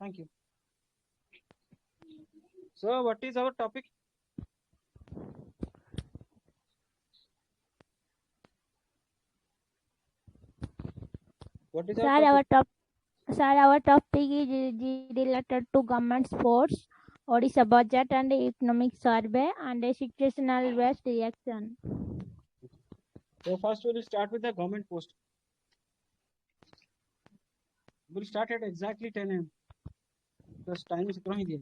Thank you. So, what is our topic? What is our topic? Our topic is related to government sports, Odisha budget and economic survey, and a situational based reaction. So, first we will start with the government post. We will start at exactly 10 a.m. because time is growing here.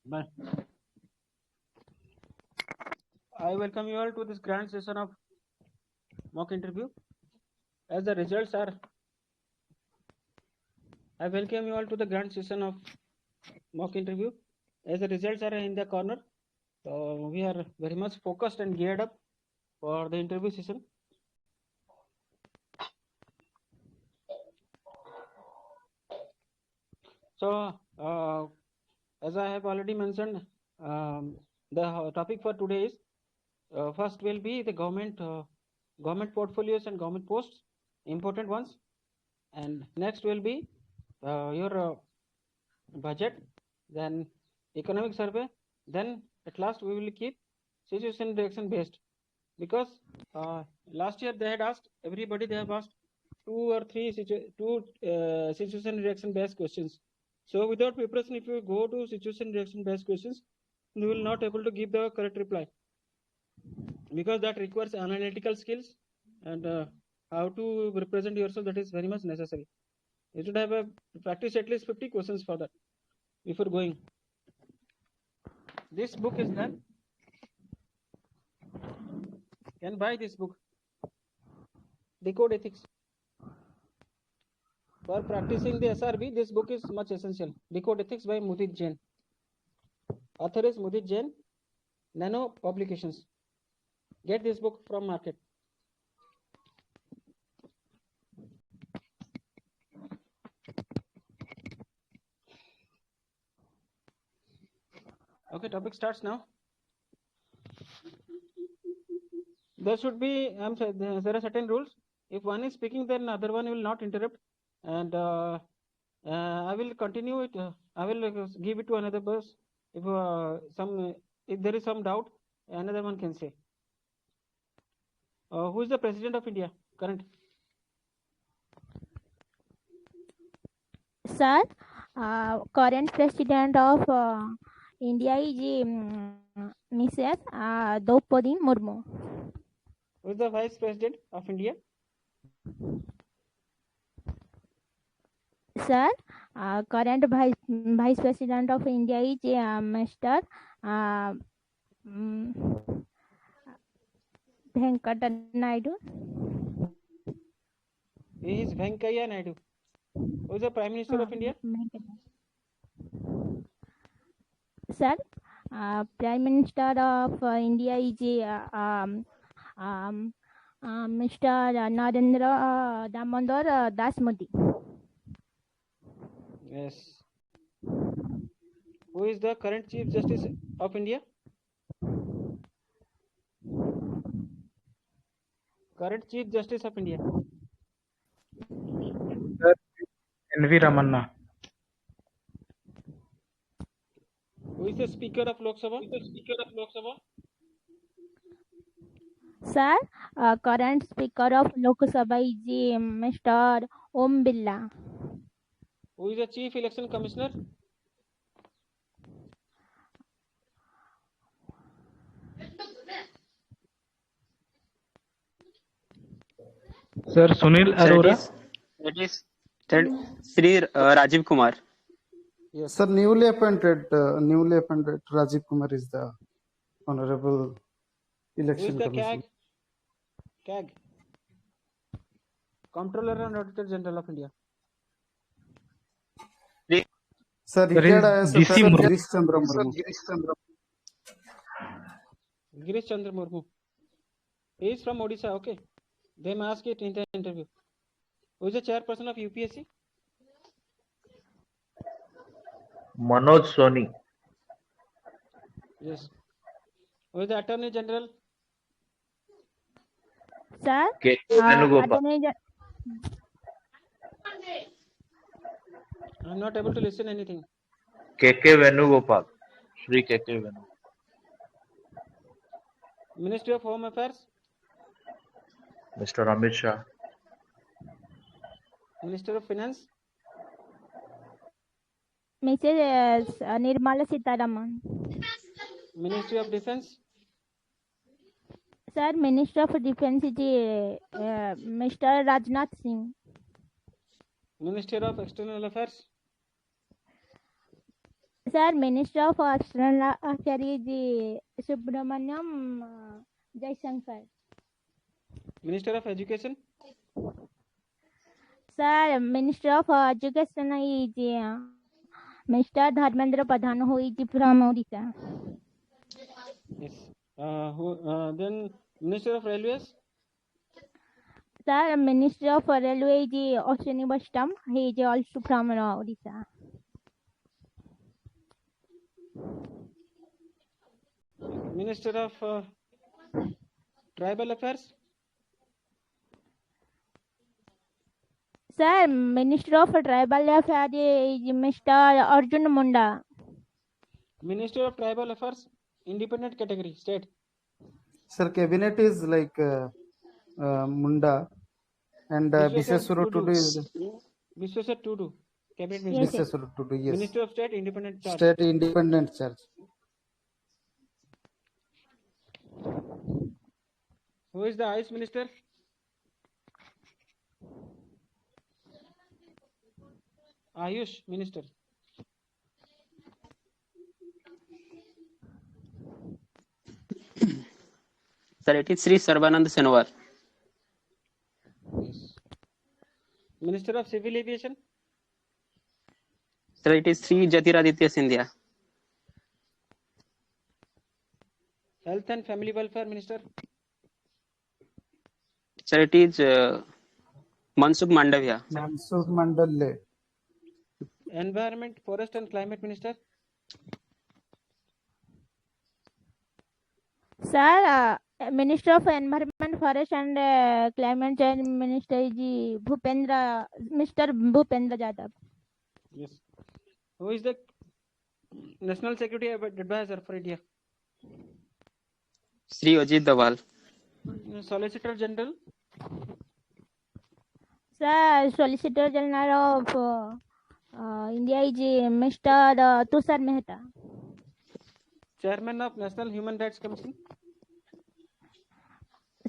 Bye. I welcome you all to this grand session of mock interview. As the results are, I welcome you all to the grand session of mock interview. As the results are in the corner, so we are very much focused and geared up for the interview session. So, as I have already mentioned, the topic for today is first will be the government portfolios and government posts, important ones, and next will be your budget, then economic survey, then at last we will keep situation direction based, because last year they had asked everybody, they have asked two or three situation direction based questions. So without preparation, if you go to situation direction based questions, you will not able to give the correct reply, because that requires analytical skills and how to represent yourself. That is very much necessary. You should have a practice at least 50 questions for that before going. This book is there. Can buy this book, Decode Ethics. For practicing the SRB, this book is much essential. Decode Ethics by Mudit Jain. Author is Mudit Jain, Nano Publications. Get this book from market. Okay, topic starts now. There should be, there are certain rules. If one is speaking, then other one will not interrupt. And I will continue it. I will give it to another person. If there is some doubt, another one can say. Who is the President of India current? Sir, current President of India is Mrs. Draupadi Murmu. Who is the Vice President of India? Sir, current Vice President of India is Mr. Venkata Naidu. He is Venkaiah Naidu. Who is the Prime Minister of India? Sir, Prime Minister of India is Mr. Narendra Damodar Das Modi. Yes. Who is the current Chief Justice of India? Current Chief Justice of India. Sir, N.V. Ramanna. Who is the Speaker of Lok Sabha? Sir, current Speaker of Lok Sabha is Mr. Om Birla. Who is the Chief Election Commissioner? Sir, Sunil Arora. It is Sri Rajiv Kumar. Yes. Sir, newly appointed Rajiv Kumar is the Honorable Election Who is the Commissioner. CAG? Comptroller and Auditor General of India. Sir, There retired is IAS GC officer Murmu. Girish Chandra Murmu. Girish Chandra Murmu. He is from Odisha, okay. They may ask it in the interview. Who is the chairperson of UPSC? Manoj Soni. Yes. Who is the Attorney General? Sir, K. Venugopal. Attorney I am not able to listen anything. KK Venugopal. Shri KK Venugopal. Ministry of Home Affairs, Mr. Amit Shah. Minister of Finance, Mrs. Nirmala Sitaraman. Ministry of Defense, Sir, Minister of Defense is Mr. Rajnath Singh. Minister of External Affairs, Sir, Minister of External Affairs is Subramaniam Jaishankar. Minister of Education, Sir, Minister of Education is Mr. Dharmendra Pradhan, who is from Odisha. yes. Then Minister of Railways, Sir, Minister of Railway is Ashwini Bastam. He is also from Odisha. Minister of Tribal Affairs, Sir, Minister of Tribal Affairs is Mr. Arjun Munda. Minister of Tribal Affairs, independent category, state. Sir, cabinet is like Munda and Vishweswar Biseswara Tudu is Vishweswar Tudu, Cabinet Yes, Minister. yes. Biseswara Tudu, yes. Minister of State, independent charge. State independent charge. Who is the Ayush Minister? Ayush Minister. Sir, it is Sri Sarvanand Sonowal. Yes. Minister of Civil Aviation, Sir, it is Sri Jyotiraditya Scindia. Health and Family Welfare Minister, Sir, it is Mansukh Mandavia. Mansukh Mandalle. Environment, Forest and Climate Minister, Sir, Minister of Environment, Forest and Climate Change Minister is Mr. Bhupendra Yadav. yes. Who is the National Security Advisor for India? Sri Ajit Dawal. Solicitor General, Sir, Solicitor General of India is Mr. Tushar Mehta. Chairman of National Human Rights Commission,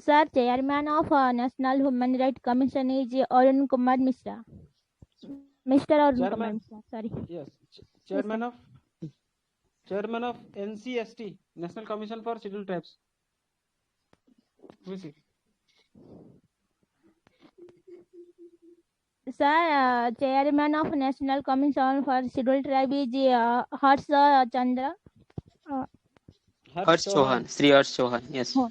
Sir, Chairman of National Human Rights Commission is Arun Kumar Mishra. Mr. Arun Kumar Chairman. Mishra, sorry. yes. Chairman of NCST, National Commission for Scheduled Tribes. Who is it? Sir, Chairman of National Commission for Scheduled Tribe is Harsha Chandra. Harsh Chauhan. Sri Harsh Chauhan. Yes. Oh.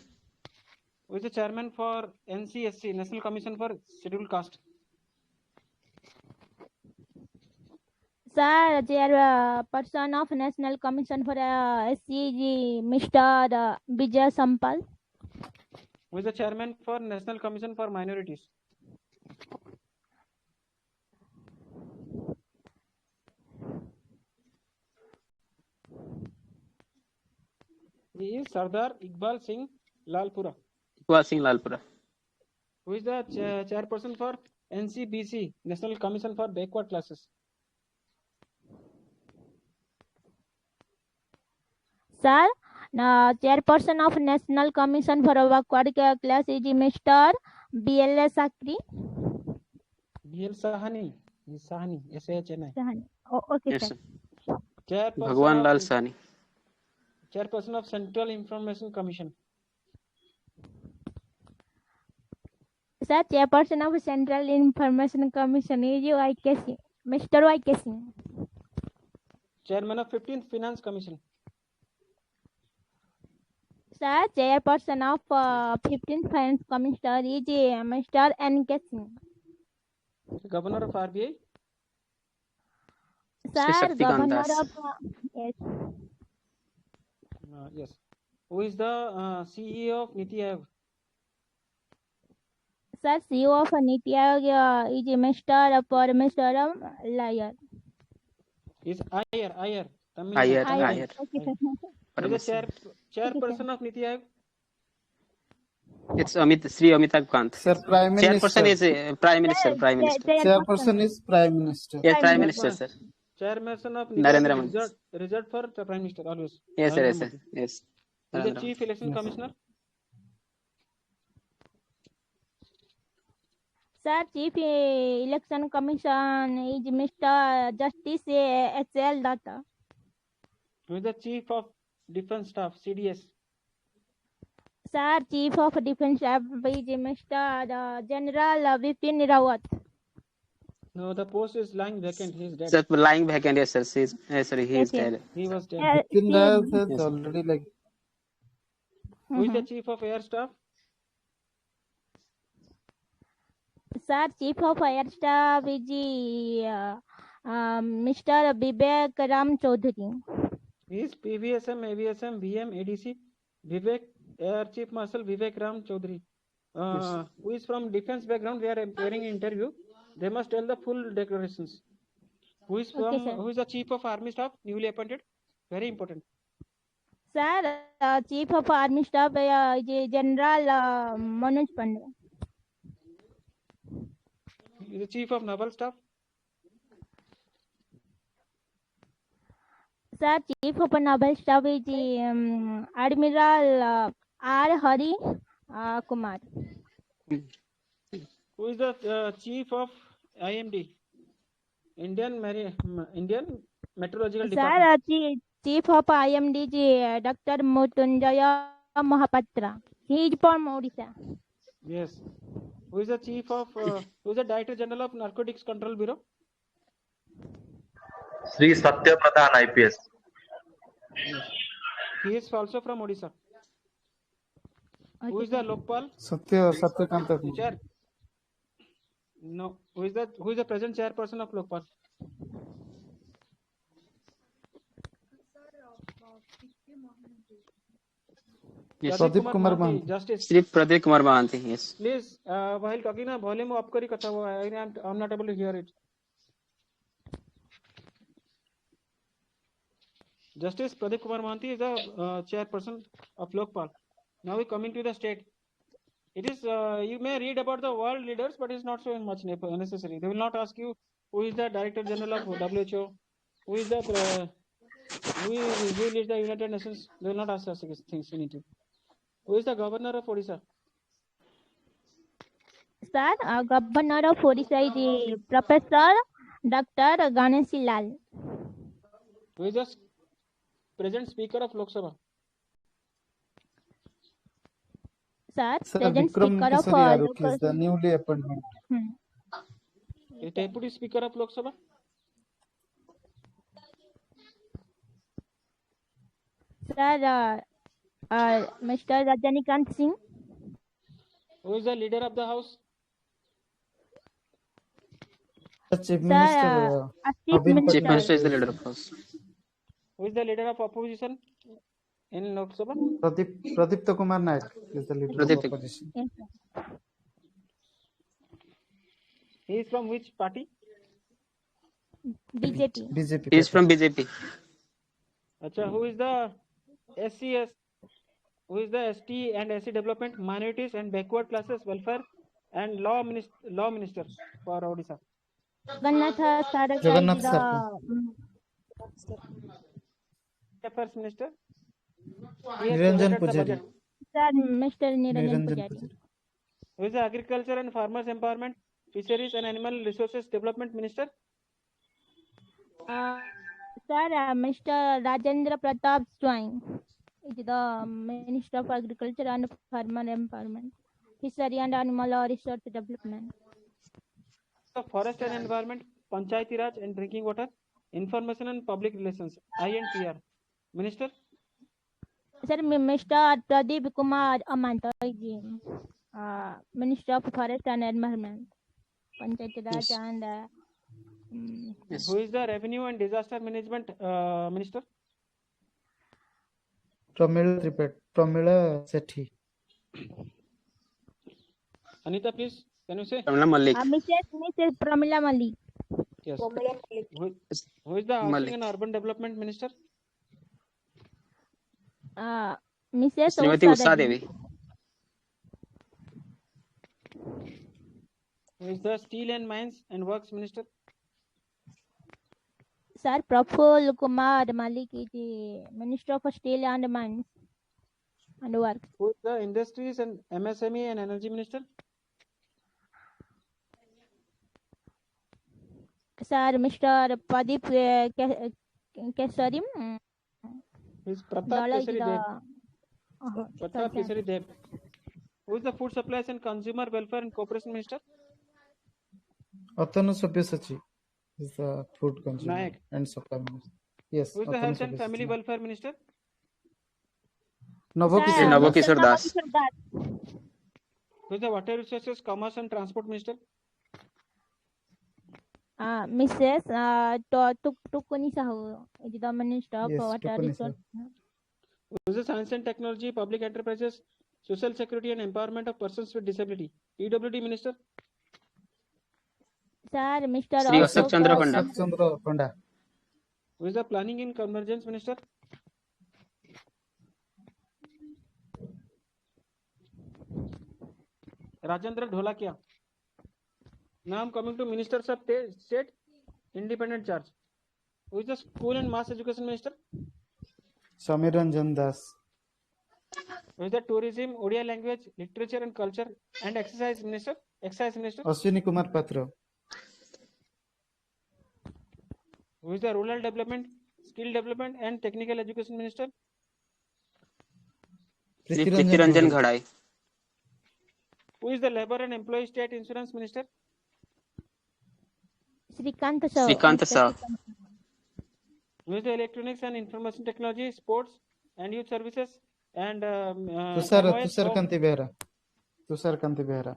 Who is the chairman for NCSC, National Commission for Scheduled Caste? Sir, Chairperson of National Commission for SCG, Mr. Vijay Sampal. Who is the chairman for National Commission for Minorities? He is Sardar Iqbal Singh Lalpura. Iqbal Singh Lalpura. Who is the chairperson for NCBC, National Commission for Backward Classes? Sir, Chairperson of National Commission for Backward Class is Mr. B.L. Sakri. BL Sahani. Sahani. SHNI. Oh, okay, Yes, sir. sir. Chairperson Bhagwan Lal Sani. Chairperson of Central Information Commission. Sir, Chairperson of Central Information Commission is YKC. Mr. YKC. Chairman of 15th Finance Commission. Sir, Chairperson of 15th Finance Commission is Mr. NK Singh. Governor of RBI. Sir, Shaktikant Governor Das. of yes. Yes. Who is the CEO of Niti Aayog? Sir, CEO of Niti Aayog is Mr. Parmeshwaram Liar. Is Iyer. Tamil Iyer. Tamil. Iyer. Okay, sir. Who is the chairperson of Niti Aayog? It's Sri Amitabh Kant. Sir, Prime Chairperson Minister. is Prime Minister. Prime Minister. Chairperson is Prime Minister. Yes, Prime Prime Minister, sir. Chairperson of Niti Narendra Aayog Modi. is reserved for the Prime Minister always. Yes, sir. Narendra Yes, sir. Modi. Yes. Who is the Narendra Chief Modi. Election Commissioner? Sir, Chief Election Commission is Mr. Justice H.L. Datta. Who is the Chief of Defence Staff, CDS? Sir, Chief of Defence Staff is Mr. General Vipin Rawat. No, the post is lying vacant. He is dead. Sir, lying vacant. Yes, sir. Sorry, he is Yes, yes. dead. He was dead. Vipin Rawat has Yes. already like Who is the Chief of Air Staff? Sir, Chief of Air Staff is Mr. Vivek Ram Chaudhary. He is PVSM, AVSM, VM, ADC, Vivek, Air Chief Marshal Vivek Ram Chaudhary. Who is from defense background? We are appearing in interview. They must tell the full declarations. Who is from? Okay, sir. Who is the Chief of Army Staff? Newly appointed. Very important. Sir, Chief of Army Staff is General Manoj Pandey. He is the Chief of Naval Staff. Sir, Chief of Naval Staff is Admiral R. Hari Kumar. Who is the Chief of IMD? Indian Meteorological Department. Sir, Chief of IMD is Dr. Mutunjaya Mahapatra. He is from Odisha. Yes. Who is the Chief of? Who is the Director General of Narcotics Control Bureau? Sri Satya Pradhan IPS. Yes. He is also from Odisha. Who is the Lokpal? Satyakanta. Chair? No. Who is the present chairperson of Lokpal? Yes. Pradeep Kumar Mahanti. Justice. Sri Pradeep Kumar Mahanti. Yes. Please, while talking, volume up kari katha hua. I'm not able to hear it. Justice Pradeep Kumar Mahanti is the chairperson of Lokpal. Now we coming to the state. It is you may read about the world leaders, but it's not so much necessary. They will not ask you who is the Director General of WHO, who is the who leads the United Nations. They will not ask us things you need to. Who is the Governor of Orisa? Sir, Governor of Orissa is Professor Dr. Ganesh Lal. Who is the present Speaker of Lok Sabha? Sir, Sir, present Vikram Speaker of Kisori Aruk is the newly appointment. The Deputy Speaker of Lok Sabha? Sir, Mr. Rajanikant Singh. Who is the Leader of the House? Chief Sir, Minister. Chief Abhin Minister. Chief Minister is the leader of House. Who is the Leader of Opposition in Lok Sabha? Pradipta Kumar Naik is the leader Pradipta. of opposition. Yes, sir. He is from which party? BJP. BJP. He is from BJP. Acha, who is the SCS? Who is the ST and SC Development, Minorities and Backward Classes Welfare and Law Minister for Odisha? Jagannath Sarkar Jagannath is Sarkar. Affairs Minister? Niranjan Pujari. Sir, Mr. Niranjan Niranjan Pujari. Pujari. Who is the Agriculture and Farmers Empowerment, Fisheries and Animal Resources Development Minister? Sir, Mr. Rajendra Pratap Swain is the Minister of Agriculture and Farmer Empowerment. Fishery and Animal Research Development. The Forest and Environment, Panchayati Raj and Drinking Water, Information and Public Relations, INPR. Minister? Sir, Mr. Pradeep Kumar Amantoji, Minister of Forest and Environment, Panchayati Raj Yes. and Yes. Who is the Revenue and Disaster Management Minister? Pramila Sethi. Anita, please, can you say? Ramla Malik. Mrs. Pramila Malik. Yes. Who is the Malik. Housing and Urban Development Minister? Mrs. Srimati Usha Usha Devi. Devi. Who is the Steel and Mines and Works Minister? Sir, Praful Kumar Malik is the Minister of Steel and Mines and Works. Who is the Industries and MSME and Energy Minister? Sir, Mr. Pradeep Kesarim. Who is Pratap Dollar Kesari Dev? Pratap sorry, sir. Kesari Dev. Who is the Food Supplies and Consumer Welfare and Cooperation Minister? Atanu Sabyasachi is the food consumer Nayak. and supply minister. Yes. Who is the Atanu Health and Sabyasachi. Family Welfare Minister? Navokishore Navokishore Das. Das. Navokishore Das. Who is the Water Resources, Commerce and Transport Minister? Mrs. Tukuni Sahu is the Minister of Yes, Water Tukuni Resources. Who is the Science and Technology, Public Enterprises, Social Security and Empowerment of Persons with Disability? PWD Minister? Sir, Mr. Sri Ashok Ashok Chandra Panda. Ashok Chandra Panda. Who is the Planning and Convergence Minister? Rajendra Dholakia. Now I'm coming to Ministers of State, Independent Charge. Who is the School and Mass Education Minister? Samir Ranjan Das. Who is the Tourism, Odia Language, Literature and Culture and Exercise Minister? Exercise Minister. Ashwini Kumar Patra. Who is the Rural Development, Skill Development and Technical Education Minister? Sri Priti Ranjan Ghadai. Who is the Labor and Employee State Insurance Minister? Srikant Sahu. Srikant Sahu. Who is the Electronics and Information Technology, Sports and Youth Services and Tushar MOS of- Kanti Behra. Tushar Kanti Behra.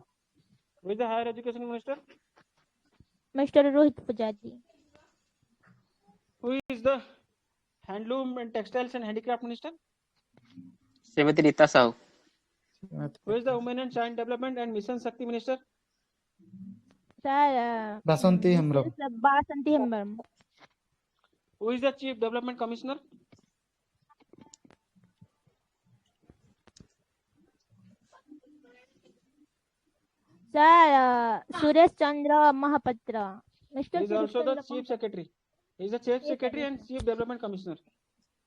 Who is the Higher Education Minister? Mr. Rohit Pujari. Who is the Handloom and Textiles and Handicraft Minister? Srimati Rita Sahu. Who is the Women and Child Development and Mission Shakti Minister? Sir, Basanti Hemram. Basanti Hemram. Who is the Chief Development Commissioner? Sir, Suresh Chandra Mahapatra. Mr. He is also the Suresh Chief Secretary. He is the Chief Secretary and Chief Development Commissioner.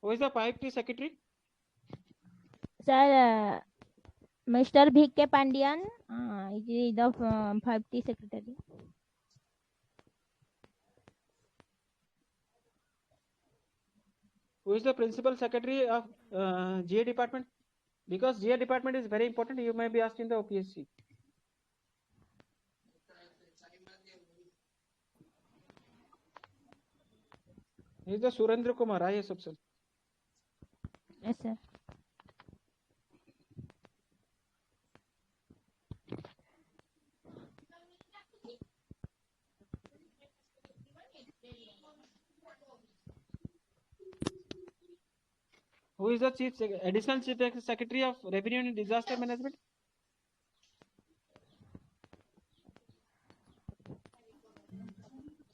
Who is the 5T Secretary? Sir, Mr. V.K. Pandian is the 5T Secretary. Who is the Principal Secretary of GA Department? Because GA Department is very important, you may be asked in the OPSC. He is the Surendra Kumar, IAS officer. Yes, sir. Who is the Additional Chief Secretary of Revenue and Disaster Management?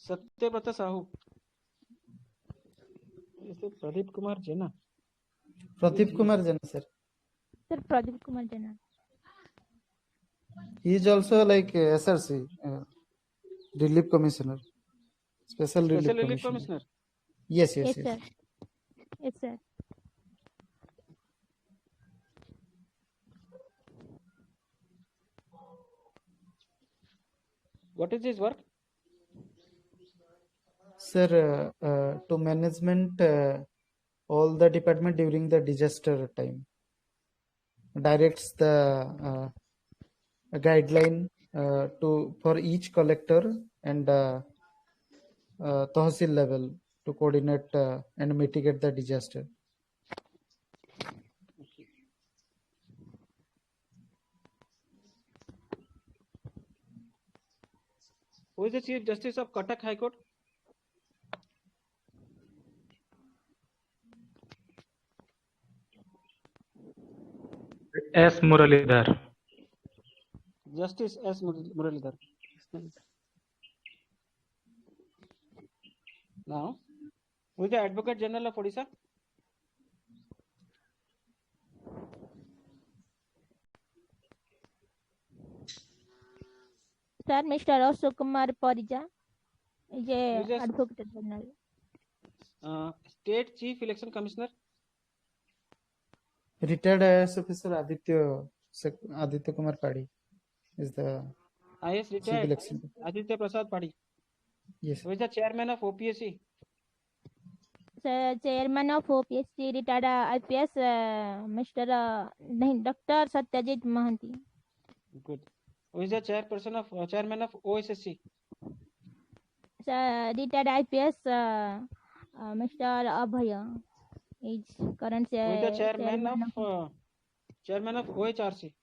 Satyabrata Sahu. Is it Pradeep Kumar Jena? Pradeep Kumar Jana, sir. Sir, Pradeep Kumar Jana. He is also like SRC, Relief Commissioner. Special Relief Special Relief Commissioner. Commissioner. Yes, Yes, yes, sir. yes. Yes, sir. What is his work? Sir, to management all the department during the disaster time. Directs the a guideline for each collector and Tahsil level to coordinate and mitigate the disaster. Who is the Chief Justice of Cuttack High Court? S. Muralidhar. Justice S. Muralidhar. Now, who is the Advocate General of Odisha? Sir, Mr. Ashok Kumar Parija is Who is a Advocate General. State Chief Election Commissioner? Retired IAS officer Aditya Kumar Padi is the IS chief retired election. Aditya Prasad Padi. Yes. Who is the Chairman of OPSC? Sir, Chairman of OPSC retired IPS Mr. Dr. Satyajit Mahanti. Good. Who is the Chairman of OSSC? Sir, retired IPS Mr. Abhaya is current Who is the Chairman of OHRC?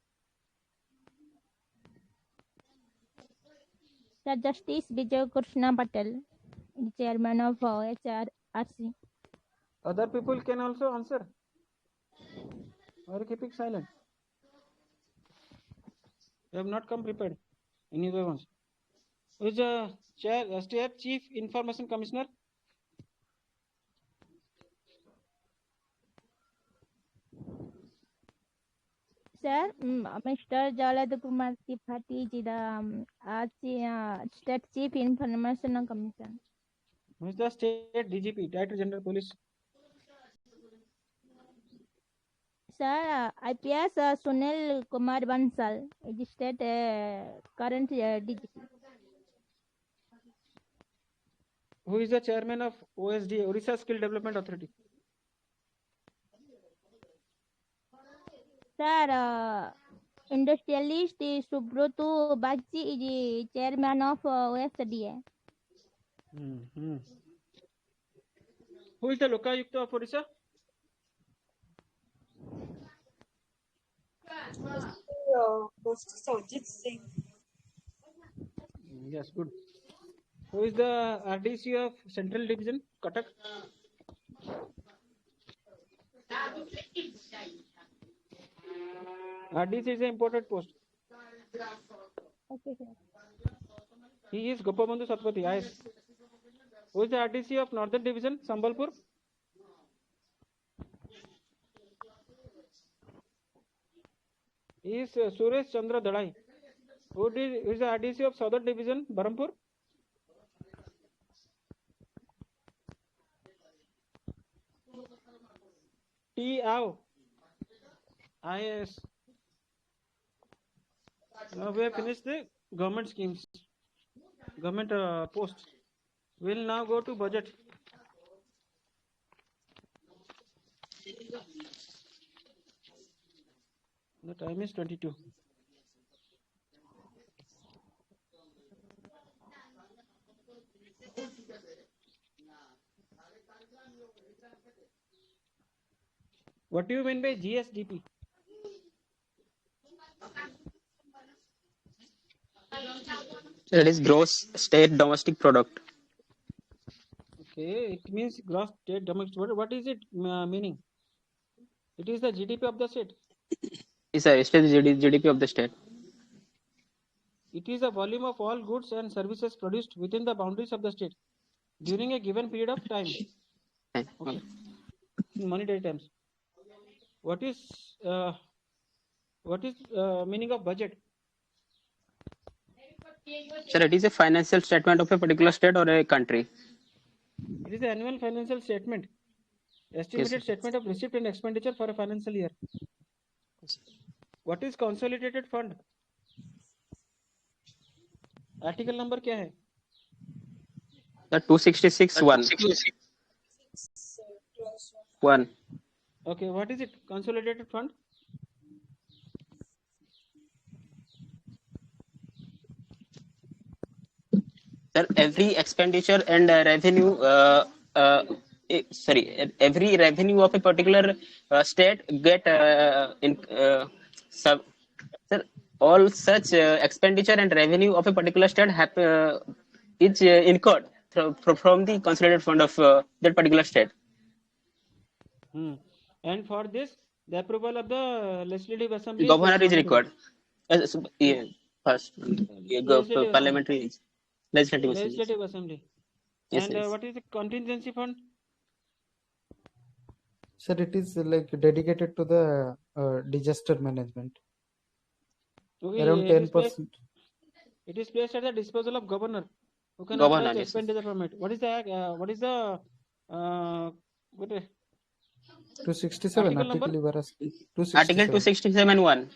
Sir, Justice Vijay Krishna Patel is Chairman of OHRC. Other people can also answer. Or keeping silent. You have not come prepared. Any other ones? Who is the State Chief Information Commissioner? Sir, Mr. Jalad Kumar Tripathi is the State Chief Information Commission. Who is the State DGP, Director General Police? Sir, IPS Sunil Kumar Bansal is the State current DGP. Who is the Chairman of OSD, Orisa Skill Development Authority? Sir, industrialist Subrotu Bagchi is the Chairman of OSDA. Who is the Lokayukta of Orissa? Yes, good. Who is the RDC of Central Division, Cuttack? RDC is an important post. Okay, sir. He is Gopabandhu Satpathy, IS. Who is the RDC of Northern Division, Sambalpur? He is Suresh Chandra Dadai. Who is the RDC of Southern Division, Barampur? T. Ao, IAS. Now we have finished the government schemes, government posts. We will now go to budget. The time is 22. What do you mean by GSDP? That is gross state domestic product. Okay, it means gross state domestic product. What is it meaning? It is the GDP of the state. Is a state GDP of the state. It is the volume of all goods and services produced within the boundaries of the state during a given period of time. Okay. In monetary terms. What is meaning of budget? Sir, it is a financial statement of a particular state or a country. It is the annual financial statement. Estimated statement of receipt and expenditure for a financial year. What is consolidated fund? Article number क्या है? The 266(1). 1. Okay, what is it? Consolidated fund? Sir, every expenditure and revenue, every revenue of a particular state get sub. Sir, all such expenditure and revenue of a particular state is incurred from the consolidated fund of that particular state. And for this, the approval of the legislative assembly Governor is mandatory. required. First, Legislative parliamentary, legislative assembly. Legislative assembly. Yes, And yes. what is the contingency fund? Sir, it is like dedicated to the disaster management. Okay, Around 10%. It is placed at the disposal of governor, who can Governor, authorize yes, yes. expenditure from it. What is the 267 Article number? article you were asking. Article 267(1).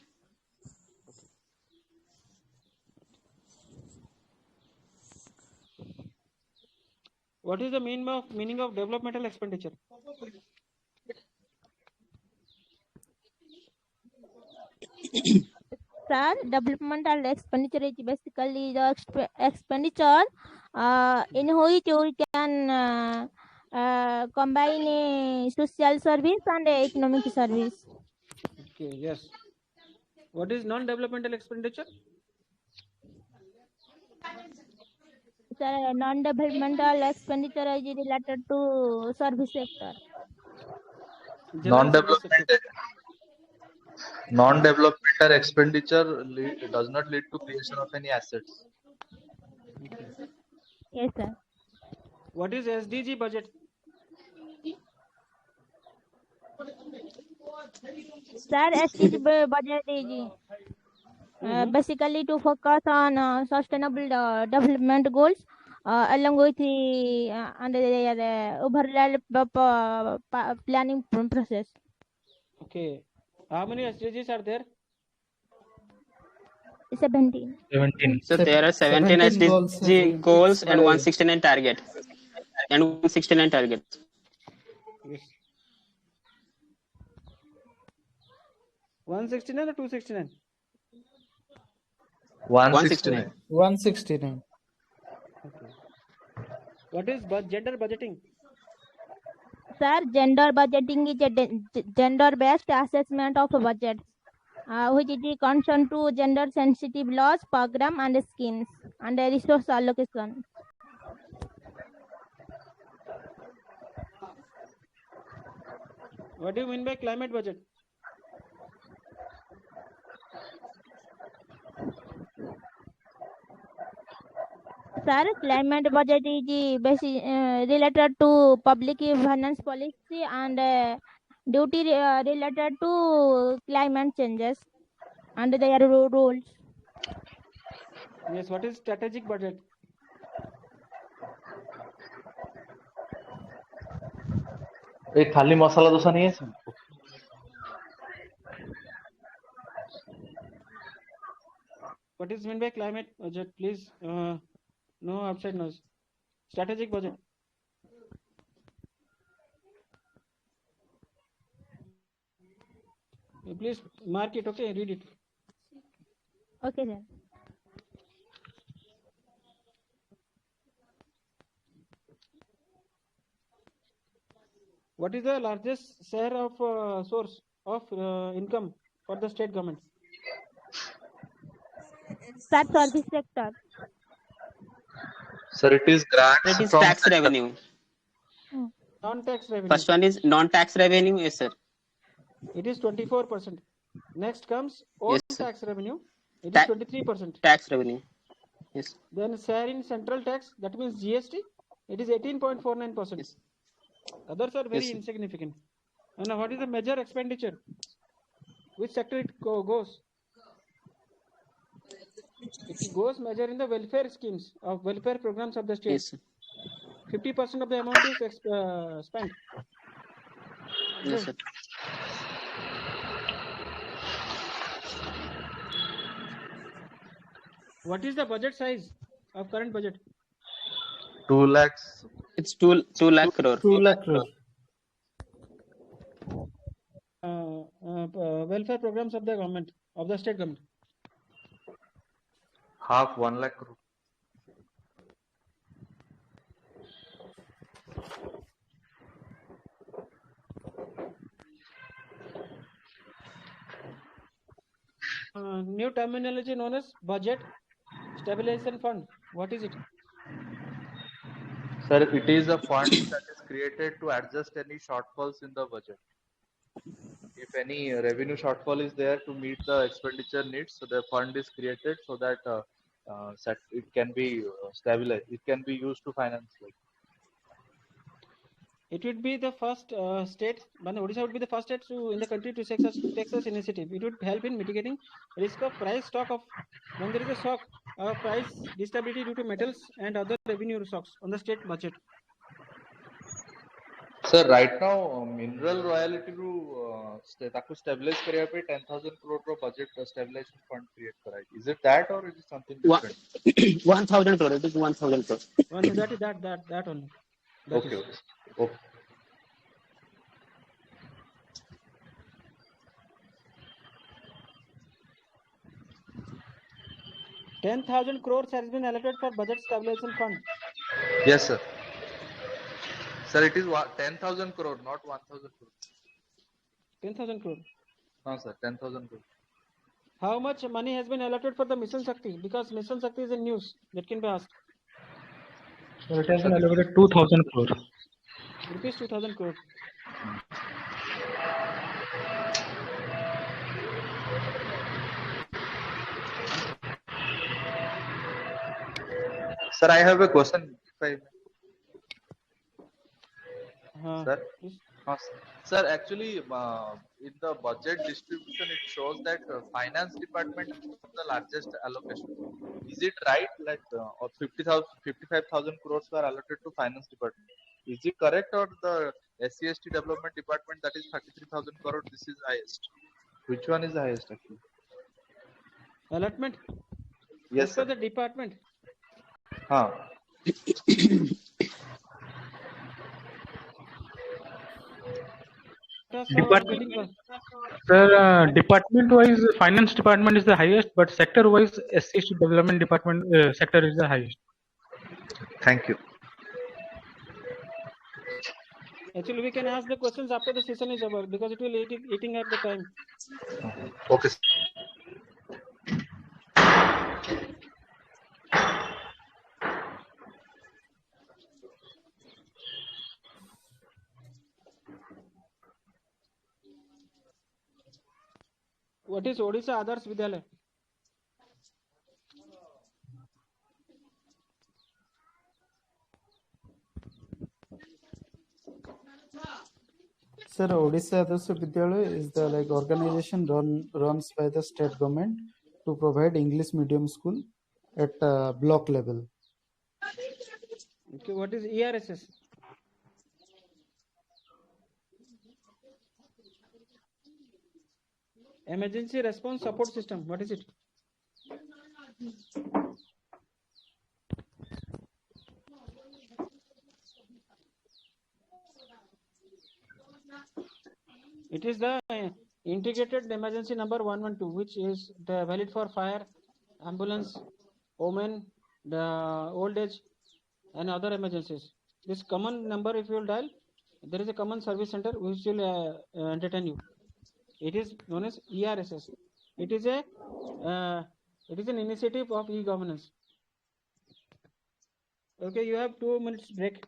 What is the meaning of developmental expenditure? Sir, developmental expenditure is basically the expenditure in which we can combine a social service and a economic service. Okay, yes. What is non-developmental expenditure? Sir, non-developmental expenditure is related to service sector. General service sector. Non-developmental expenditure does not lead to creation of any assets. Yes, sir. What is SDG budget? Sir, SDG budget is basically to focus on sustainable development goals along with the overall planning process. Okay. How many SDGs are there? 17. 17. So there are 17 SDG goals and 169 target. And 169 targets. Yes. 169 or 269? 169. 169. Okay. What is gender budgeting? Sir, gender budgeting is a gender-based assessment of budgets, which is concerned to gender-sensitive laws, program, and schemes, and resource allocation. What do you mean by climate budget? Sir, climate budget is related to public finance policy and duty related to climate changes and their rules. Yes, what is strategic budget? এই খালি মশলা দোসা নিয়েছেন? What is meant by climate budget? Please, no outside noise. Strategic budget. Please mark it, okay? Read it. Okay, sir. What is the largest share of source of income for the state government? Sir, service sector. Sir, it is grants It is from tax revenue. Non-tax revenue. First one is non-tax revenue, yes, sir. It is 24%. Next comes old Yes, sir. tax revenue. It is 23%. Tax revenue. Yes. Then share in central tax, that means GST, it is 18.49%. Yes. Others are very Yes, sir. insignificant. And what is the major expenditure? Which sector it goes? It goes major in the welfare schemes of welfare programs of the state. Yes, sir. 50% of the amount is spent. Yes, sir. What is the budget size of current budget? 2 lakhs. It's 2 lakh crore. 2 lakh crore. Welfare programs of the government, of the state government. Half 1 lakh crore. new terminology known as budget stabilization fund. What is it? Sir, it is a fund that is created to adjust any shortfalls in the budget. If any revenue shortfall is there to meet the expenditure needs, so the fund is created so that it can be stabilized. It can be used to finance. It would be the first state, Odisha would be the first state in the country to take such initiative. It would help in mitigating risk of price shock of when there is a shock of price instability due to metals and other revenue shocks on the state budget. Sir, right now mineral royalty ru taku stabilize kariya pe 10,000 crore ro budget stabilization fund create karai. Is it that or is it something different? 1,000 crore. It is 1,000 crore. That only. That Okay. is. Okay. 10,000 crores has been allocated for budget stabilization fund. Yes, sir. Sir, it is 10,000 crore, not 1,000 crore. 10,000 crore. No, sir, 10,000 crore. How much money has been allotted for the Mission Shakti? Because Mission Shakti is in news. That can be asked. So it has been allocated 2,000 crore. Rupees 2,000 crore. Sir, I have a question. Sir? Please. Sir, actually, in the budget distribution, it shows that finance department has the largest allocation. Is it right? Like 55,000 crores were allocated to finance department. Is it correct, or the SC/ST development department, that is 33,000 crore, this is highest? Which one is the highest actually? Allotment? Yes, as per sir. the department. Sir, department-wise, finance department is the highest, but sector-wise, SC development department sector is the highest. Thank you. Actually, we can ask the questions after the session is over because it will eating up the time. Okay. What is Odisha Adarsh Vidyalaya? Sir, Odisha Adarsh Vidyalaya is the organization runs by the state government to provide English medium school at block level. Okay, what is ERSS? Emergency Response Support System. What is it? It is the integrated emergency number 112, which is valid for fire, ambulance, women, the old age, and other emergencies. This common number, if you will dial, there is a common service center which will entertain you. It is known as ERSS. It is an initiative of e-governance. Okay, you have 2 minutes break.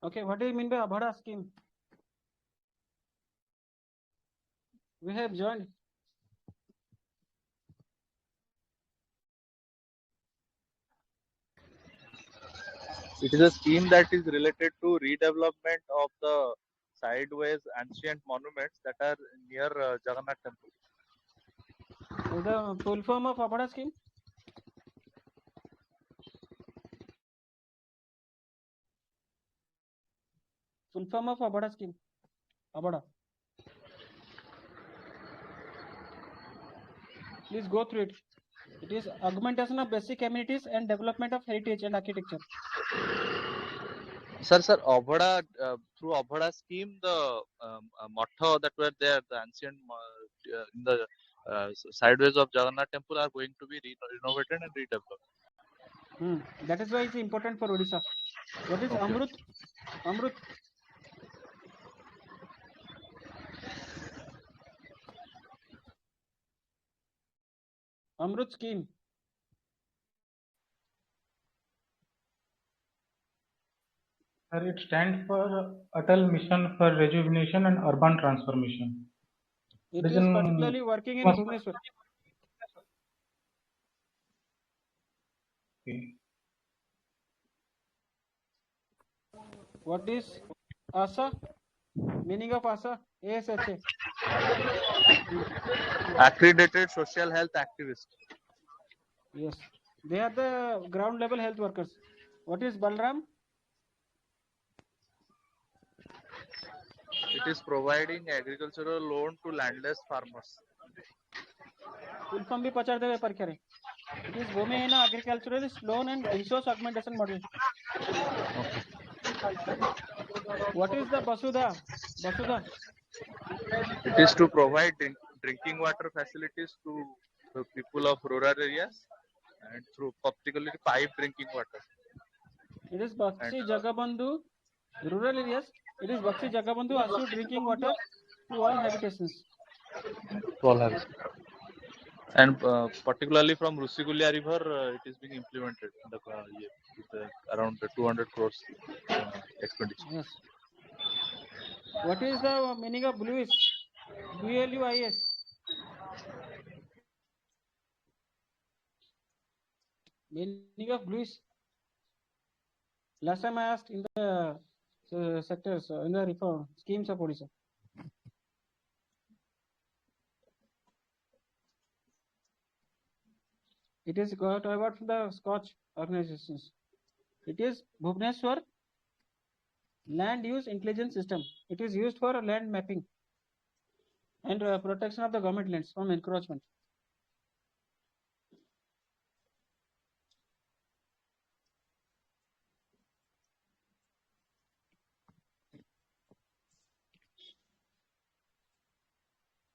Okay, what do you mean by Abhada scheme? We have joined. It is a scheme that is related to redevelopment of the sideways ancient monuments that are near Jagannath temple. The full form of Abhada scheme? Full form of Abhada scheme. Abhada. Please go through it. It is augmentation of basic amenities and development of heritage and architecture. Sir, Abhada, through Abhada scheme, the motto that were there, the ancient in the sideways of Jagannath temple are going to be renovated and redeveloped. That is why it's important for Odisha. What is Amrut? Amrut. Amrut scheme. Sir, it stands for Atal Mission for Rejuvenation and Urban Transformation. It is particularly working in Bhubaneswar. Okay. What is ASA? Meaning of ASA? ASHA. Accredited Social Health Activist. Yes. They are the ground level health workers. What is Balram? It is providing agricultural loan to landless farmers. Full form भी पचार देवे पर करे. It is Bhumihina Agriculturalist Loan and Resource Augmentation Model. Okay. What is the Basudha? Basudha. It is to provide drinking water facilities to the people of rural areas and through particularly pipe drinking water. It is Bakshi Jagabandhu. Rural areas. It is Bakshi Jagabandhu assured drinking water to all habitations. And particularly from Rusigulia River, it is being implemented with around 200 crores expenditure. Yes. What is the meaning of bluis? BLUIS. Meaning of bluis. Last time I asked in the sectors, in the reform schemes of Odisha. It is got award from the Scotch organizations. It is Bhubaneswar Land Use Intelligence System. It is used for land mapping and protection of the government lands from encroachment.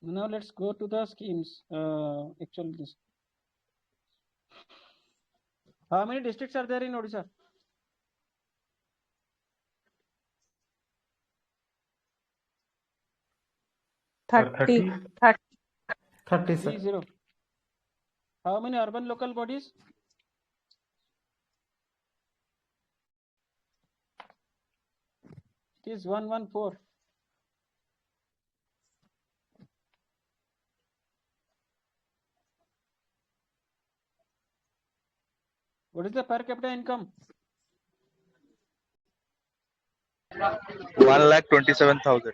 Now let's go to the schemes. Actually, this. How many districts are there in Odisha? Thirty. 30, sir. 30. How many urban local bodies? It is 114. What is the per capita income? 1,27,000.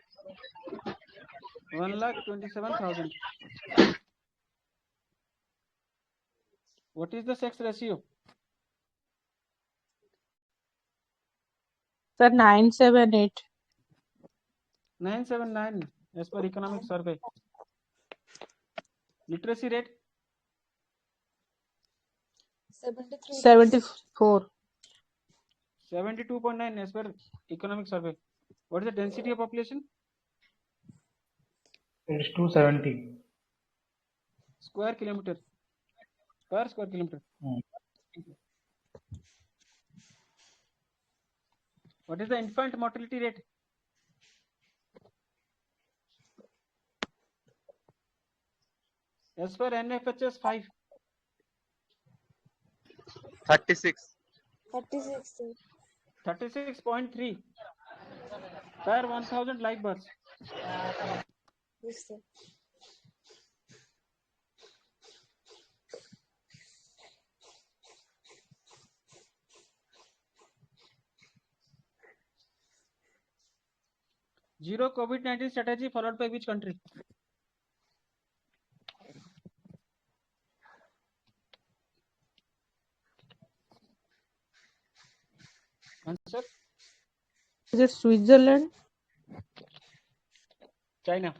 1,27,000. What is the sex ratio? Sir, 978. 979 as per economic survey. Literacy rate? 74. 72.9 as per economic survey. What is the density of population? It is 270. Square kilometer. Per square kilometer. What is the infant mortality rate? As per NFHS 5. 36. 36.3. Per 1000 live births. Zero COVID-19 strategy followed by which country? Answer? Is it Switzerland? China.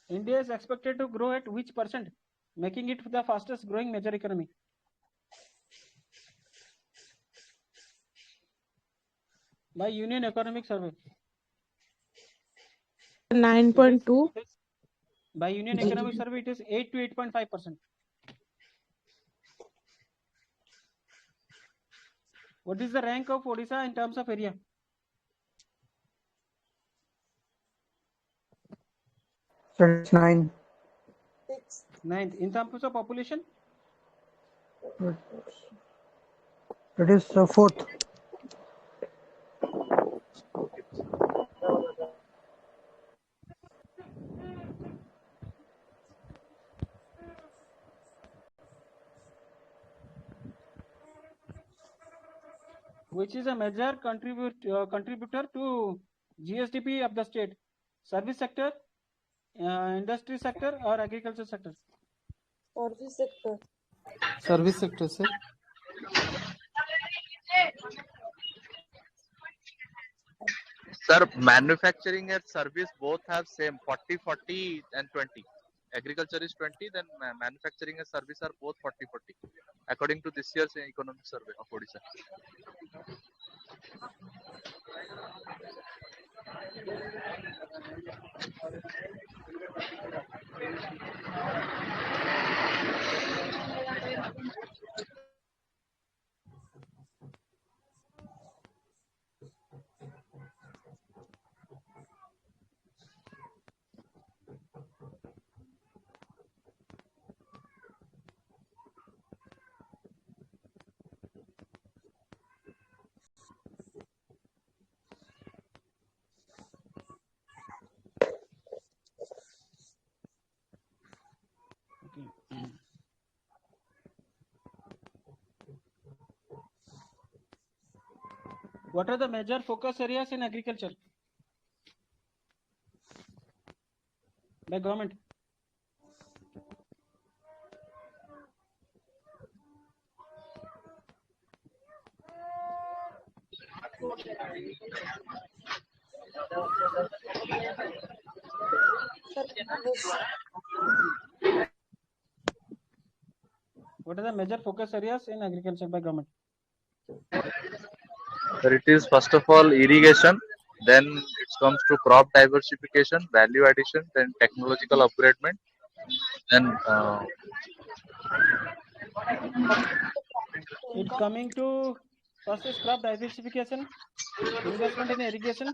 India is expected to grow at which percent, making it the fastest growing major economy? By Union Economic Survey. 9.2. By Union Economic Survey, it is 8 to 8.5%. What is the rank of Odisha in terms of area? It's 9. Ninth. In terms of population? It is 4th. Which is a major contributor to GSDP of the state? Service sector, industry sector, or agriculture sector? Service sector, sir. Sir, manufacturing and service both have same 40, 40 and 20. Agriculture is 20, then manufacturing and service are both 40, 40. According to this year's economic survey of Odisha. What are the major focus areas in agriculture by government? What are the major focus areas in agriculture by government? Sir, it is first of all irrigation, then it comes to crop diversification, value addition, then technological upgradement, then It's coming to first is crop diversification, investment in irrigation,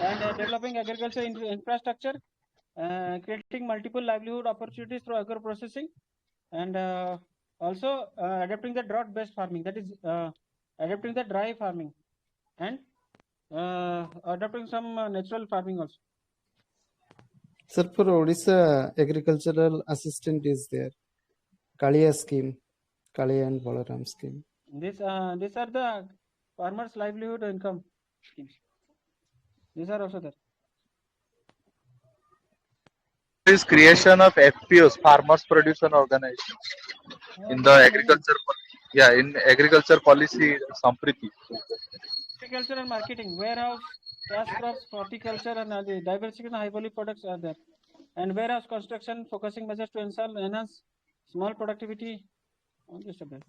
and developing agriculture infrastructure, creating multiple livelihood opportunities through agro processing, and also adapting the drought-based farming, that is adapting the dry farming, and adapting some natural farming also. Sir, for Odisha, agricultural assistant is there. Kaliya scheme, Kaliya and Balaram scheme. These are the farmers' livelihood income schemes. These are also there. there is creation of FPOs, farmers producer organization, in the agriculture. Yeah, in agriculture policy, Sampriti. Agriculture and marketing, warehouse, cash crops, horticulture, and diversification high value products are there. And warehouse construction, focusing measures to enhance small productivity. Just a bit.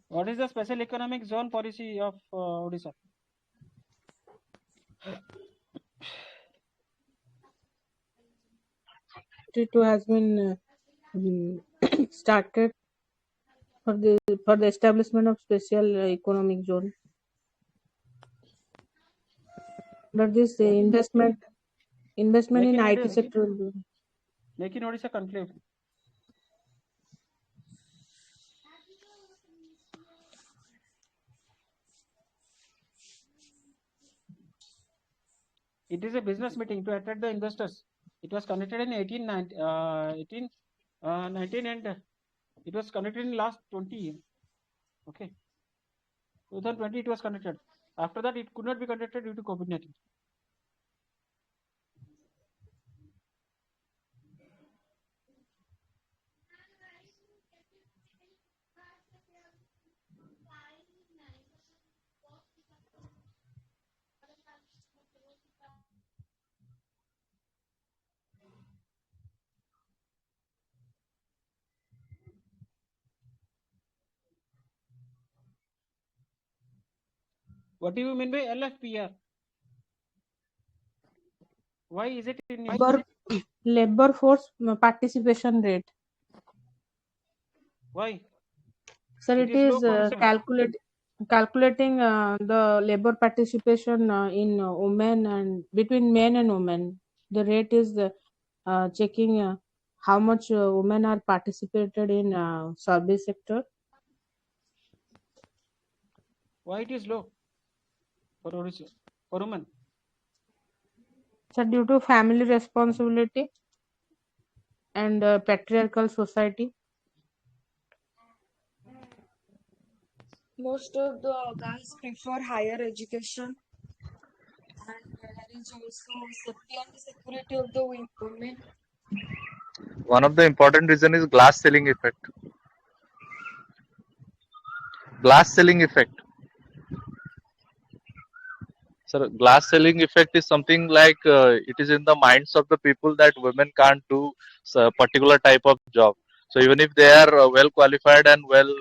What is the special economic zone policy of Odisha? It has been started for the establishment of special economic zone. But this investment Make in in IT Odisha, sector will be. make in Odisha conclave. It is a business meeting to attract the investors. It was conducted in 19, and it was conducted in last 20. Okay, 2020 it was conducted. After that, it could not be conducted due to COVID-19. What do you mean by LFPR? Why is it in news? Labor force participation rate. Why? Sir, It it is low is for some. calculating the labor participation in women and between men and women. The rate is checking how much women are participated in service sector. Why it is low for Orisa, for women? So due to family responsibility and patriarchal society. Most of the guys prefer higher education, and there is also safety and security of the women. One of the important reason is glass ceiling effect. Glass ceiling effect. So glass ceiling effect is something like it is in the minds of the people that women can't do a particular type of job. So even if they are well qualified and well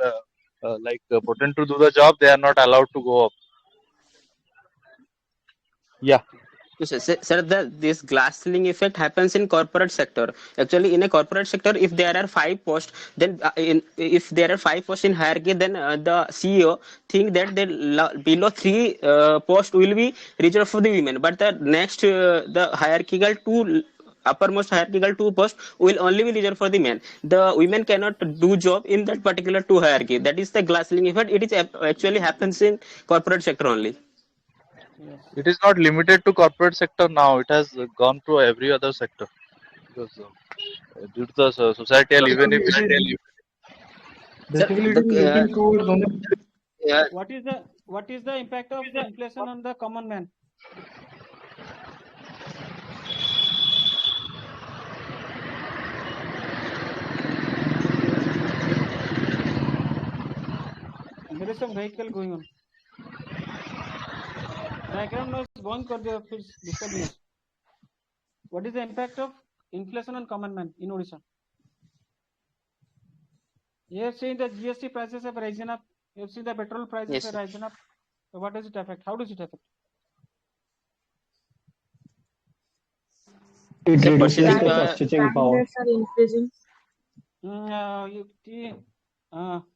potent to do the job, they are not allowed to go up. Yeah. Yes, sir, this glass ceiling effect happens in corporate sector. Actually, in a corporate sector, if there are 5 posts, then if there are 5 posts in hierarchy, then the CEO think that below 3 posts will be reserved for the women, but the next the hierarchical two uppermost hierarchical 2 posts will only be reserved for the men. The women cannot do job in that particular two hierarchy. That is the glass ceiling effect. It is actually happens in corporate sector only. Yes. It is not limited to corporate sector now. It has gone through every other sector because due to the societal, even if Sir, Basically, it is leading towards only. What is the impact of inflation on the common man? There is some vehicle going on. Background noise going for the disturbing us. What is the impact of inflation on common man in Odisha? You have seen the GST prices have risen up. You have seen the petrol prices yes, have risen up. So what does it affect? How does it affect? It sir, reduces purchasing the purchasing Crime power. rates are increasing.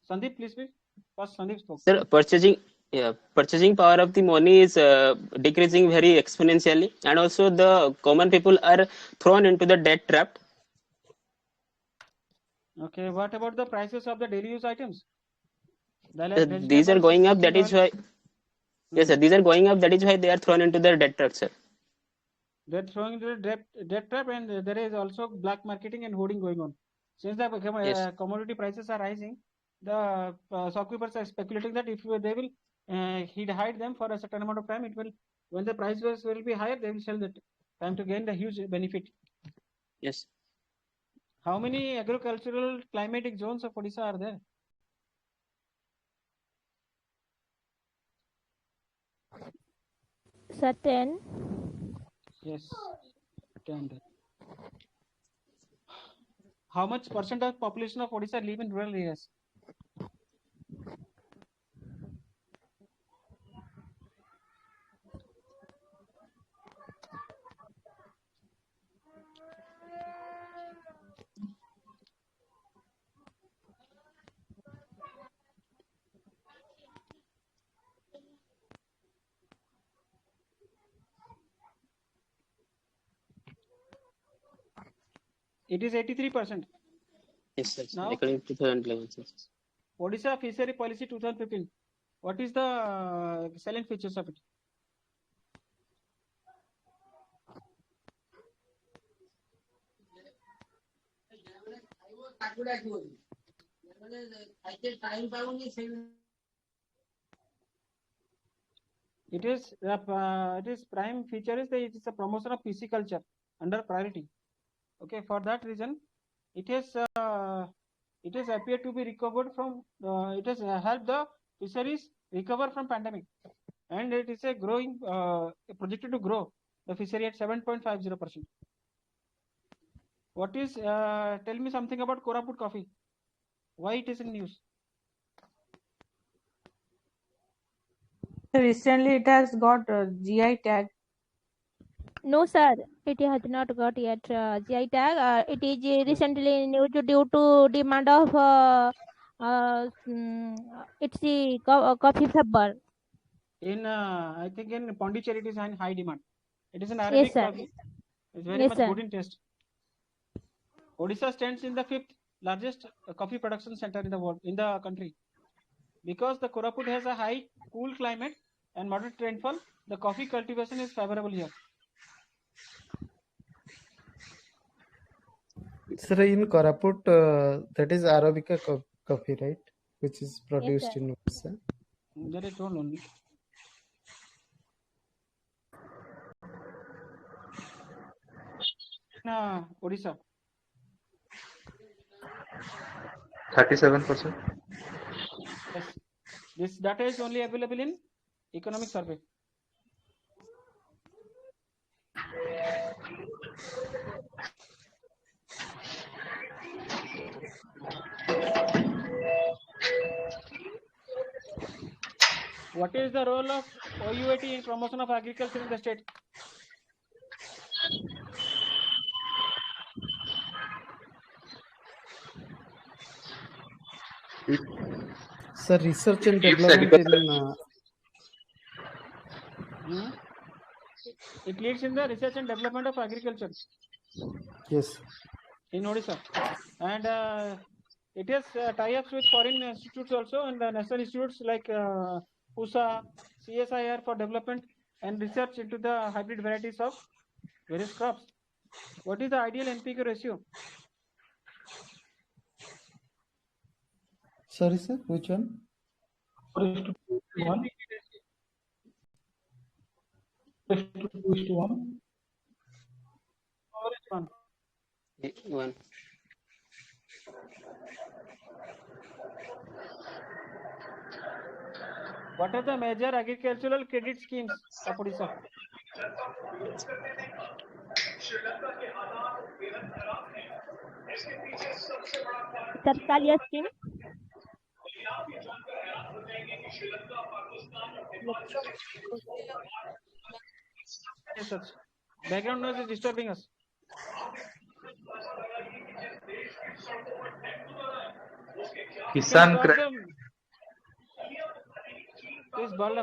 Sandeep, please. First, Sandeep spoke. sir, purchasing power of the money is decreasing very exponentially, and also the common people are thrown into the debt trap. Okay, what about the prices of the daily use items? The like These are vegetables, going up. cooking That is oil. why. Yes, sir. These are going up. That is why they are thrown into the debt trap, sir. They're throwing into the debt trap, and there is also black marketing and hoarding going on. Since the Yes. commodity prices are rising, the shopkeepers are speculating that if they will hide them for a certain amount of time, it will, when the prices will be higher, they will sell that time to gain the huge benefit. Yes. How many agricultural climatic zones of Odisha are there? Certain. Yes, 10. How much percent of population of Odisha live in rural areas? It is 83%. Yes, sir. Now, According to 2011, sir. Odisha Fishery Policy 2015. What is the salient features of it? It is prime feature is that it is a promotion of pisciculture under priority. Okay, for that reason, it has appeared to be recovered from. It has helped the fisheries recover from pandemic, and it is a growing projected to grow the fishery at 7.50%. What is? Tell me something about Koraput coffee. Why it is in news? Recently, it has got GI tag. No, sir, it has not got yet GI tag. It is recently new due to demand of it's the coffee flavor. In I think in Pondicherry it is in high demand. It is an Yes, Arabic sir. coffee. It's very Yes, much sir. good in taste. Odisha stands in the 5th largest coffee production center in the world, in the country. Because the Koraput has a high, cool climate and moderate rainfall, the coffee cultivation is favorable here. Sir, in Koraput, that is Arabica coffee, right? Which is produced sir. in Odisha. That I told only. Odisha. 37%. Yes. This data is only available in economic survey. What is the role of OUAT in promotion of agriculture in the state? Sir, research and Gives development agriculture. in It leads in the research and development of agriculture yes. in Odisha, and it has tie-ups with foreign institutes also, and national institutes like USA, CSIR for development and research into the hybrid varieties of various crops. What is the ideal NPK ratio? Sorry, sir, which one? 4:1. 4:2:1. One. One. What are the major agricultural credit schemes of Odisha? Tatkaliya scheme. Yes, sir. Background noise is disturbing us. Kisan credit.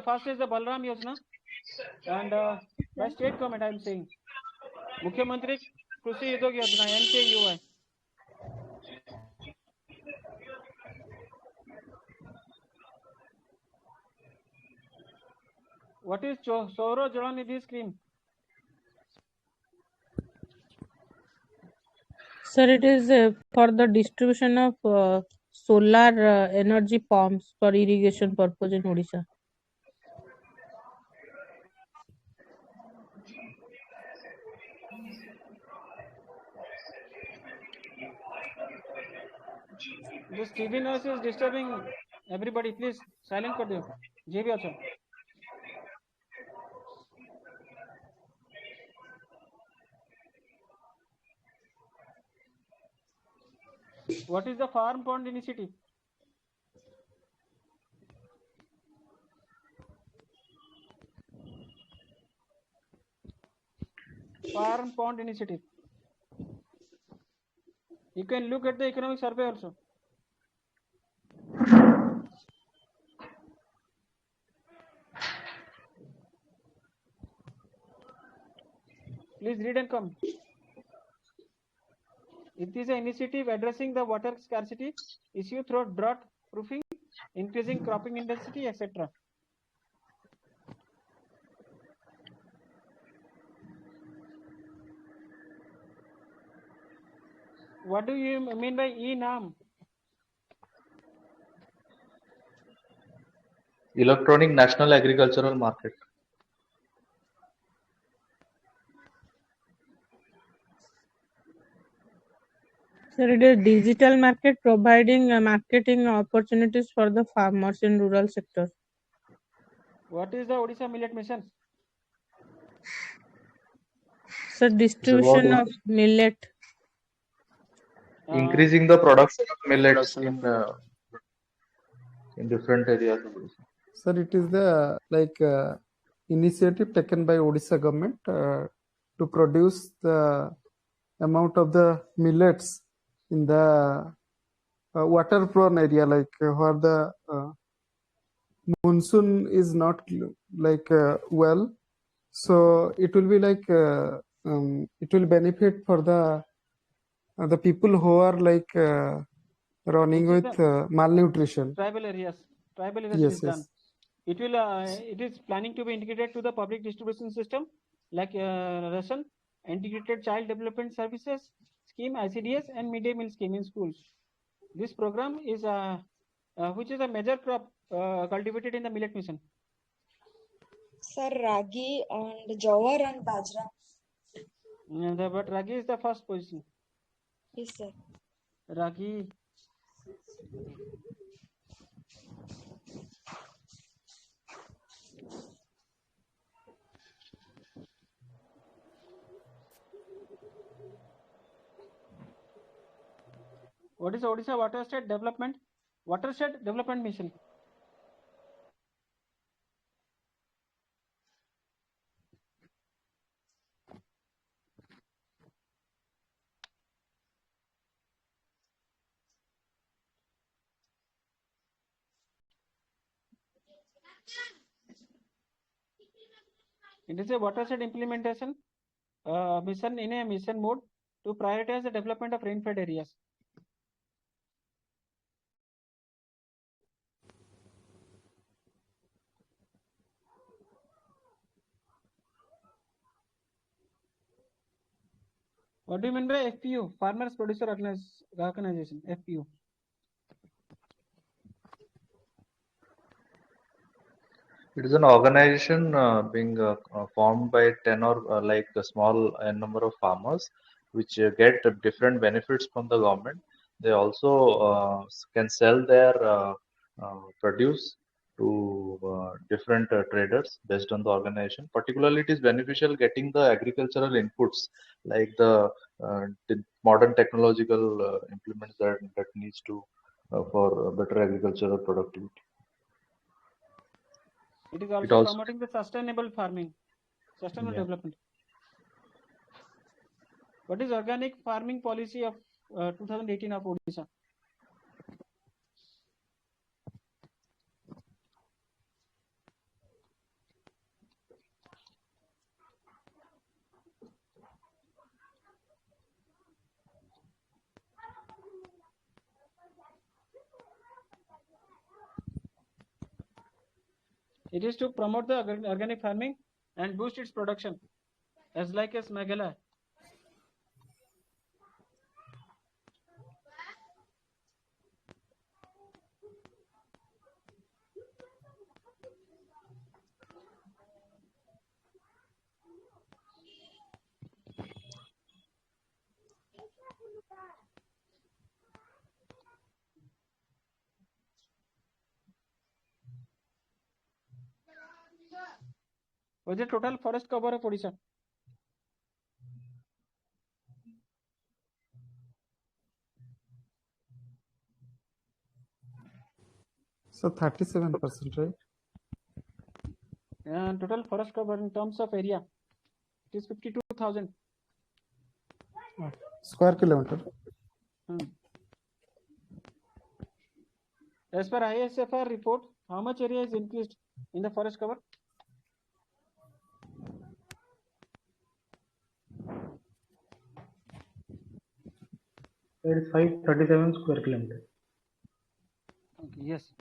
First is the Balram Yojana, and by state government I am saying Mukhyamantri Krishi Udyog Yojana MKUI. What is Sauro Jala Nidhi scheme? Sir, it is for the distribution of solar energy pumps for irrigation purpose in Odisha. This TV noise is disturbing everybody. Please silent कर दो. जे भी अच्छा. What is the farm pond initiative? Farm pond initiative. You can look at the economic survey also. Please read and come. It is an initiative addressing the water scarcity issue through drought proofing, increasing cropping intensity, etc. What do you mean by e-NAM? Electronic National Agricultural Market. Sir, it is digital market providing marketing opportunities for the farmers in rural sector. What is the Odisha Millet Mission? Sir, distribution of millet. Increasing the production of millets in different areas of Odisha. Sir, it is the initiative taken by Odisha government to produce the amount of the millets in the water prone area, where the monsoon is not well, so it will be it will benefit for the people who are running with malnutrition. Tribal areas Yes, is done. It will it is planning to be integrated to the public distribution system like ration, integrated child development services scheme, ICDS, and midday meal scheme in schools. This program is which is a major crop cultivated in the millet mission. Sir, ragi and jawar and bajra. But ragi is the first position. Yes, sir. Ragi. What is Odisha Watershed Development Mission? It is a watershed implementation mission in a mission mode to prioritize the development of rainfed areas. What do you mean by FPU? Farmers Producer Organization, FPU. It is an organization being formed by 10 or a small number of farmers, which get different benefits from the government. They also can sell their produce to different traders based on the organization. Particularly, it is beneficial getting the agricultural inputs like the modern technological implements that needs to for better agricultural productivity. It is also promoting the sustainable farming, development. What is organic farming policy of 2018 of Odisha? It is to promote the organic farming and boost its production, as like as Meghalaya. What is the total forest cover of Odisha? So 37%, right? And total forest cover in terms of area, it is 52,000 square kilometer. As per ISFR report, how much area is increased in the forest cover? That is 537 square kilometers. Okay, yes.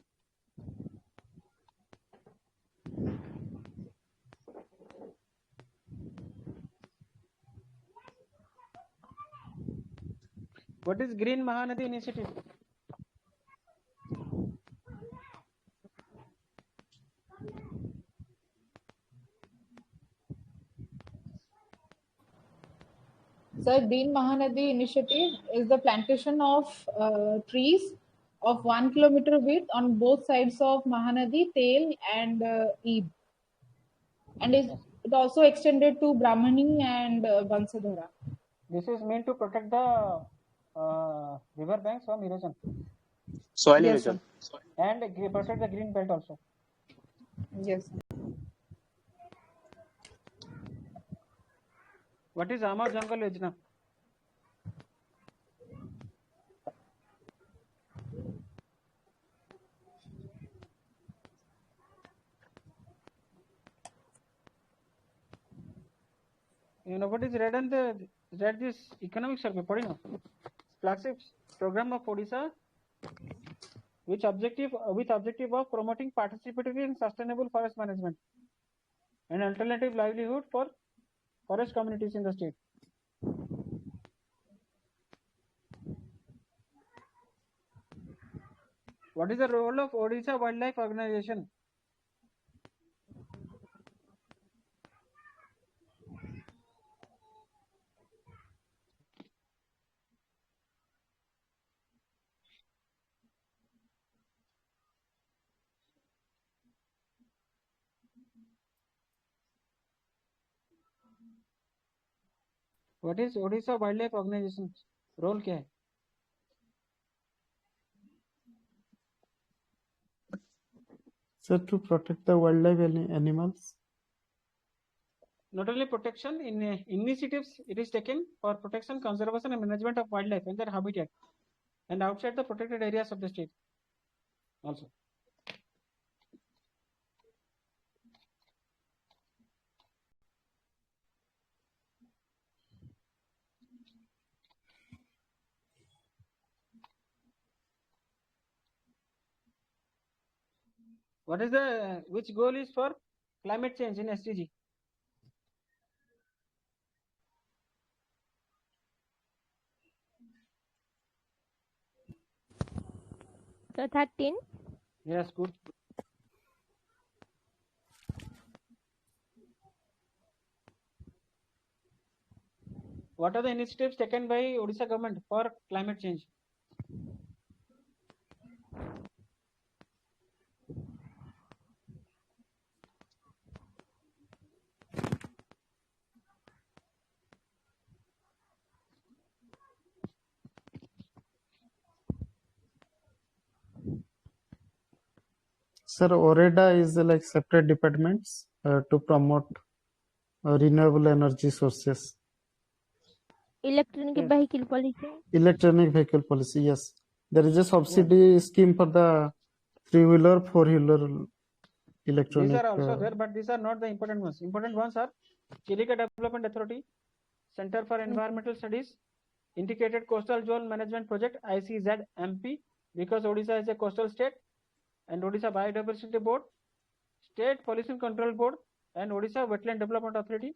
What is Green Mahanadi Initiative? So Green Mahanadi initiative is the plantation of trees of 1 kilometer width on both sides of Mahanadi, Tail and Ebe. And it also extended to Brahmani and Bansadhara. This is meant to protect the river banks from erosion. Soil Yes, erosion. And protect the green belt also. Yes. What is Amar Jungle Yojana? What is read this economic survey? Padi na? Flagship program of Odisha, with objective of promoting participatory and sustainable forest management and alternative livelihood for forest communities in the state. What is the role of Odisha Wildlife Organization? What is Odisha Wildlife Organization? Role क्या है? So to protect the wildlife and animals. Not only protection, in initiatives it is taken for protection, conservation and management of wildlife and their habitat and outside the protected areas of the state also. What is which goal is for climate change in SDG? So 13. Yes, good. What are the initiatives taken by Odisha government for climate change? Sir, OREDA is like separate departments to promote renewable energy sources. Electronic Yes. vehicle policy. Electronic vehicle policy, yes. There is a subsidy scheme for the 3-wheeler, 4-wheeler electronic. These are also there, but these are not the important ones. Important ones are Chilika Development Authority, Center for Environmental Studies, Integrated Coastal Zone Management Project, ICZMP, because Odisha is a coastal state, and Odisha Biodiversity Board, State Pollution Control Board, and Odisha Wetland Development Authority.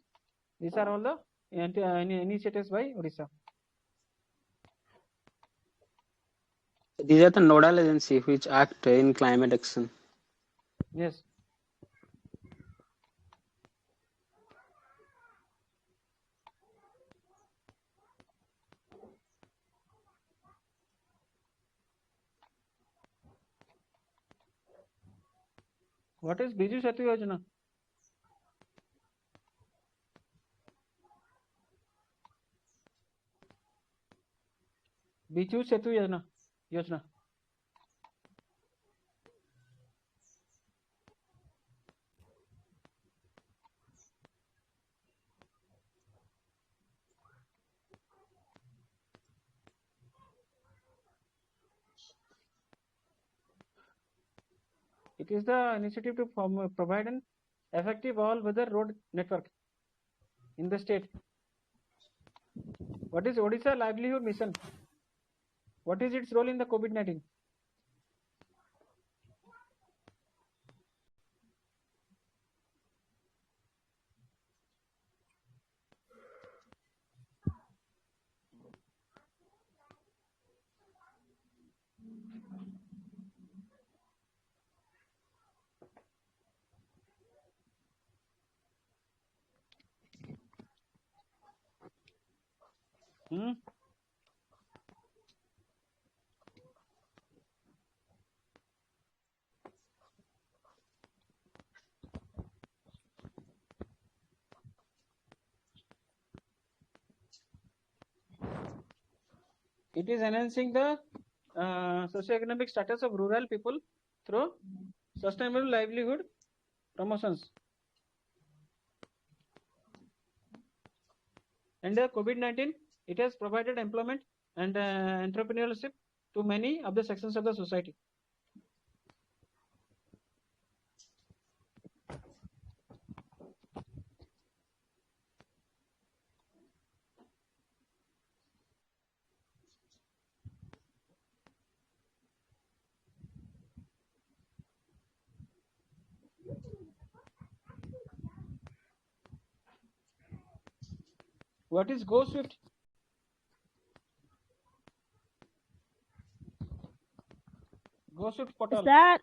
These are all the initiatives by Odisha. These are the nodal agencies which act in climate action. Yes. What is Biju Setu Yojana? Biju Setu Yojana. It is the initiative to provide an effective all-weather road network in the state. What is Odisha Livelihood Mission? What is its role in the COVID-19? It is enhancing the socioeconomic status of rural people through sustainable livelihood promotions. And the COVID-19, it has provided employment and entrepreneurship to many of the sections of the society. What is Gst? Gst portal. Sir,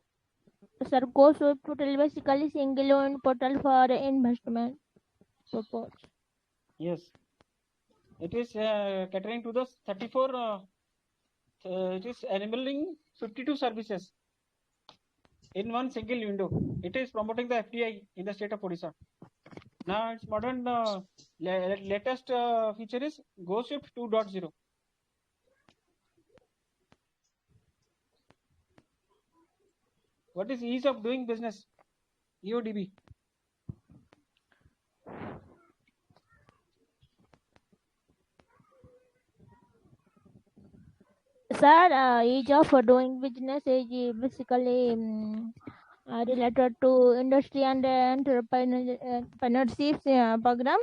Gst portal basically single portal for investment purpose. Yes, it is catering to the 34. It is enabling 52 services in one single window. It is promoting the FDI in the state of Odisha. Now its modern latest feature is Gst 2.0. What is ease of doing business? EODB. Sir, ease of doing business is basically related to industry and entrepreneurship program.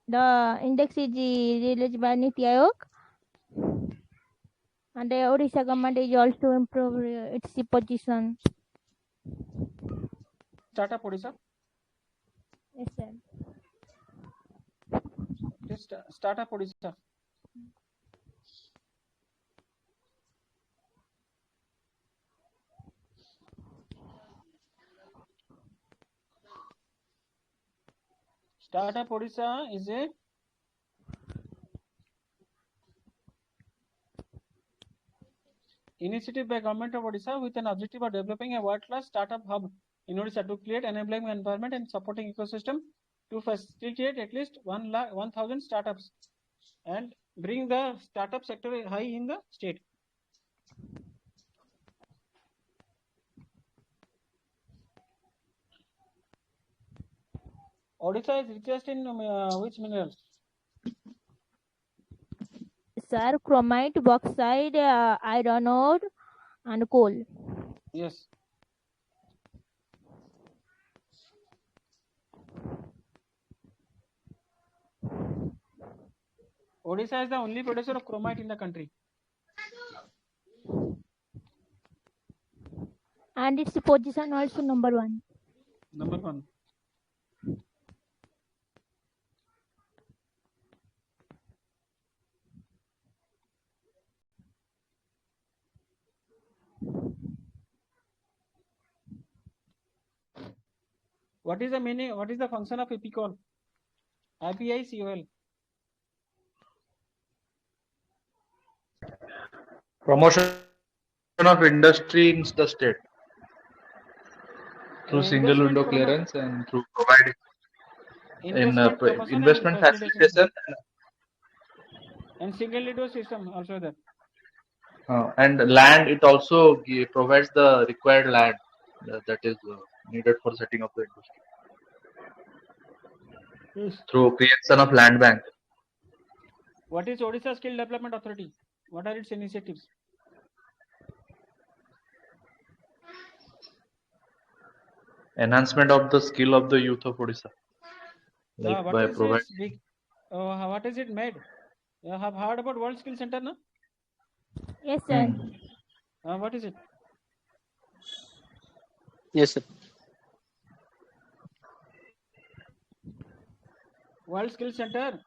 The index is released by Niti Aayog, and the Odisha government is also improve its position. Startup Odisha. Yes, sir. Just Startup Odisha. Startup Odisha is a initiative by Government of Odisha with an objective of developing a world-class startup hub in Odisha to create enabling environment and supporting ecosystem to facilitate at least 1,000 startups and bring the startup sector high in the state. Odisha is richest in which minerals? Sir, chromite, bauxite, iron ore, and coal. Yes. Odisha is the only producer of chromite in the country. And its position also number 1. Number 1. What is the meaning? What is the function of APICOL? IPICOL. Promotion of industry in the state through single window clearance and through providing investment facilitation and single window system also there. And land, it also provides the required land that is needed for setting up the industry. Yes. Through creation of land bank. What is Odisha Skill Development Authority? What are its initiatives? Enhancement of the skill of the youth of Odisha. Like what by is providing. what is it made? You have heard about World Skill Center, no? Yes, sir. What is it? Yes, sir. World Skill Center.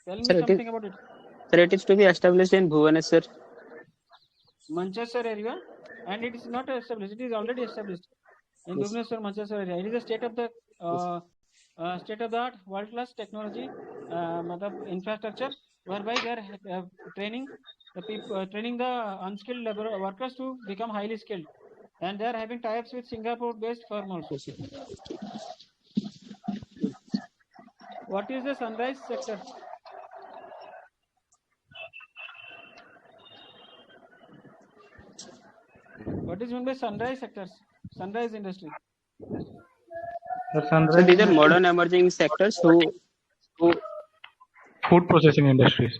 Tell me Sir, something about it. Sir, it is to be established in Bhubaneswar. Manchester area, and it is not established. It is already established in Yes. Bhubaneswar, Manchester area. It is a state of the art, world class technology, infrastructure, whereby they are training the people, training the unskilled labor workers to become highly skilled, and they are having tie-ups with Singapore-based firm also. What is the sunrise sector? What is meant by sunrise sectors? Sunrise industry. The So sunrise these are industry, modern emerging sectors who food processing industries.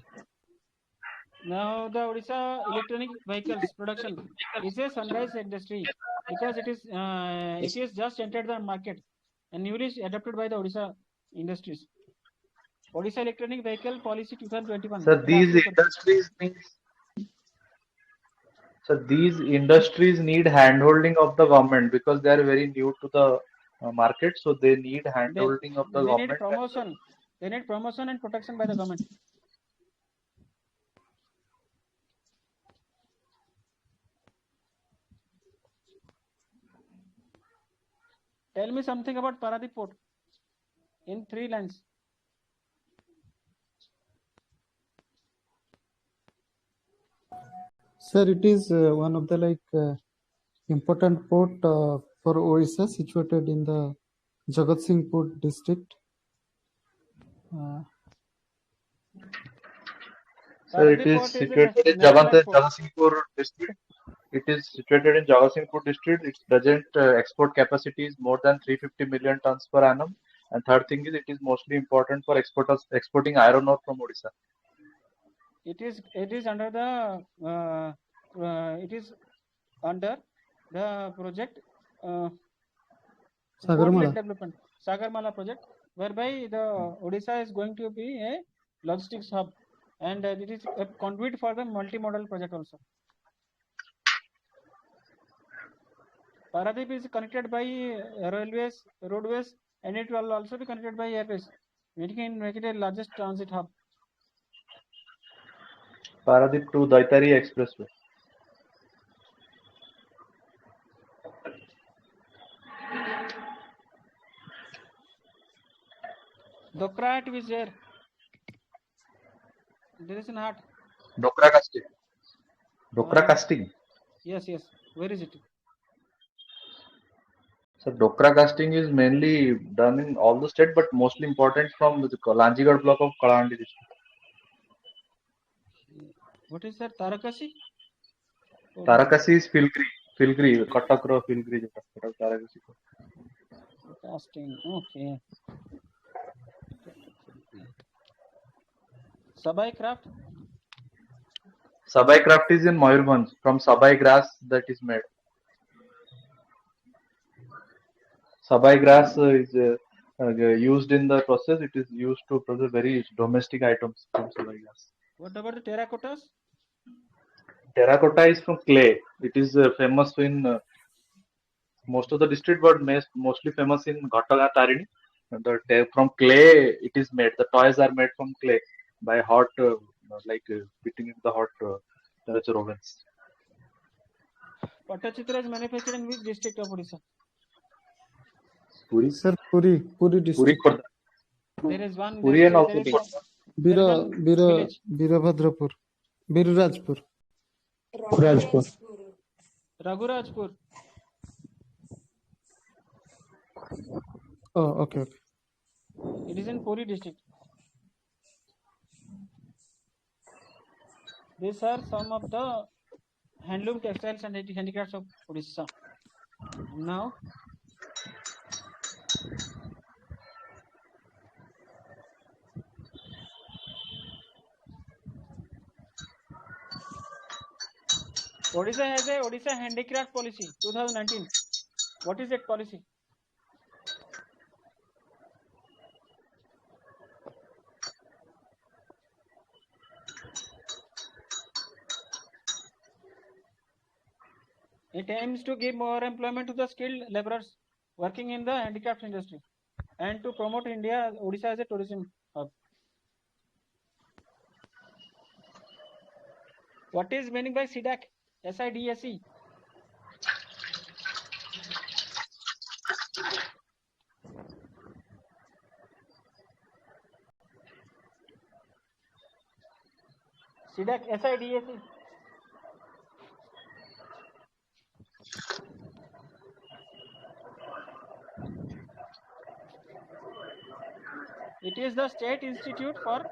Now the Odisha electronic vehicles production is a sunrise industry because it is just entered the market and newly adopted by the Odisha industries. Odisha electronic vehicle policy 2021. So these industries need handholding of the government because they are very new to the market. So they need handholding of the They need government. promotion. They need promotion and protection by the government. Tell me something about Paradip Port in 3 lines. Sir, it is one of the important port for Orisa, situated in the Jagatsinghpur district. So it is situated in Jagatsinghpur district. It is situated in Jagatsinghpur district. Its present export capacity is more than 350 million tons per annum. And third thing is, it is mostly important for exporting iron ore from Odisha. It is under the project port-led development Sagarmala project, whereby the Odisha is going to be a logistics hub, and it is a conduit for the multimodal project also. Paradip is connected by railways, roadways, and it will also be connected by airways, making it a largest transit hub. Paradip to Daitari Expressway. Dokra is there. There is not. Dokra casting. Dokra casting. Yes. Where is it? So Dokra casting is mainly done in all the state, but mostly important from the Lanjigad block of Kalahandi district. What is that? Tarakasi? Tarakasi is Filgri, Katakro Filgri. Casting. Okay. Sabai craft? Sabai craft is in Mayurbhanj. From Sabai grass that is made. Sabai grass is used in the process. It is used to produce very domestic items from Sabai grass. What about the terracottas? Terracotta is from clay. It is famous in most of the district, but mostly famous in Ghattaga Tarini. From clay it is made. The toys are made from clay by hot, beating in the hot temperature ovens. Pattachitra is manufactured in which district of Odisha? Puri. Sir, Puri district. Puri, there is one. Puri and also Virabhadrapur. Virurajpur. Raghurajpur. Oh, okay. It is in Puri district. These are some of the handloom, textiles, and handicrafts of Odisha. Now, Odisha has a Odisha handicraft policy 2019. What is that policy? It aims to give more employment to the skilled laborers working in the handicraft industry and to promote Odisha as a tourism hub. What is meaning by SIDAC? SIDSE. SIDAC, SIDSE. It is the State Institute for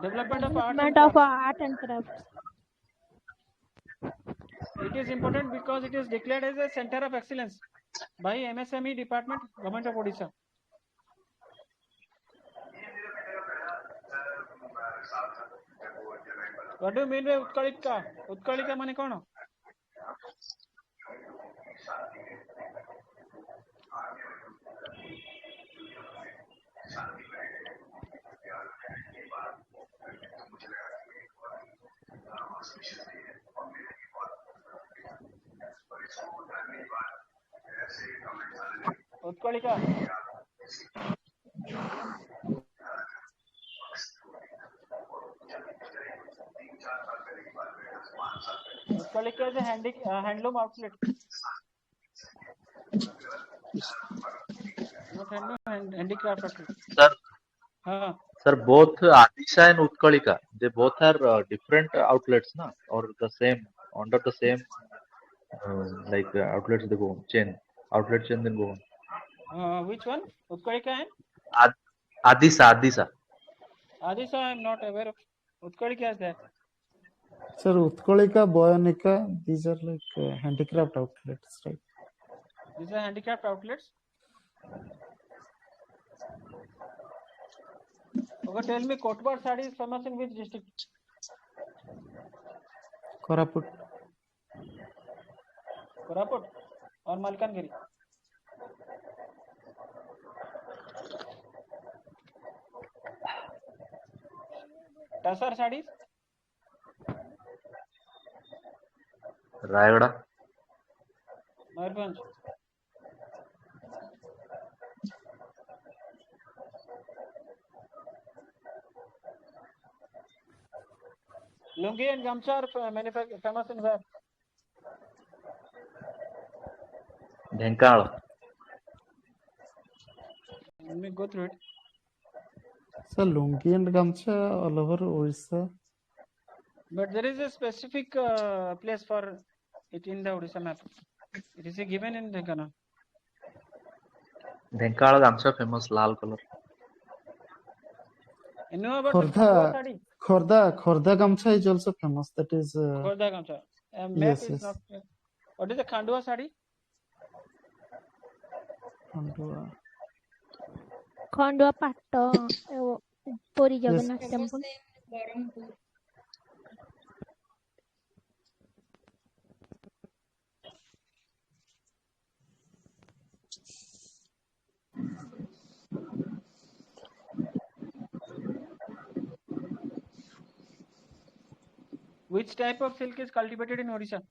Development of Arts and Development of Crafts. art and crafts. It is important because it is declared as a center of excellence by MSME department, Government of Odisha. What do you mean by Utkalika? Utkalika mane kono? Utkalika. Utkalika is a handloom outlet. Not handloom, handicraft outlet. Sir, sir, both Odisha and Utkalika, they both are different outlets, na, or the same under the same outlets they go on, outlet chain then go on. Which one? Utkalika and Odisha. Odisha, I am not aware of. Utkalika is there. Sir, Utkalika, Boyanika, these are like handicraft outlets, right? These are handicraft outlets. Okay, tell me, Kotbar sari is famous in which district? Koraput. Koraput or Malkangiri? Tasar sarees? Rayagada. Mayurbhanj. Lungi and Gamcha are famous in where? Dhenkal. Let me go through it. So Lungi and Gamcha all over Orissa. But there is a specific place for it in the Odisha map. It is given in Dhenkana. Dhenkal Gamcha famous lal color. You know about the Khandwa sari? Khordha Gamcha is also famous. That is. Khordha Gamcha. Map Yes, is yes. not clear. What is the Khandwa sari? Khandwa Patto, Puri Jagannath Famous temple. in Barampur. Which type of silk is cultivated in Odisha?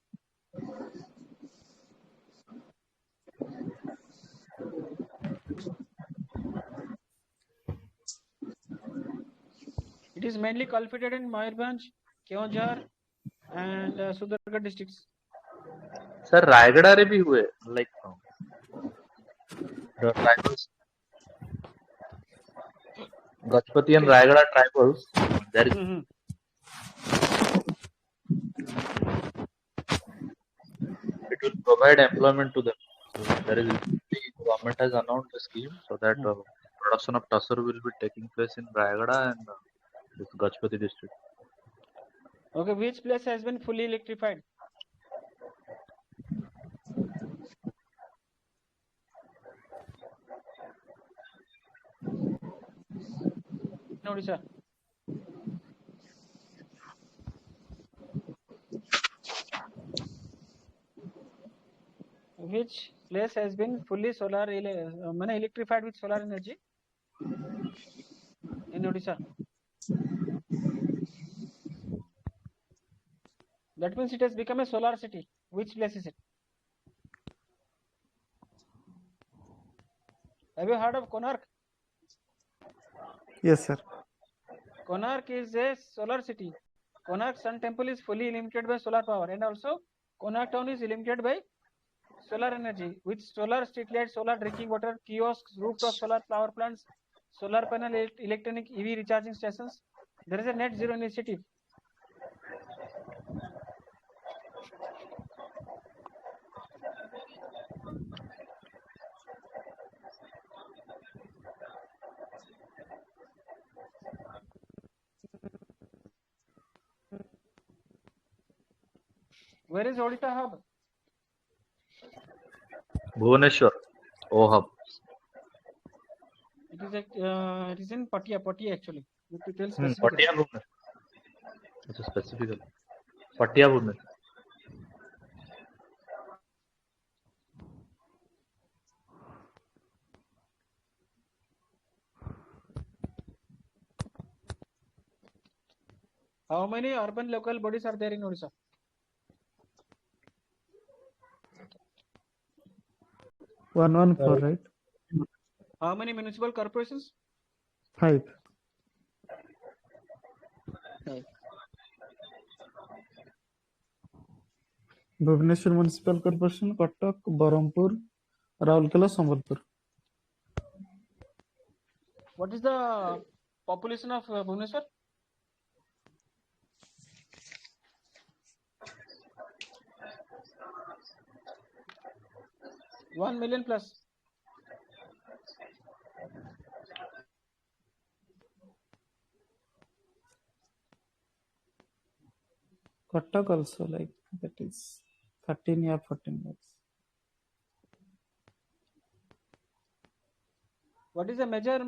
It is mainly cultivated in Mayurbhanj, Keonjhar, and Sudargarh districts. Sir, Rayagada re bhi hue, like the tribals. Gajpati and Rayagada tribals. There is. It will provide employment to them. So there is the government has announced a scheme so that production of tussar will be taking place in Rayagada and this Gajpati district. Okay, which place has been fully electrified? Odisha. Which place has been fully electrified with solar energy in Odisha? That means it has become a solar city. Which place is it? Have you heard of Konark? Yes, sir. Konark is a solar city. Konark Sun Temple is fully limited by solar power, and also Konark town is limited by solar energy with solar street lights, solar drinking water, kiosks, rooftop solar power plants, solar panel, electronic EV recharging stations. There is a net zero initiative. Where is Odisha hub? Bhubaneswar, hub. It is in Patia actually. You have to tell specifically. Patia Bhubaneswar. That's specifically. Patia Bhubaneswar. How many urban local bodies are there in Odisha? One four, right? How many municipal corporations? 5. Bhubaneswar Municipal Corporation, Katak, Barampur, Raulkela, Sambalpur. What is the population of Bhubaneswar? $1 million plus. Katak also, like, that is 13 or 14 lakhs. What is the major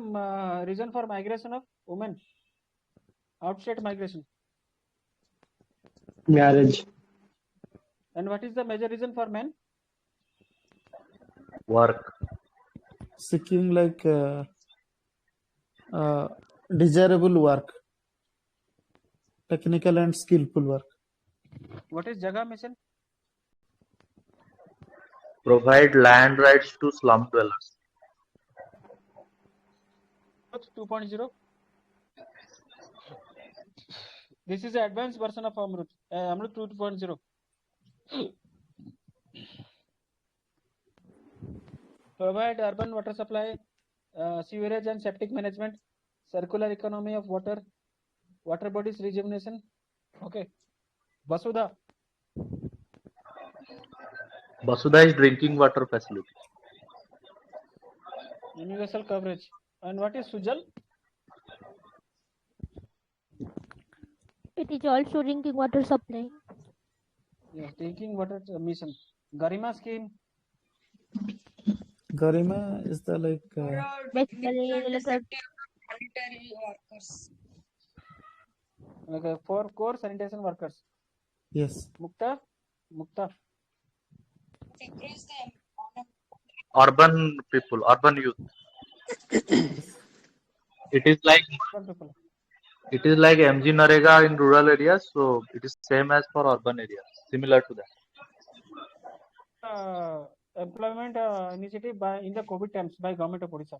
reason for migration of women? Outstate migration. Marriage. And what is the major reason for men? Work. Seeking like desirable work, technical and skillful work. What is Jaga mission? Provide land rights to slum dwellers. 2.0. This is the advanced version of Amrut. Amrut 2.0. Provide urban water supply, sewerage and septic management, circular economy of water, water bodies rejuvenation. Okay. Vasudha. Vasudha is drinking water facility. Universal coverage. And what is Sujal? It is also drinking water supply. Yes, drinking water mission. Garima scheme. Garima is the like Basically related. Sanitary workers. Okay, for core sanitation workers. yes. Mukta. Decrease the Urban people, urban youth. It is like MG Narega in rural areas, so it is same as for urban areas, similar to that. Employment initiative in the COVID times by government of Odisha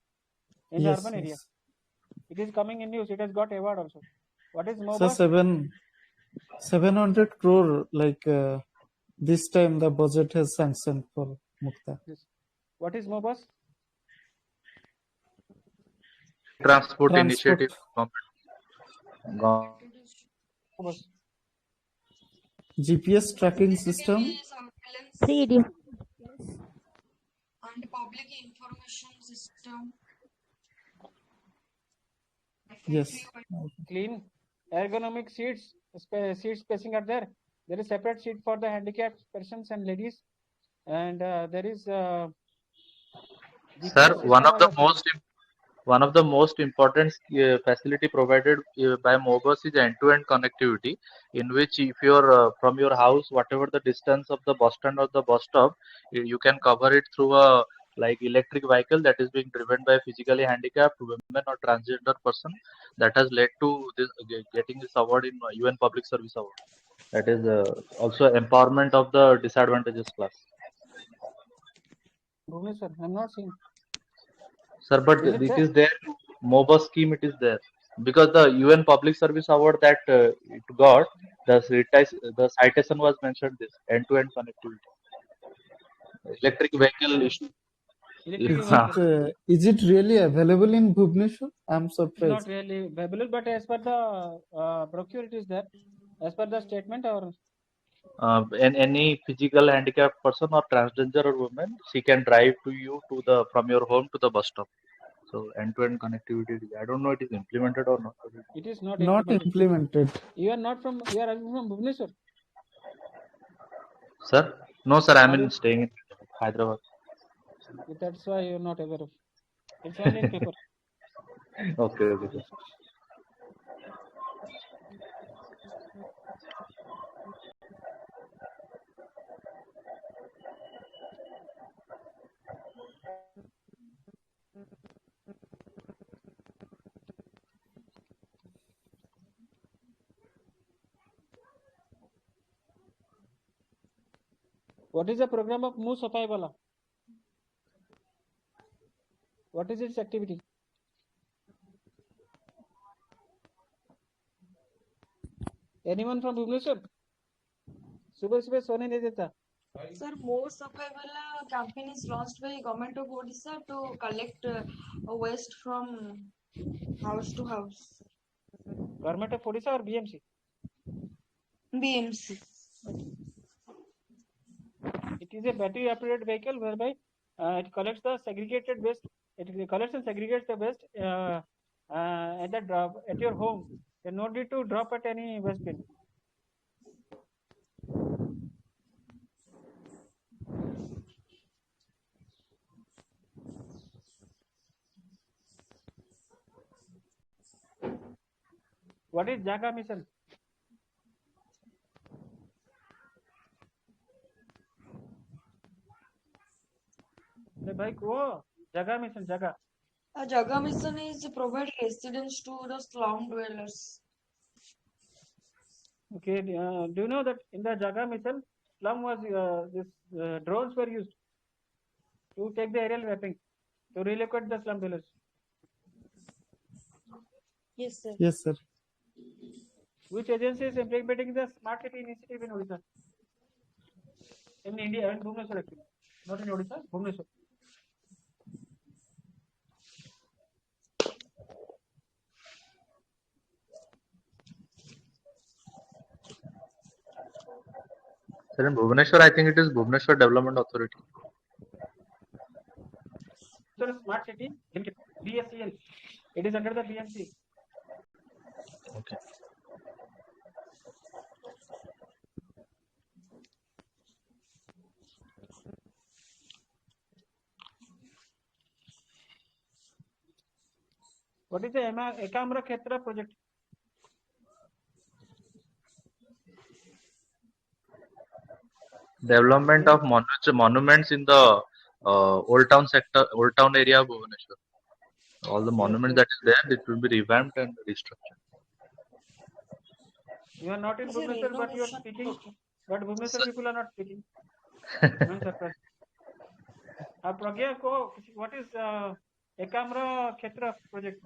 in Yes, the urban area. yes. It is coming in news. It has got award also. What is So MOBA? 700 crore, like this time the budget has sanctioned for Mukta. Yes. What is MOBAS? Transport initiative. Government. MOBAS. GPS tracking system. surveillance 3D. and public information system. Yes. Clean ergonomic seats. Seat spacing are there. There is separate seat for the handicapped persons and ladies, and there is. Sir, GPS one of the most important facility provided by Mobus is end-to-end connectivity, in which if you're from your house, whatever the distance of the bus stand or the bus stop, you can cover it through a like electric vehicle that is being driven by physically handicapped women or transgender person. That has led to this getting this award in UN Public Service Award. That is also empowerment of the disadvantaged class. Bhubaneswar, I'm not seeing. Sir, but Is it it there? is there. MOBA scheme, it is there. Because the UN Public Service Award that it got, the citation was mentioned this end-to-end connectivity. Electric vehicle issue. Electric Is vehicle. is it really available in Bhubaneswar? I'm It's not surprised. really available, but as per the brochure, it is there. As per the statement, or And any physical handicapped person or transgender or woman, she can drive to you from your home to the bus stop. So end-to-end connectivity. I don't know it is implemented or not. it is not Not implemented. You are not from. You are from Bhubaneswar. Sir? No, sir. I'm Are you? staying in Hyderabad. That's why you're not aware of. It's only in paper. Okay, okay, sir. What is the program of Mu Safai Wala? What is its activity? Anyone from Bhubaneswar? सुबह सुबह सोने नहीं देता. Sir, more Safaiwala campaign is launched by Government of Odisha to collect waste from house to house. Government of Odisha or BMC? BMC. It is a battery operated vehicle whereby it collects the segregated waste. It collects and segregates the waste at your home. You no need to drop at any waste bin. What is Jaga mission? The bike, oh, Jaga mission, Jaga. Jaga mission is provide residence to the slum dwellers. Okay, do you know that in the Jaga mission, slum was drones were used to take the aerial mapping to relocate the slum dwellers. Yes, sir. Yes, sir. Which agency is implementing the smart city initiative in Odisha? In India, in Bhubaneswar actually, not in Odisha, Bhubaneswar. Sir, in Bhubaneswar, I think it is Bhubaneswar Development Authority. So smart city, BSCL. It is under the BMC. Okay. What is the Ekamra Khetra project? Development of monuments in the old town sector, old town area of Bhubaneswar. All the monuments that is there, it will be revamped and restructured. You are not in Is it Bhubaneswar, but you are renovation? speaking. But Bhubaneswar people are not speaking. I'm surprised. Pragya, what is Ekamra Khetra project?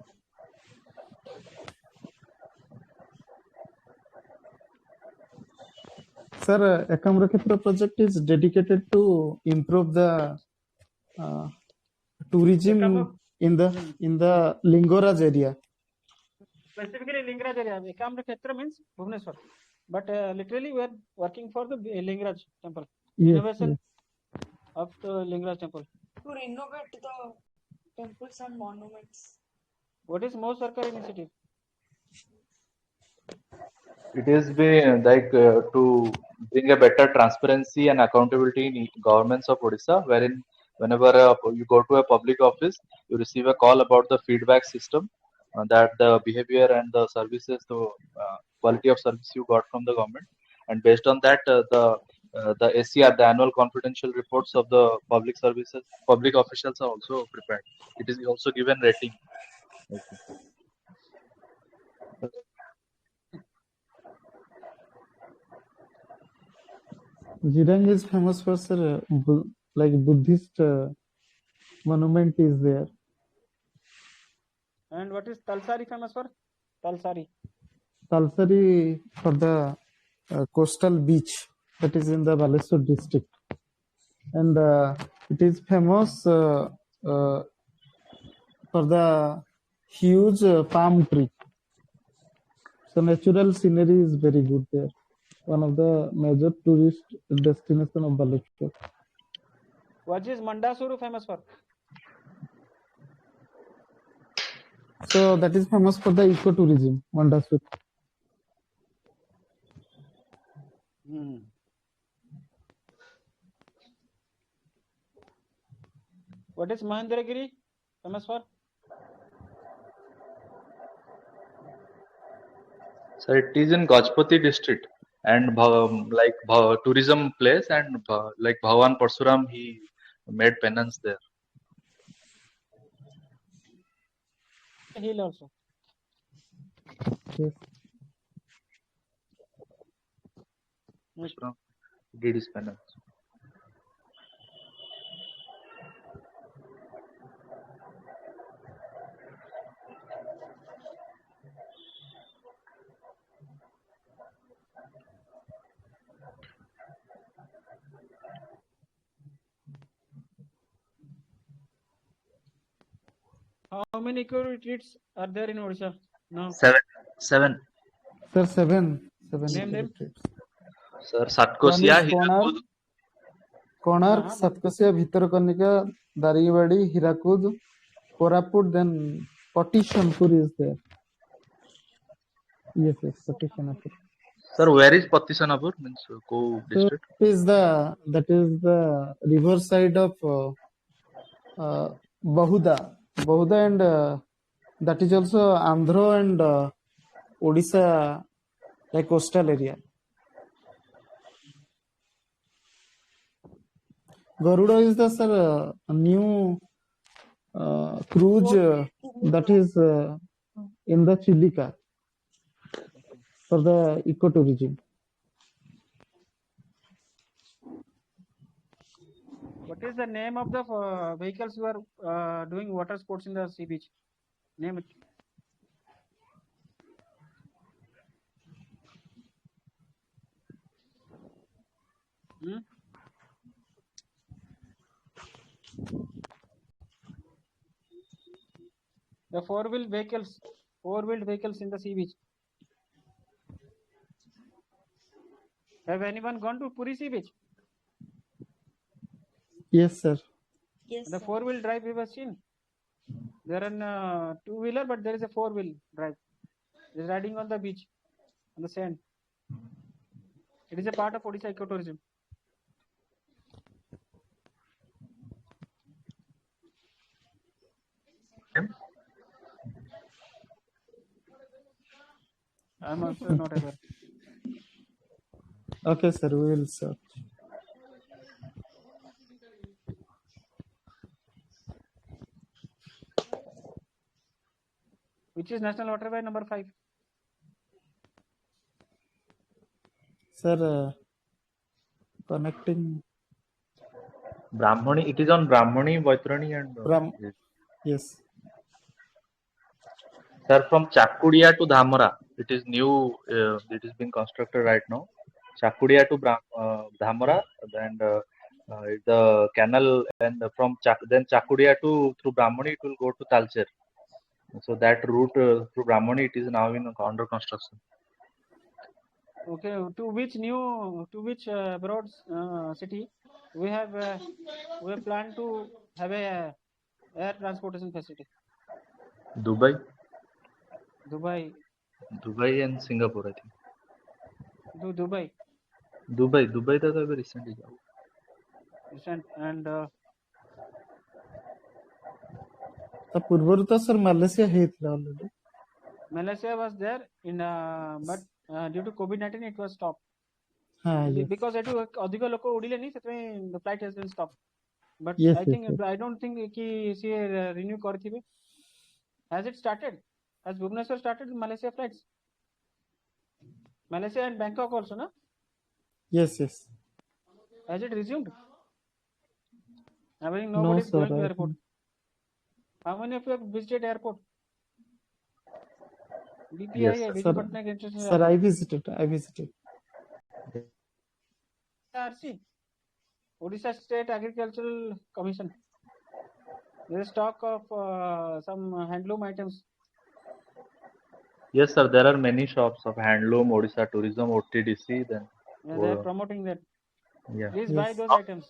Sir, Ekamrakhetra project is dedicated to improve the tourism in the Lingoraj area. Specifically Lingaraj area. Ekamra Khetra means Bhubaneswar. But literally we are working for the Lingaraj temple. Renovation of the Lingaraj temple. To renovate the temples and monuments. What is most Sarkar initiative? It is been like to bring a better transparency and accountability in governments of Odisha, wherein whenever you go to a public office, you receive a call about the feedback system that the behavior and the services, the quality of service you got from the government, and based on that, the SCR, the annual confidential reports of the public services, public officials are also prepared. It is also given rating. Okay. Jirang is famous for sir, like Buddhist monument is there. And what is Talsari famous for? Talsari. Talsari for the coastal beach that is in the Balesur district, and it is famous for the huge palm tree. So natural scenery is very good there. One of the major tourist destination of Baleshwar. What is Mandasuru famous for? So that is famous for the ecotourism, Mandasur. What is Mahendragiri famous for? So it is in Gajpati district and tourism place, and like Bhavan Parsuram, he made penance there. Hill also. Yes. Parsuram did his penance. How many eco retreats are there in Odisha now? Seven. Sir, seven Name them. retreats. Sir, One Satkosia, is Hirakud. Konark, Satkosia, Bhitarkanika, Daribadi, Hirakud, Koraput, then Patishanpur is there. Yes, Patishanapur. Sir, where is Patisanapur? Means Ko district? That is the river side of Bahuda, and that is also Andhra and Odisha, like coastal area. Garuda is the sir new cruise that is in the Chilika for the ecotourism. What is the name of the vehicles who are doing water sports in the sea beach? Name it. The four-wheeled vehicles in the sea beach. Have anyone gone to Puri sea beach? Yes, sir. Yes. The four-wheel drive we have seen. There are two-wheeler, but there is a four-wheel drive. It is riding on the beach, on the sand. It is a part of Odisha ecotourism. I am also not aware. Okay, sir, we will search. Which is National Waterway number 5? Sir, connecting. Brahmani, it is on Brahmani, Vaitrani and... Yes. Sir, from Chakudia to Dhamara, it is new, it is being constructed right now. Chakudia to Dhamara, and the canal, and from then Chakudia to through Brahmani, it will go to Talcher. So that route through Brahmani, it is now under construction. Okay, to which abroad city we have planned to have a air transportation facility? Dubai and Singapore, I think. Dubai. Dubai that was recently. Recent and पूर्व तो sir Malaysia ହେଇଥିଲା already. Malaysia was there in but due to COVID-19 it was stopped. Yes. Because etu adhika loko udileni setme the flight has been stopped. But yes, I think yes. I don't think ki se renew karithibe. Has it started? Has Bhubaneswar started Malaysia flights? Malaysia and Bangkok also, no? Yes. Has it resumed? I mean, No, nobody is sir. going to I airport. think- How many of you have visited airport? BPI Yes, है sir. Biju Patnaik International Sir, Airport. I visited. RC, Odisha State Agricultural Commission. There is talk of some handloom items. Yes, sir. There are many shops of handloom, Odisha tourism, OTDC. Then Yeah, they are promoting that. yeah. Please Yes. buy those items.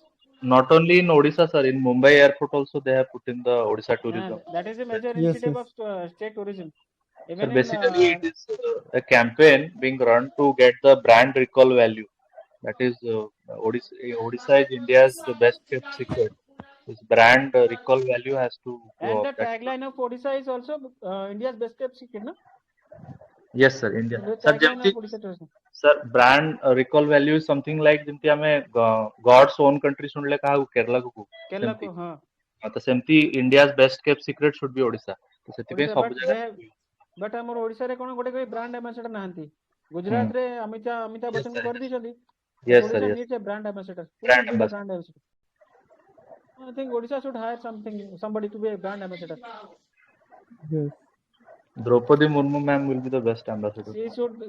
Not only in Odisha, sir. In Mumbai airport also they have put in the Odisha tourism. That is a major Yes, initiative yes. of state tourism. Sir, Even in basically it is a campaign being run to get the brand recall value. That is Odisha is India's best kept secret. This brand recall value has to go and up. the tagline of Odisha is also India's best kept secret, no? Yes, sir. India. The Sir, tagline of ଯେମିତି Odisha tourism. sir brand recall value is something like ଯେମିତି ଆମେ God's own country ଶୁଣିଲେ କାହାକୁ କେରଳାକୁ Kerala ସେମିତି को हाँ. ତ ସେମିତି India's best kept secret should be Odisha. ତ ସେଥିପାଇଁ Odisha, ସବୁ ଜାଗା but ଆମର ଓଡ଼ିଶାରେ କ'ଣ ଗୋଟେ ବ୍ରାଣ୍ଡ ଆମ୍ବାସେଡର ନାହାନ୍ତି. ଗୁଜରାଟରେ ଅମିତାଭ ବଚ୍ଚନଙ୍କୁ କରିଦେଇଛନ୍ତି. Yes, sir. Odisha Yes. needs a brand ambassador. Who Brand should be the ambassador. brand ambassador? I think Odisha should hire somebody to be a brand ambassador. Yes. Draupadi Murmu ma'am will be the best ambassador.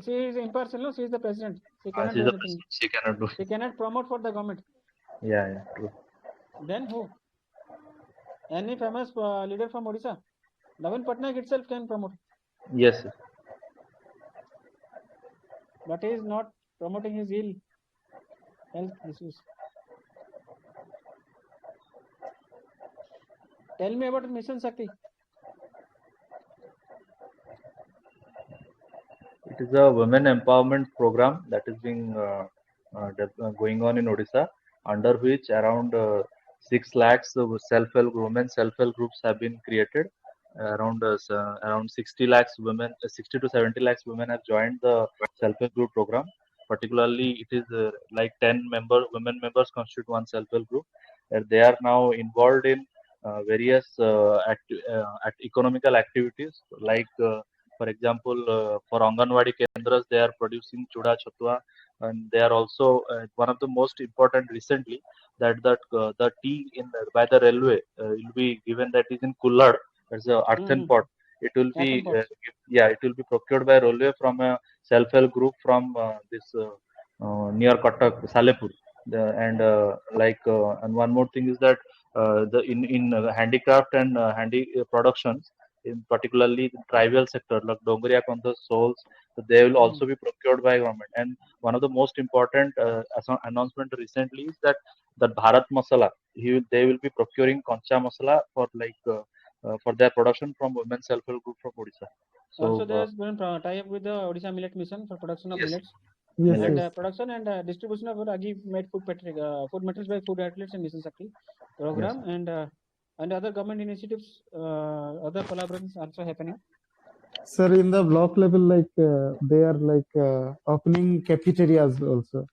She is impartial, no? She is the president. She cannot She's do the anything. president. She cannot do it. She cannot promote for the government. Yeah, true. Then who? Any famous leader from Odisha? Navin Patnaik itself can promote. Yes, sir. But he is not promoting his ill health issues. Tell me about Mission Shakti. It is a women empowerment program that is being going on in Odisha, under which around 6 lakhs of self-help women self-help groups have been created. Around 60 lakhs women, 60 to 70 lakhs women have joined the self-help group program. Particularly, it is like 10 women members constitute one self-help group. They are now involved in various economical activities like. For example, for Anganwadi Kendras, they are producing chuda chatua, and they are also one of the most important recently that the tea by the railway will be given, that is in Kullad. That's a earthen pot. It will be it will be procured by railway from a self-help group from this near Cuttack, Salepur. And one more thing is that the in handicraft and handy productions, in particularly the tribal sector like Dongriya Kantha souls, so they will also be procured by government. And one of the most important announcement recently is that Bharat Masala, they will be procuring Kancha Masala for their production from women self-help group from Odisha. So also there has been tie up with the Odisha Millet Mission for production of millets. Yes, And yes. production and distribution of ragi made food materials by food outlets and Mission Shakti program. And other government initiatives, other collaborations also happening. Sir, in the block level, they are opening cafeterias also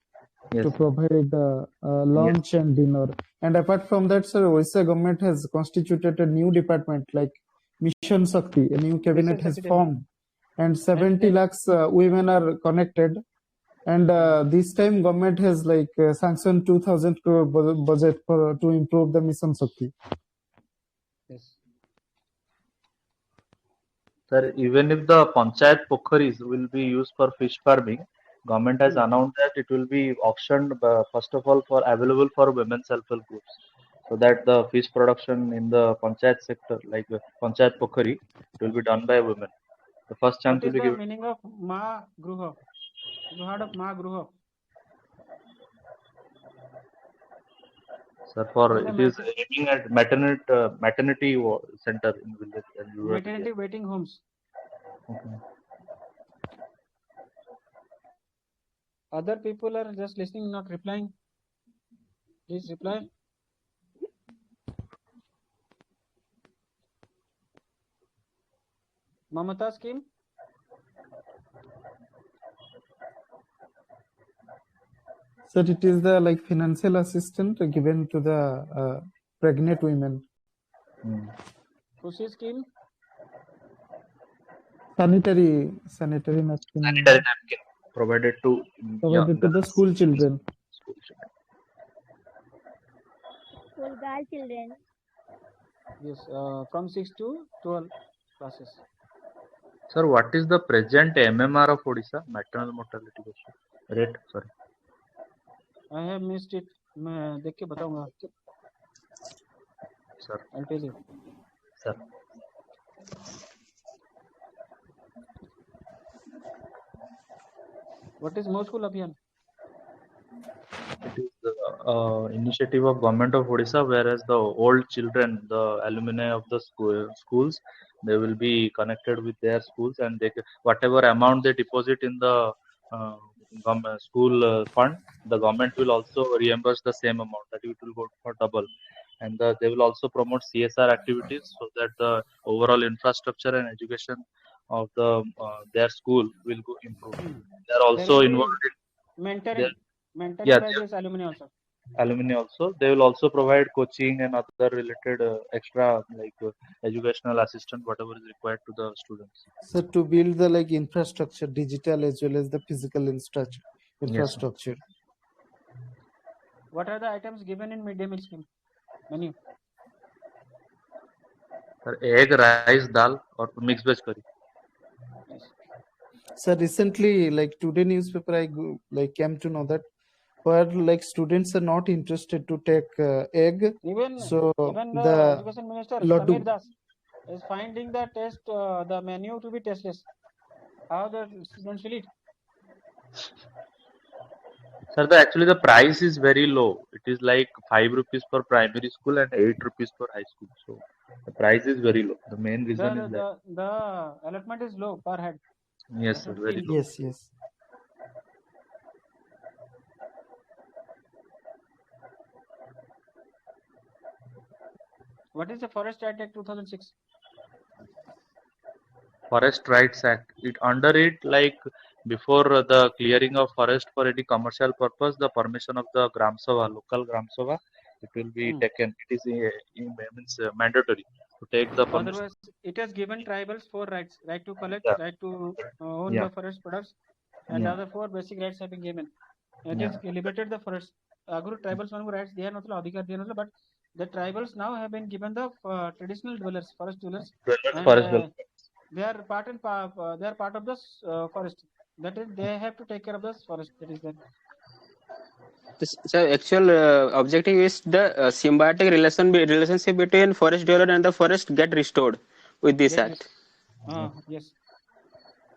to provide lunch and dinner. And apart from that, sir, Odisha government has constituted a new department like Mission Shakti. A new cabinet has formed, and 70 lakhs women are connected. And this time, government has sanctioned 2,000 crore budget to improve the Mission Shakti. Yes. Sir, even if the panchayat pokharis will be used for fish farming, government has announced that it will be auctioned first of all available for women self-help groups, so that the fish production in the panchayat sector, like panchayat pokhari, it will be done by women. The first chance will be given. What is the meaning of Ma Gruha? Have you heard of Ma Gruha? Sir, it is aiming at maternity center in village and rural maternity areas. waiting homes. Okay. Other people are just listening, not replying. Please reply. Mamata scheme. Sir, it is the financial assistance given to the pregnant women. Kushi scheme. Sanitary napkin. Sanitary napkin provided to the school children. For girl children. Yes, from 6 to 12 classes. Sir, what is the present MMR of Odisha? Maternal mortality rate. Sorry. I have missed it. मैं देख के बताऊंगा. Sir. I'll tell you. Sir. What is Mo School Abhiyan? It is the initiative of Government of Odisha, whereas the old children, the alumni of the schools, they will be connected with their schools, and they whatever amount they deposit in the school fund, the government will also reimburse the same amount. That it will go for double, and they will also promote CSR activities so that the overall infrastructure and education of their school will go improve. They are also involved in their mentoring by this alumni also. Alumni also. They will also provide coaching and other related extra educational assistance, whatever is required to the students. So to build the infrastructure, digital as well as the physical infrastructure. What are the items given in midday meal scheme menu? Egg, rice, dal, or mixed veg curry. Yes. So recently, today newspaper, I came to know that where students are not interested to take egg. Even the education minister Laddu. Samir Das is finding the the menu to be tasteless. How the students will eat? Sir, actually the price is very low. It is like 5 rupees for primary school and 8 rupees for high school. So the price is very low. The main reason is that the allotment is low per head. Yes, sir, very low. Yes. What is the Forest Right Act 2006? Forest Rights Act. Under it, before the clearing of forest for any commercial purpose, the permission of the Gram Sabha, local Gram Sabha, it will be taken. It is mandatory to take the permission. Otherwise, it has given tribals 4 rights: right to collect, right to own the forest products, and other 4 basic rights have been given. It is liberated the forest. Aguru tribals rights they are not adhikar, but the tribals now have been given the traditional dwellers, forest dwellers, and they are part of the forest. That is, they have to take care of the forest. That is that. So actual objective is the symbiotic relationship between forest dweller and the forest get restored with this act. Yes.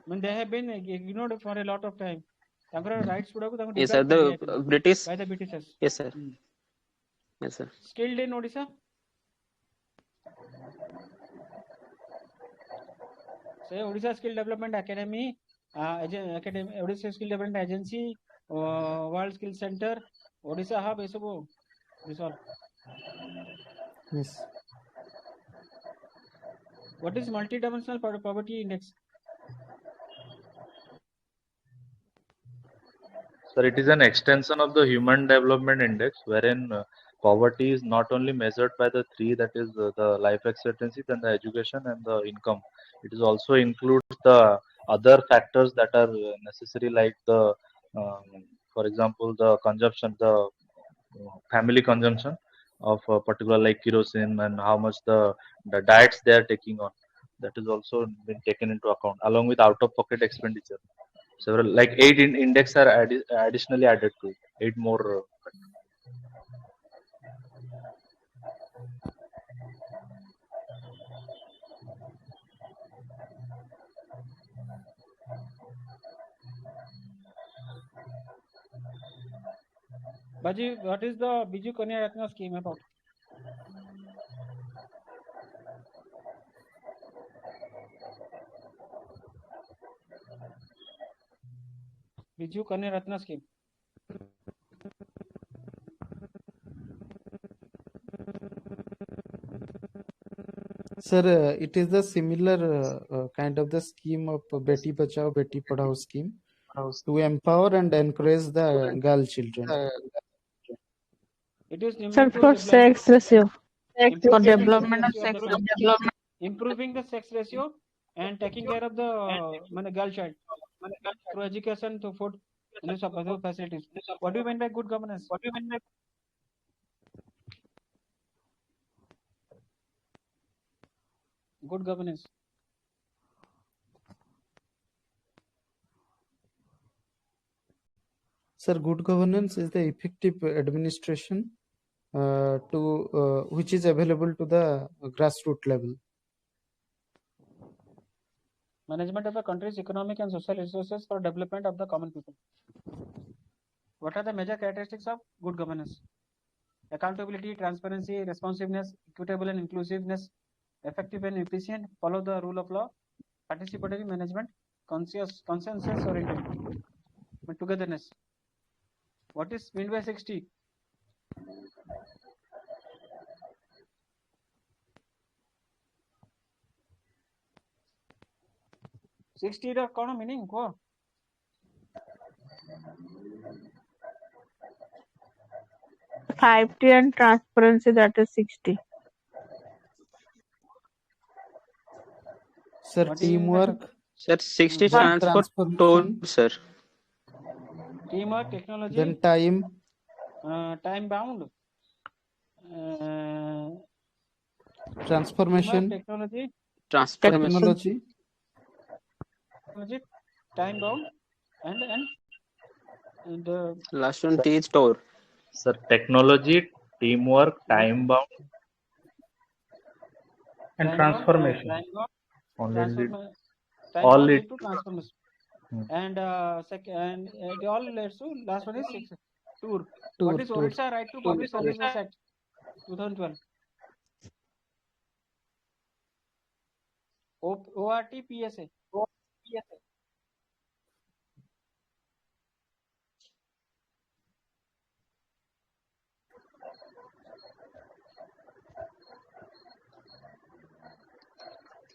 When they have been ignored for a lot of time. Rights Yes, sir. The British. By the Britishers. Yes, sir. Yes, sir. Skilled in Odisha. Say Odisha Skill Development Academy, Odisha Skill Development Agency, World Skill Center, Odisha Hub, this all. Yes. What is multidimensional poverty index? Sir, it is an extension of the Human Development Index, wherein poverty is not only measured by the 3, that is the life expectancy, then the education and the income. It is also includes the other factors that are necessary, like the, for example, the consumption, the family consumption of particular like kerosene, and how much the diets they are taking on. That is also been taken into account, along with out-of-pocket expenditure. Several 8 index are additionally added to it. 8 more. Baji, what is the Biju Kanya Ratna scheme about? Biju Kanya Ratna scheme. Sir, it is the similar kind of the scheme of Beti Bachao, Beti Padhao scheme to empower and encourage the girl children. It is for sex ratio. For development of sex ratio. Improving the sex ratio and taking care of the girl child through education, through food, and other facilities. What do you mean by good governance? Good governance. Sir, good governance is the effective administration which is available to the grassroots level. Management of a country's economic and social resources for development of the common people. What are the major characteristics of good governance? Accountability, transparency, responsiveness, equitable and inclusiveness, effective and efficient, follow the rule of law, participatory management, consensus oriented, togetherness. What is meant by 60? $60 कौन meaning को? Safety and transparency, that is 60. Sir, What do you mean by teamwork. Sir, 60 then stands for transformation, total, sir. Teamwork, technology. then time. Time bound. Transformation. Teamwork, technology. Transformation. Technology, time bound, and Last one T is store. Sir, technology, teamwork, time bound, And transformation. all lead to transformation. Hmm. And second, it all leads to last one is 6. Tour. Tour, What is tour. Orisa Right to Public Services Act 2012? ORTPSA.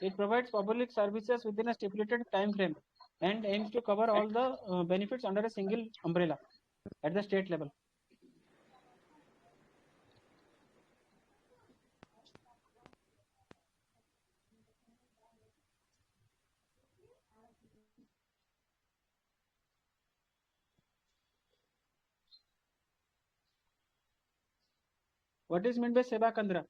It provides public services within a stipulated time frame and aims to cover all the benefits under a single umbrella at the state level. What is meant by Seva Kendra?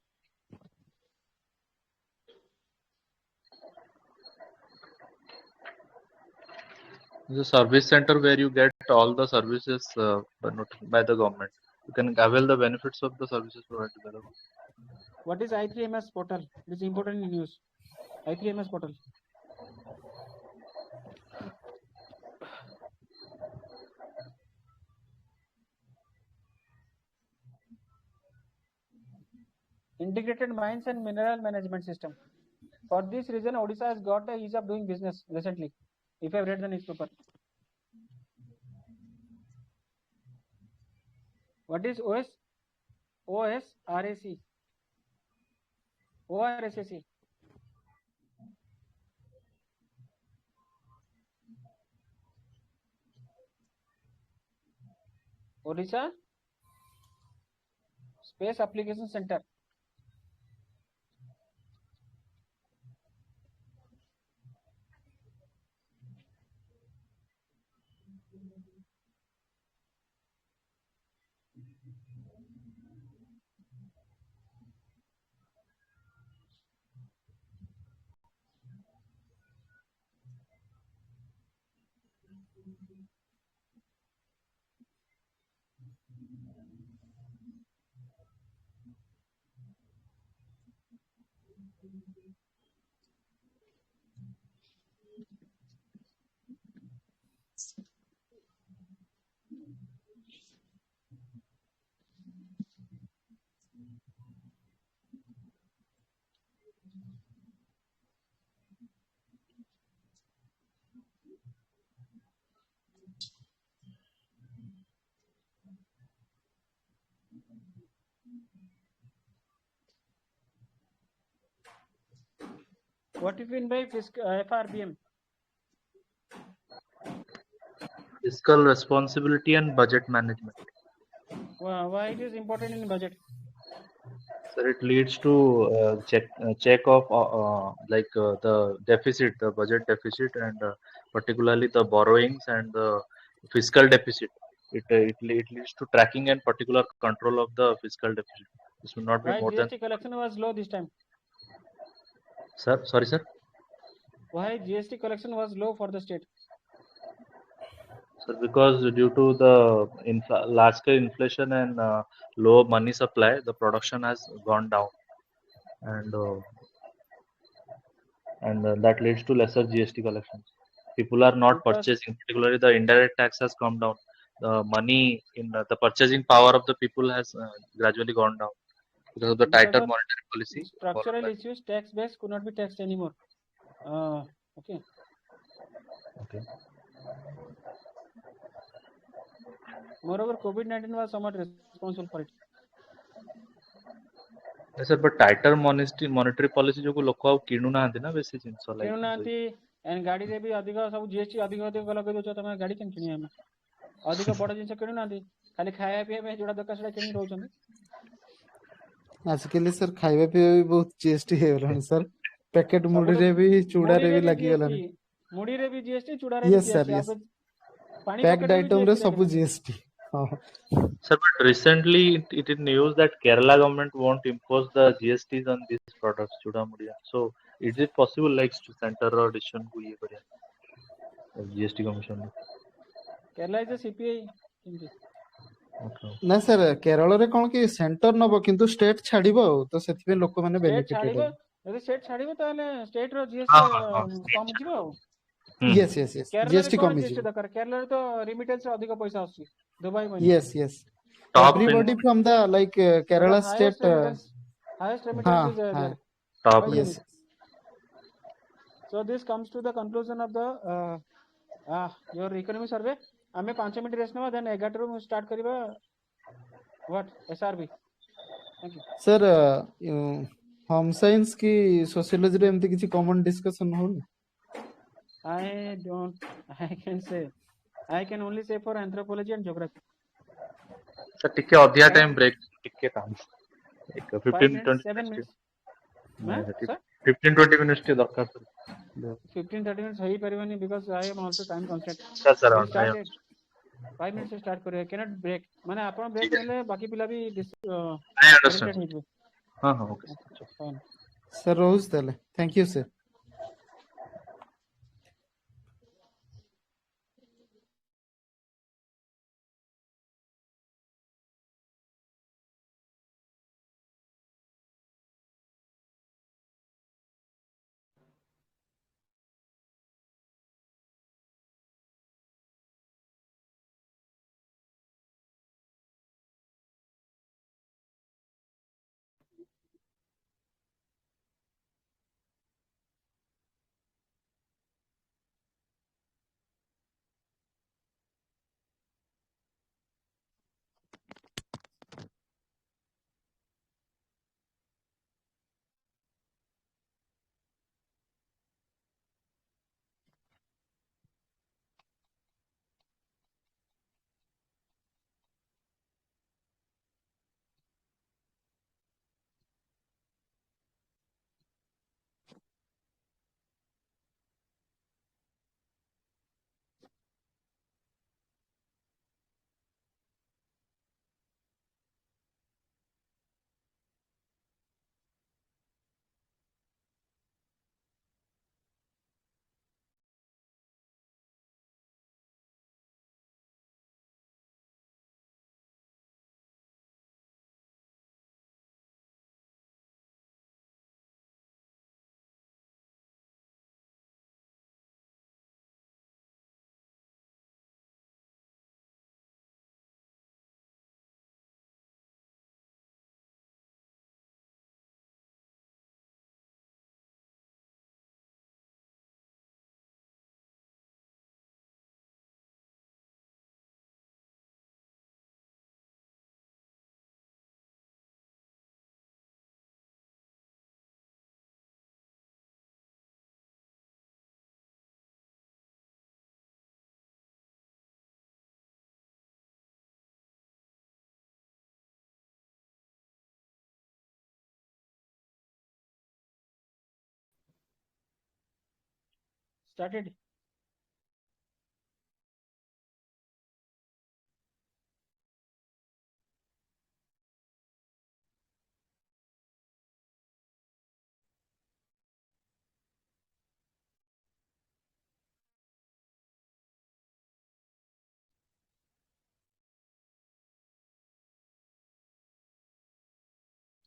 the service center where you get all the services by the government. You can avail the benefits of the services provided by the government. What is I3MS portal? It is important in use. I3MS portal. Integrated mines and mineral management system. For this reason, Odisha has got the ease of doing business recently. If I have read the newspaper. What is OSRAC? ORSAC. Odisha Space Application Center. What do you mean by FRBM? Fiscal responsibility and budget management. Why it is important in budget? So it leads to check of the deficit, the budget deficit, and particularly the borrowings and the fiscal deficit. It leads to tracking and particular control of the fiscal deficit. This will not be Why more than. Gst collection was low this time? Sir, sorry, sir. Why GST collection was low for the state? Sir, because due to the large scale inflation and low money supply, the production has gone down, and that leads to lesser GST collections. People are not Because purchasing, particularly the indirect tax has come down. The money in the purchasing power of the people has gradually gone down because of the because tighter of monetary policy followed structural by. issues, tax base could not be taxed anymore. Okay. Okay. Moreover, COVID-19 was somewhat responsible for it. Yes, sir, but tighter monetary policy ଯୋଗୁ ଲୋକ ଆଉ କିଣୁନାହାନ୍ତି ନା ବେଶୀ ଜିନିଷ like କିଣୁନାହାନ୍ତି and ଗାଡ଼ିରେ ବି ଅଧିକ ସବୁ GST ଅଧିକ ଲଗେଇ ଦଉଛ, ତମେ ଗାଡ଼ି କେମିତି କିଣିବା ଆମେ? ଅଧିକ ବଡ଼ ଜିନିଷ କିଣୁନାହାନ୍ତି, ଖାଲି ଖାଇବା ପିଇବା ପାଇଁ ଯୋଉଟା ଦରକାର ସେଟା କିଣିକି ରହୁଛନ୍ତି। ଆଜିକାଲି ସାର୍ ଖାଇବା ପିଇବା ବି ବହୁତ GST ହେଇଗଲାଣି ସାର୍। ପ୍ୟାକେଟ ମୁଢିରେ ବି ଚୁଡାରେ ବି ଲାଗିଗଲାଣି। ମୁଢିରେ ବି GST, ଚୁଡାରେ ବି Yes sir, GST, yes. ପାଣି Packed ପକେଟରେ ବି item ରେ GST ସବୁ ଲାଗିଲାଣି। GST. Sir, but recently it is news that Kerala government won't impose the GSTs on these products, chuda mudiya. So, is it possible like center or decision को ये करें GST commission? Kerala is a CPI କେମିତି? ନା sir କେରଳରେ କଣ କି centre ନବ କିନ୍ତୁ state ଛାଡିବ ଆଉ ତ ସେଥିପାଇଁ ଲୋକମାନେ ଷ୍ଟେଟ ବେନିଫିଟେଡ ଛାଡିବ, ହେବେ। ଯଦି ଷ୍ଟେଟ ଛାଡିବ ତାହେଲେ ଷ୍ଟେଟ ର GST କମିଯିବ ଆଉ। Yes yes yes, କେରଳରେ GST କଣ କମିଯିବ। GST ଦରକାର? କେରଳରେ ତ ରିମିଟେନ୍ସ ରେ ଅଧିକ ପଇସା ଆସୁଛି ଦୁବାଇ ପାଇଁ। Yes yes, Top everybody from the like Kerala state highest remittance is there. top yes. So this comes to the conclusion of the your economy survey. ଆମେ 5 ମିନିଟ୍ ରେଷ୍ଟ ନେବା, ଦେନ୍ 11 ରୁ ଷ୍ଟାର୍ଟ କରିବା what SRB. Thank you. Sir home science की sociology रे एमती किसी common discussion होनी? I can only say for anthropology and geography. Sir, टिके अधिया टाइम ब्रेक टिके काम 15-20 minutes. 15-20 minutes टे दरकार सर 15-30 minutes ହେଇ ପାରିବନି because I am also time constraint. sir We started 5 minutes से start करें, cannot break, माने आपण ब्रेक नेले बाकी पिला भी irritate ହେଇଯିବେ। हां हां ओके सर रोज देले, thank you sir. Started.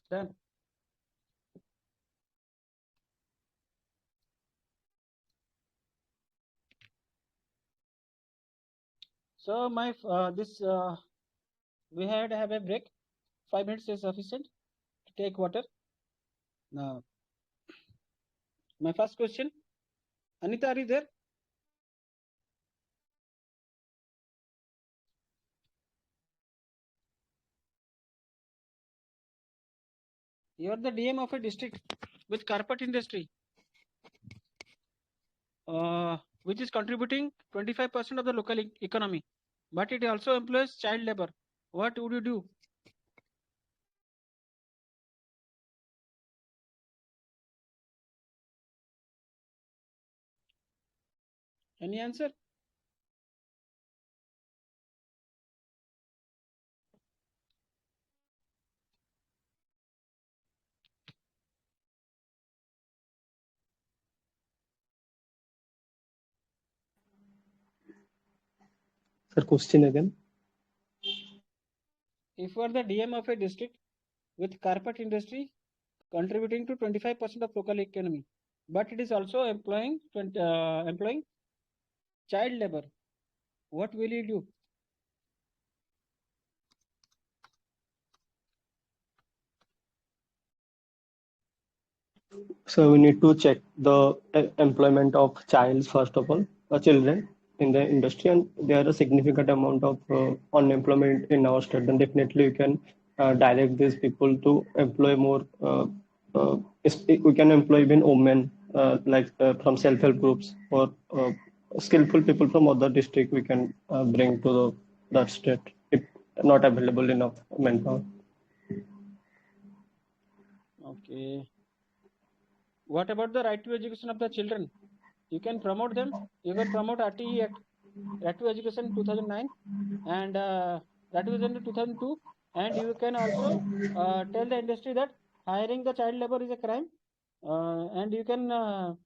Done. So my this we had have a break. 5 minutes is sufficient to take water. Now, my first question. Anita, are you there? You are the DM of a district with carpet industry, which is contributing 25% of the local economy, but it also employs child labor. What would you do? Any answer? Sir, question again. If you are the DM of a district with carpet industry contributing to 25% of local economy, but it is also employing child labor, what will you do? So we need to check the employment of childs first of all, children in the industry, and there are a significant amount of unemployment in our state. Then definitely you can direct these people to employ more. We can employ even women from self-help groups or skillful people from other district. We can bring to that state if not available enough manpower. Okay. What about the right to education of the children? You can promote them. You can promote RTE Act, Right to Education 2009 and Right to Education 2002, and you can also tell the industry that hiring the child labor is a crime, and you can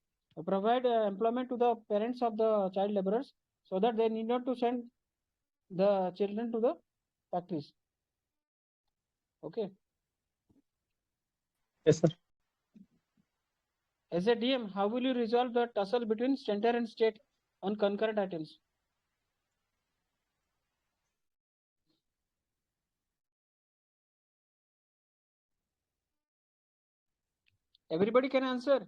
provide employment to the parents of the child laborers so that they need not to send the children to the factories. Okay. Yes, sir. As a DM, how will you resolve the tussle between center and state on concurrent items? Everybody can answer.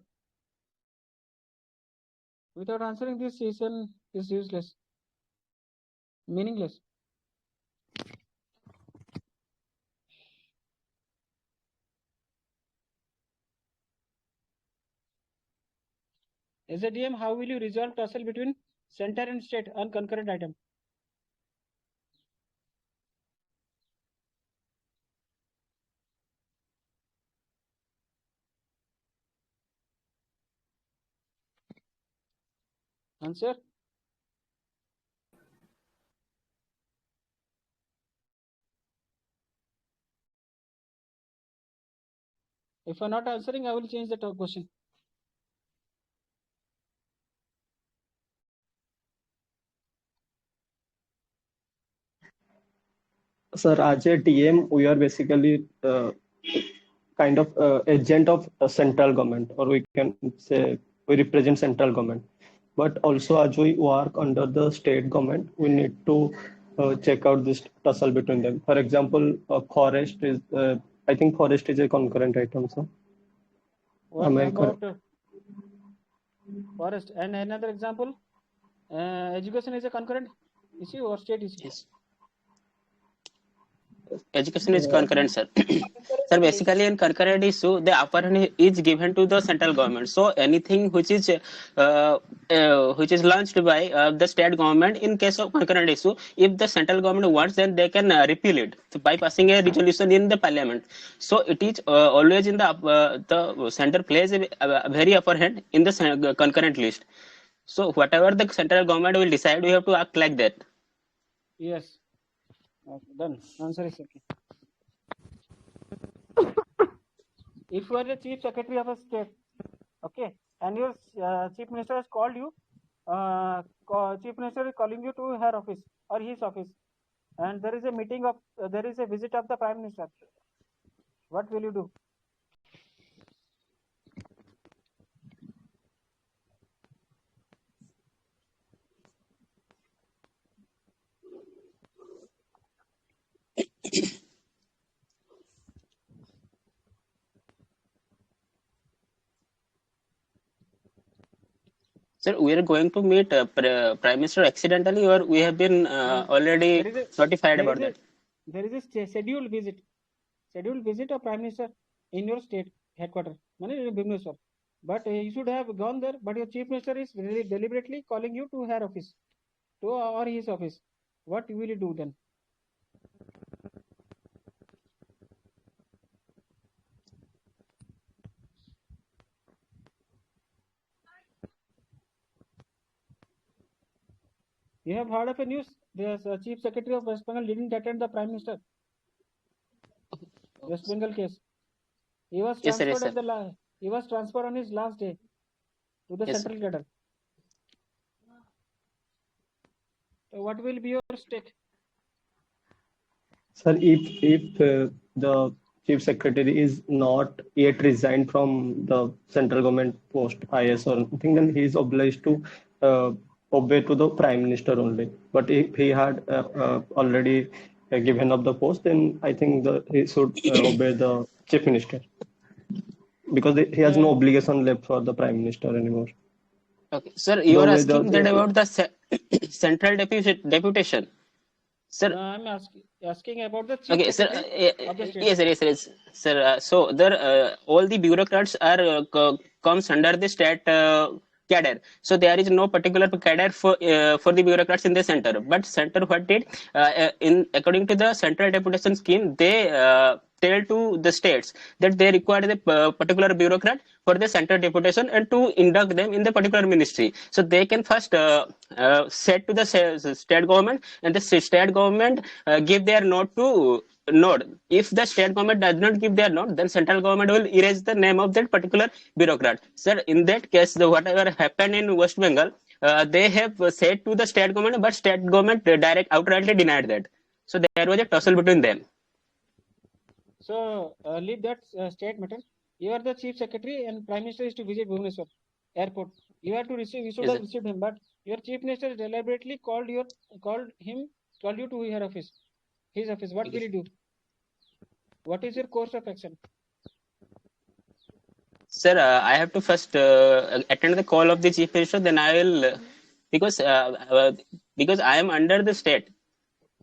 Without answering, this session is useless, meaningless. As a DM, how will you resolve tussle between center and state on concurrent item? Answer. If you're not answering, I will change the question. Sir, as a TM, we are basically kind of agent of central government, or we can say we represent central government. But also, as we work under the state government, we need to check out this tussle between them. For example, forest is, I think forest is a concurrent item, sir. What about forest? And another example, education is a concurrent issue or state issue? Yes. Education is concurrent, sir. Sir, basically in concurrent issue, the upper hand is given to the central government. So anything which is launched by the state government in case of concurrent issue, if the central government wants, then they can repeal it by passing a resolution in the parliament. So it is always in the center plays a very upper hand in the concurrent list. So whatever the central government will decide, we have to act like that. Yes. Okay, done. Answer is okay. If you are the chief secretary of a state, okay, and your chief minister has called you, chief minister is calling you to her office or his office, and there is a meeting of, there is a visit of the prime minister. What will you do? Sir, we are going to meet Prime Minister accidentally, or we have been already notified about that? There is a scheduled visit of Prime Minister in your state headquarters, Bhubaneswar. But you should have gone there. But your Chief Minister is really deliberately calling you to her office, or his office. What will you do then? You have heard of a news? The Chief Secretary of West Bengal didn't attend the Prime Minister. West Bengal case. He was transferred he was transferred on his last day to the central cadre. So what will be your stake? Sir, if the Chief Secretary is not yet resigned from the central government post, IS or anything, then he is obliged to obey to the Prime Minister only. But if he had already given up the post, then I think he should obey the Chief Minister, because he has no obligation left for the Prime Minister anymore. Okay, sir, you are asking that about the central deputation. Sir, I'm asking about the Chief Secretary of the state. Yes, sir. So there, all the bureaucrats are comes under the state cadre. So there is no particular cadre for the bureaucrats in the center. But center what did according to the central deputation scheme, they tell to the states that they require the particular bureaucrat for the central deputation and to induct them in the particular ministry. So they can first set to the state government, and the state government give their note to node. If the state government does not give their note, then central government will erase the name of that particular bureaucrat. Sir, in that case, whatever happened in West Bengal, they have said to the state government, but state government outrightly denied that. So there was a tussle between them. So leave that state matter. You are the Chief Secretary, and Prime Minister is to visit Bhubaneswar airport. You have to receive. You should have received him, but your Chief Minister deliberately called you to her office, his office. What will you do? What is your course of action? Sir, I have to first attend the call of the Chief Minister. Then I will, because I am under the state.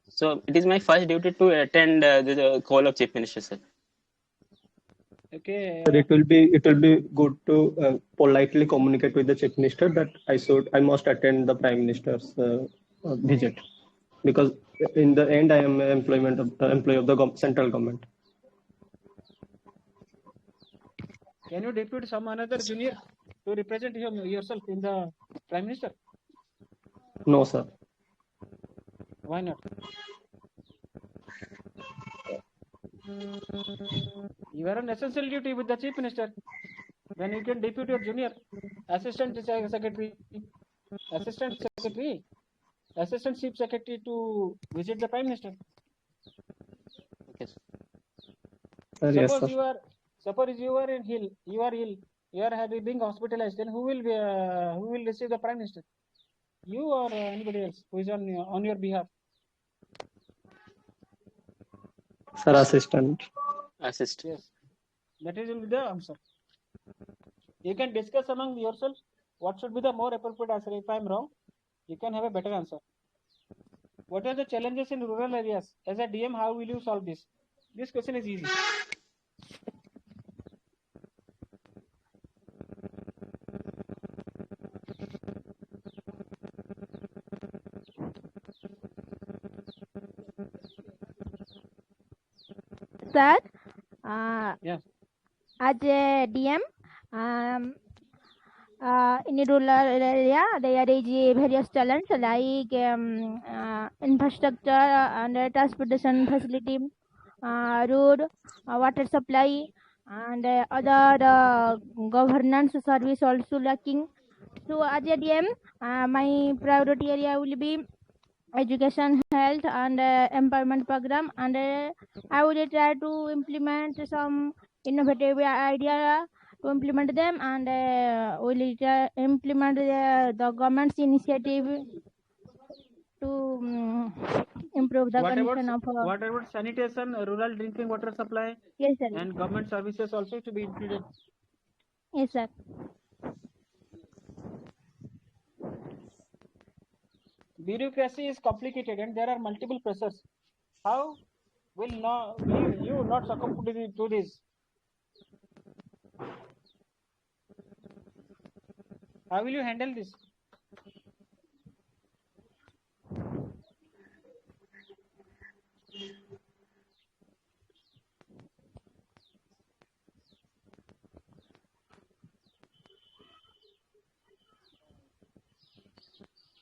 So it is my first duty to attend the call of Chief Minister, sir. Okay. But it will be good to politely communicate with the Chief Minister that I must attend the Prime Minister's visit, because in the end I am an employee of the central government. Can you depute some another junior to represent yourself in the Prime Minister? No, sir. Why not? You are on essential duty with the Chief Minister. Then you can depute your junior Assistant Chief Secretary to visit the Prime Minister. Yes. Suppose you are ill, you are being hospitalized. Then who will receive the Prime Minister? You or anybody else who is on your behalf? Sir, assistant. Yes, that is will be the answer. You can discuss among yourself what should be the more appropriate answer. If I am wrong, you can have a better answer. What are the challenges in rural areas? As a DM, how will you solve this? This question is easy. Sir, Yes. as a DM, in rural area, there is various challenges like infrastructure and transportation facility, road, water supply, and other governance service also lacking. So as a DM, my priority area will be education, health, and empowerment program. And I would try to implement some innovative idea to implement them, and will implement the government's initiative to improve the condition of. What about sanitation, rural drinking water supply, Yes, sir. and government services also to be included? Yes, sir. Bureaucracy is complicated and there are multiple pressures. How will you not succumb to this? How will you handle this?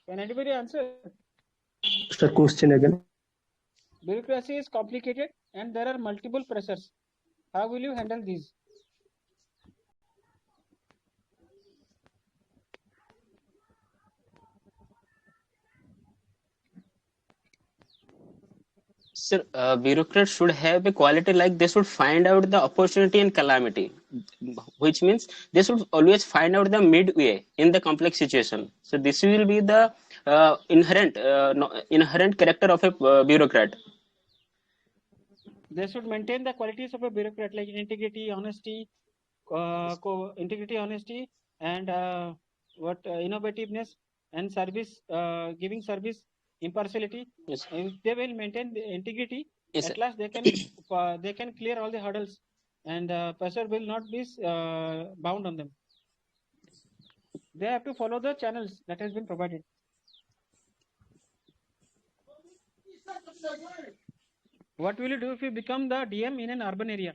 Can anybody answer? Sir, question again. Bureaucracy is complicated and there are multiple pressures. How will you handle these? Sir, bureaucrats should have a quality like they should find out the opportunity and calamity, which means they should always find out the midway in the complex situation. So this will be the inherent character of a bureaucrat. They should maintain the qualities of a bureaucrat like integrity, honesty, and innovativeness and service, giving service, impartiality. Yes. If they will maintain the integrity, Yes, at last they can clear all the hurdles, and pressure will not be bound on them. They have to follow the channels that has been provided. What will you do if you become the DM in an urban area?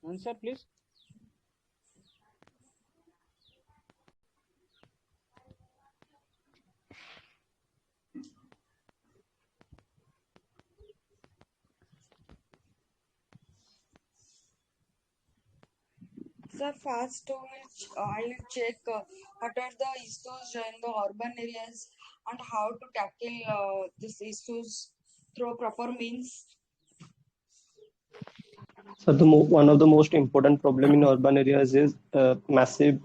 Answer, please. Sir, first I will check what are the issues in the urban areas and how to tackle these issues through proper means. So one of the most important problem in urban areas is massive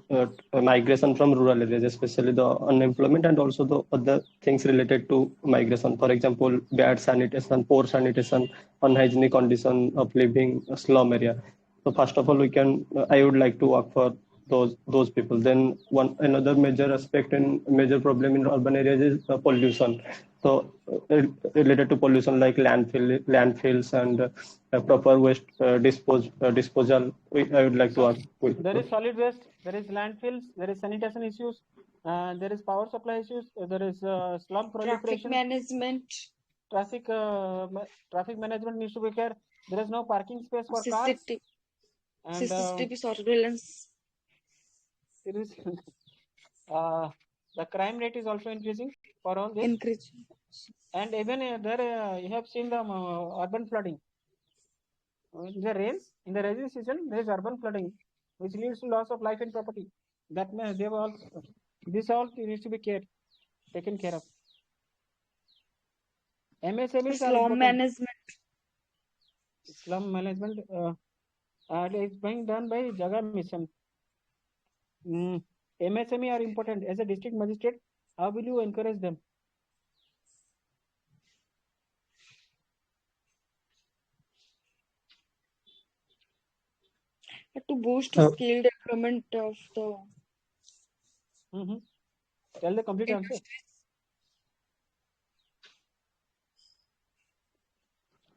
migration from rural areas, especially the unemployment and also the other things related to migration. For example, bad sanitation, poor sanitation, unhygienic condition of living, slum area. So first of all, I would like to work for those people. Then another major aspect and major problem in urban areas is pollution. So related to pollution like landfills and proper waste disposal, I would like to ask. There is solid waste, there is landfills, there is sanitation issues, there is power supply issues, there is slum proliferation. Traffic management needs to be care. There is no parking space for cars. And CCTV surveillance. There is the crime rate is also increasing for all this. Increasing. And even there you have seen the urban flooding. In the rainy season, there is urban flooding, which leads to loss of life and property. That may they all this all needs to be taken care of. MSMEs are slum management. Slum management is being done by Jaga Mission. MSME are important. As a district magistrate, how will you encourage them? To boost skill development of the. Tell the complete answer.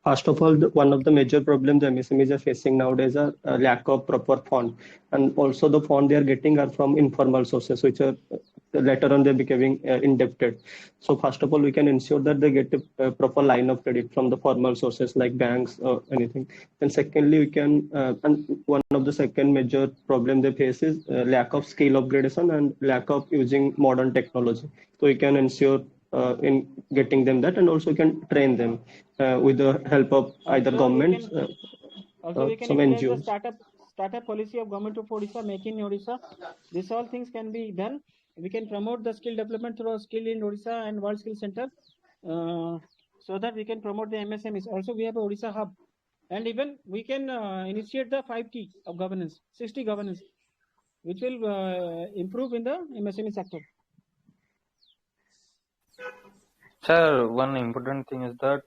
First of all, one of the major problems the MSMEs are facing nowadays are lack of proper fund, and also the fund they are getting are from informal sources, which are later on they're becoming indebted. So first of all, we can ensure that they get a proper line of credit from the formal sources like banks or anything. And secondly, we can, and one of the second major problem they face is lack of skill upgradation and lack of using modern technology. So we can ensure in getting them that, and also you can train them with the help of either Also, we governments, can some utilize the NGOs. startup policy of Government of Odisha, Make in Odisha. These all things can be done. We can promote the skill development through Skill in Odisha and World Skill Center, so that we can promote the MSMEs. Also, we have a Odisha hub, and even we can initiate the 5T of governance, 60 governance, which will improve in the MSME sector. Sir, one important thing is that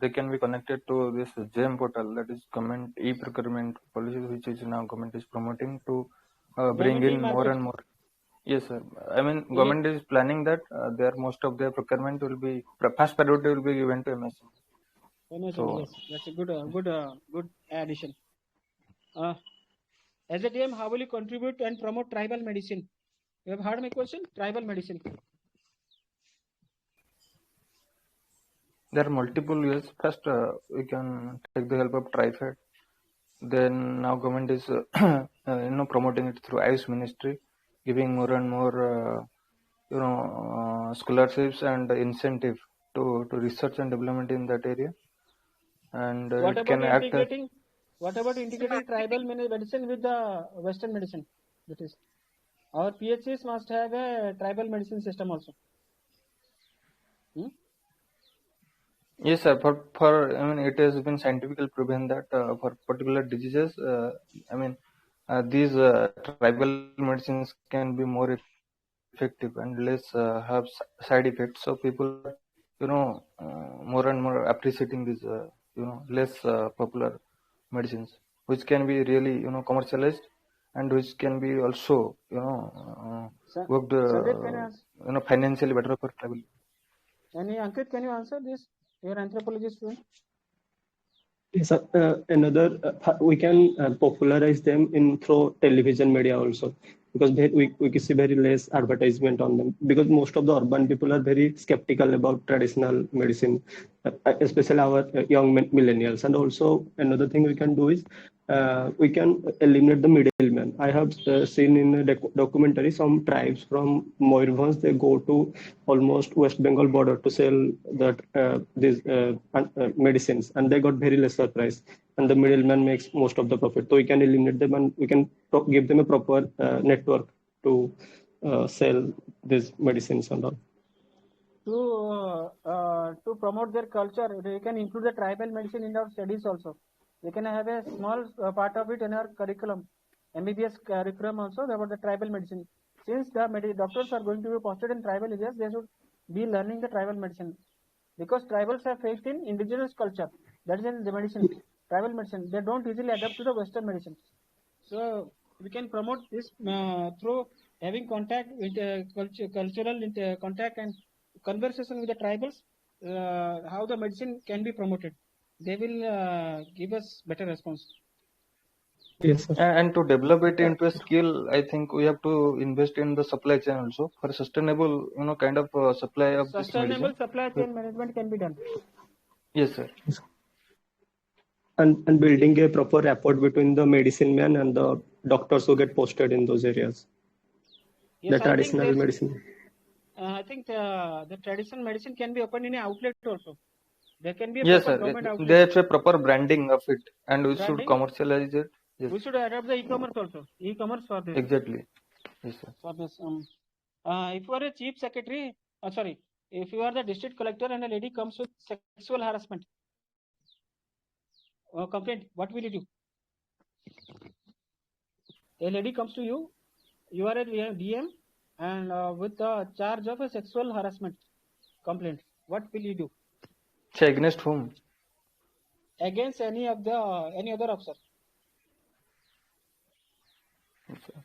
they can be connected to this GEM portal, that is government e-procurement policy, which is now government is promoting to bring in more and more. Yes, sir. I mean, government is planning that most of their procurement will be first priority will be given to MSME. So, yes, that's a good addition. As a DM, how will you contribute and promote tribal medicine? You have heard my question? Tribal medicine. There are multiple ways. First, we can take the help of TriFed. Then now government is promoting it through Ayush Ministry, giving more and more scholarships and incentive to research and development in that area. And what it about can act. What about integrating tribal medicine with the Western medicine? That is, our PHCs must have a tribal medicine system also. Yes, sir. For I mean, it has been scientifically proven that for particular diseases, these tribal medicines can be more effective and less have side effects. So people are, more and more appreciating these, less popular medicines, which can be really, commercialized, and which can be also, worked, financially better for tribal. Ankit, can you answer this? You're an anthropology student. Yes, we can popularize them through television media also, because we see very less advertisement on them, because most of the urban people are very skeptical about traditional medicine, especially our young millennials. And also another thing we can do is we can eliminate the middleman. I have seen in a documentary some tribes from Moyurbhanj, they go to almost West Bengal border to sell these medicines, and they got very lesser price, and the middleman makes most of the profit. So we can eliminate them, and we can give them a proper network to sell these medicines and all. To promote their culture, we can include the tribal medicine in our studies also. We can have a small part of it in our curriculum, MBBS curriculum also, about the tribal medicine. Since the doctors are going to be posted in tribal areas, they should be learning the tribal medicine, because tribals have faith in indigenous culture. That is the medicine, tribal medicine. They don't easily adapt to the Western medicine. So we can promote this through having contact with cultural contact and conversation with the tribals, how the medicine can be promoted. They will give us better response. Yes, sir. And to develop it into a skill, I think we have to invest in the supply chain also for sustainable, kind of supply of sustainable this medicine. Supply chain management can be done. Yes, sir. And building a proper rapport between the medicine man and the doctors who get posted in those areas. Yes, the traditional medicine. I think the traditional medicine can be opened in an outlet also. There can be a yes, proper sir. government outlet. There's a proper branding of it, and we should commercialize it. Yes. We should adopt the e-commerce also. E-commerce for this. Exactly. Yes, sir. For this, if you are a chief secretary, if you are the district collector and a lady comes with sexual harassment complaint, what will you do? A lady comes to you, you are a DM, and with the charge of a sexual harassment complaint, what will you do? So against whom? Against any other officer. Okay.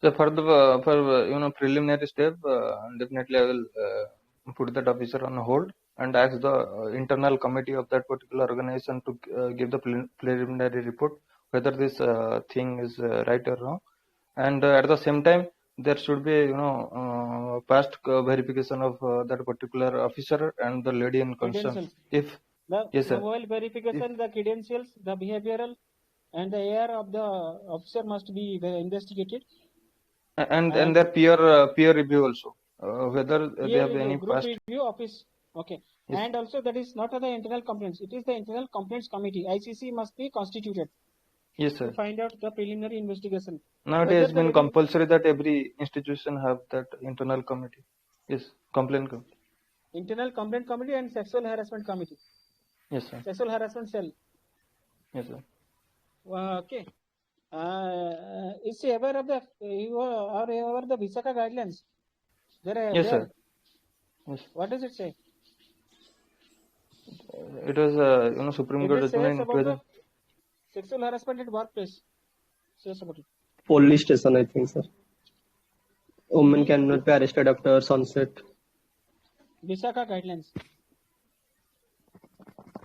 So for the preliminary step, definitely I will put that officer on hold and ask the internal committee of that particular organization to give the preliminary report whether this thing is right or wrong, and at the same time there should be past verification of that particular officer and the lady in concern. If yes, sir. Mobile verification, the credentials, the behavioral, and the AR of the officer must be investigated. And their peer review also. whether they Here have is a any group past. review office. Okay. Yes. And also that is not the internal complaints. It is the internal complaints committee. ICC must be constituted Yes, to sir. find out the preliminary investigation. Now it Whether has the been review- compulsory that every institution have that internal committee. Yes, complaint committee. internal complaint committee and sexual harassment committee. Yes, sir. Sexual harassment cell. Yes, sir. Okay. Is she aware of the you are aware of the Visakha guidelines? Yes, sir. Yes. What does it say? It was Supreme It Court says judgment in about 2000. the sexual harassment at workplace. Says about it. Police station, I think, sir. Women cannot be arrested after sunset. Visakha guidelines.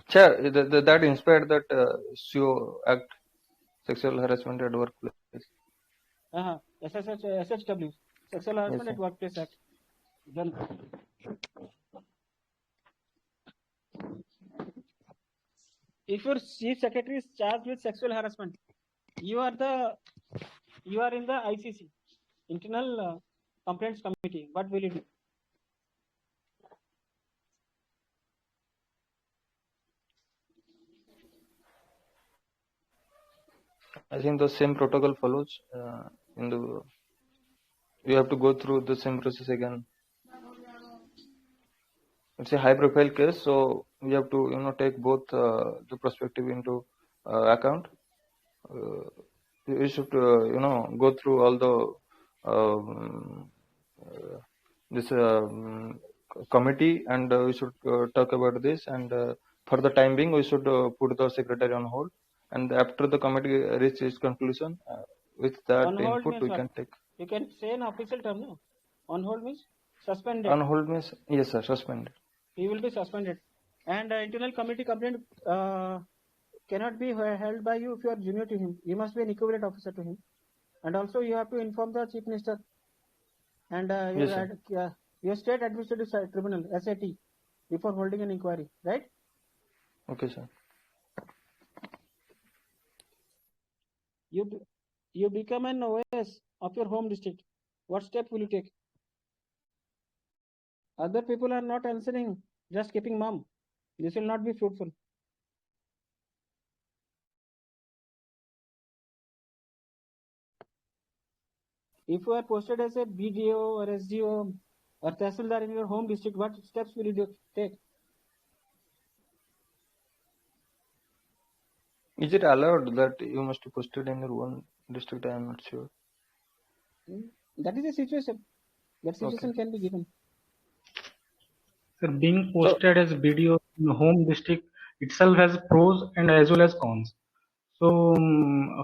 Sure, that inspired that CO Act, Sexual Harassment at Workplace. SHW, Sexual Harassment at Workplace Act. Then if your chief secretary is charged with sexual harassment, you are in the ICC, Internal Complaints Committee. What will you do? I think the same protocol follows. You have to go through the same process again. It's a high-profile case, so we have to take both the perspective into account. We should go through all the this committee, and we should talk about this. And for the time being, we should put the secretary on hold. And after the committee reaches its conclusion, with that input we can take. You can say an official term, no? On hold means suspended. On hold means, yes, sir, suspended. He will be suspended. And internal committee complaint cannot be held by you if you are junior to him. You must be an equivalent officer to him. And also you have to inform the chief minister and your state administrative tribunal, SAT, before holding an inquiry, right? Okay, sir. You become an OS of your home district. What step will you take? Other people are not answering, just keeping mum. This will not be fruitful. If you are posted as a BDO or SDO or Tehsildar in your home district, what steps will you take? Is it allowed that you must be posted in your own district? I am not sure. That is a situation. That situation can be given. So being posted as BDO in home district itself has pros and as well as cons. So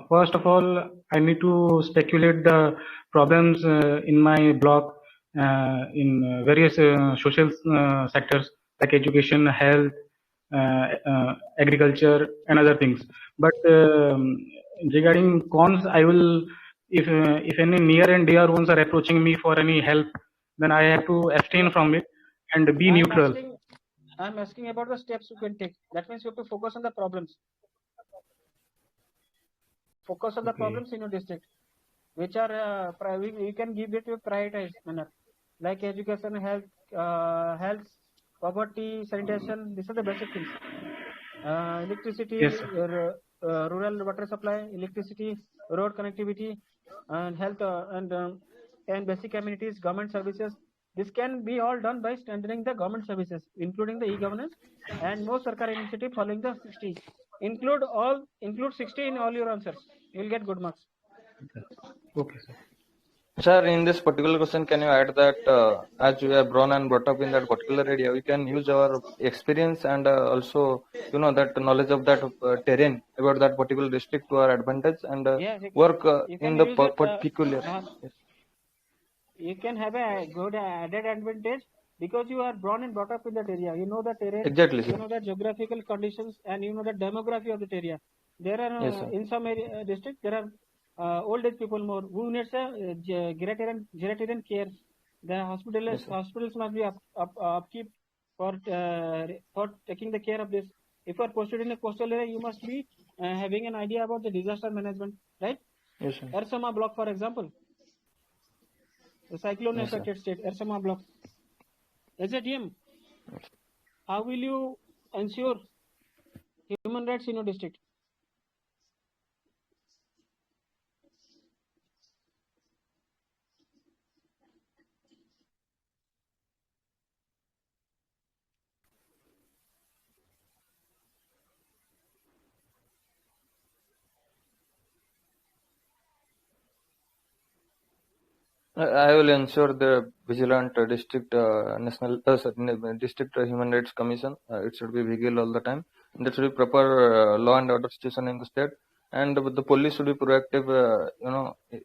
first of all, I need to speculate the problems in my block in various social sectors like education, health, agriculture, and other things. But regarding cons, I will, if any near and dear ones are approaching me for any help, then I have to abstain from it and be neutral. I'm asking about the steps you can take. That means you have to focus on the problems. Focus on the problems in your district, which are we can give it to a prioritized manner, like education, health, poverty, sanitation. These are the basic things. Electricity, yes, rural water supply, electricity, road connectivity, and health and basic amenities, government services. This can be all done by strengthening the government services, including the e-governance and more Sarkar initiative following the 60. Include 60 in all your answers. You will get good marks. Okay, sir. Sir, in this particular question, can you add that as we are born and brought up in that particular area, we can use our experience and also that knowledge of that terrain about that particular district to our advantage and work in the particular. Yes. You can have a good added advantage because you are born and brought up in that area. You know the terrain. Exactly, sir. You know the geographical conditions and you know the demography of that area. There are in some area districts there are old age people more who needs a geriatric care. The hospitals must be upkeep for taking the care of this. If you are posted in a coastal area, you must be having an idea about the disaster management, right? Yes, sir. Ersama block, for example. the cyclone Yes, sir. affected state, Ersama block. As a DM, how will you ensure human rights in your district? I will ensure the vigilant district district human rights commission. It should be vigilant all the time. There should be proper law and order situation in the state, and the police should be proactive.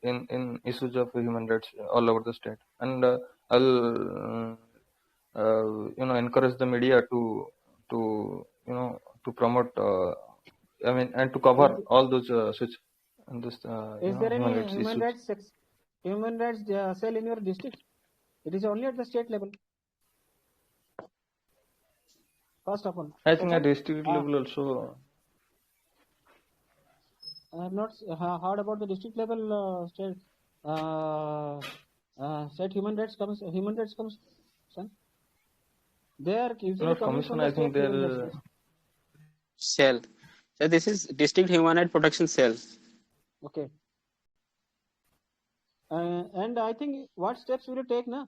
In issues of human rights all over the state. And I'll encourage the media to promote. And to cover all those such and this Is there human any rights issues. human rights cell in your district? It is only at the state level. First of all, I think at district level also. I have not heard about the district level state human rights commission. They are usually Not coming commission. from the I think state level. they're Cell. So this is District Human Rights Protection Cell. Okay. And I think what steps will you take now?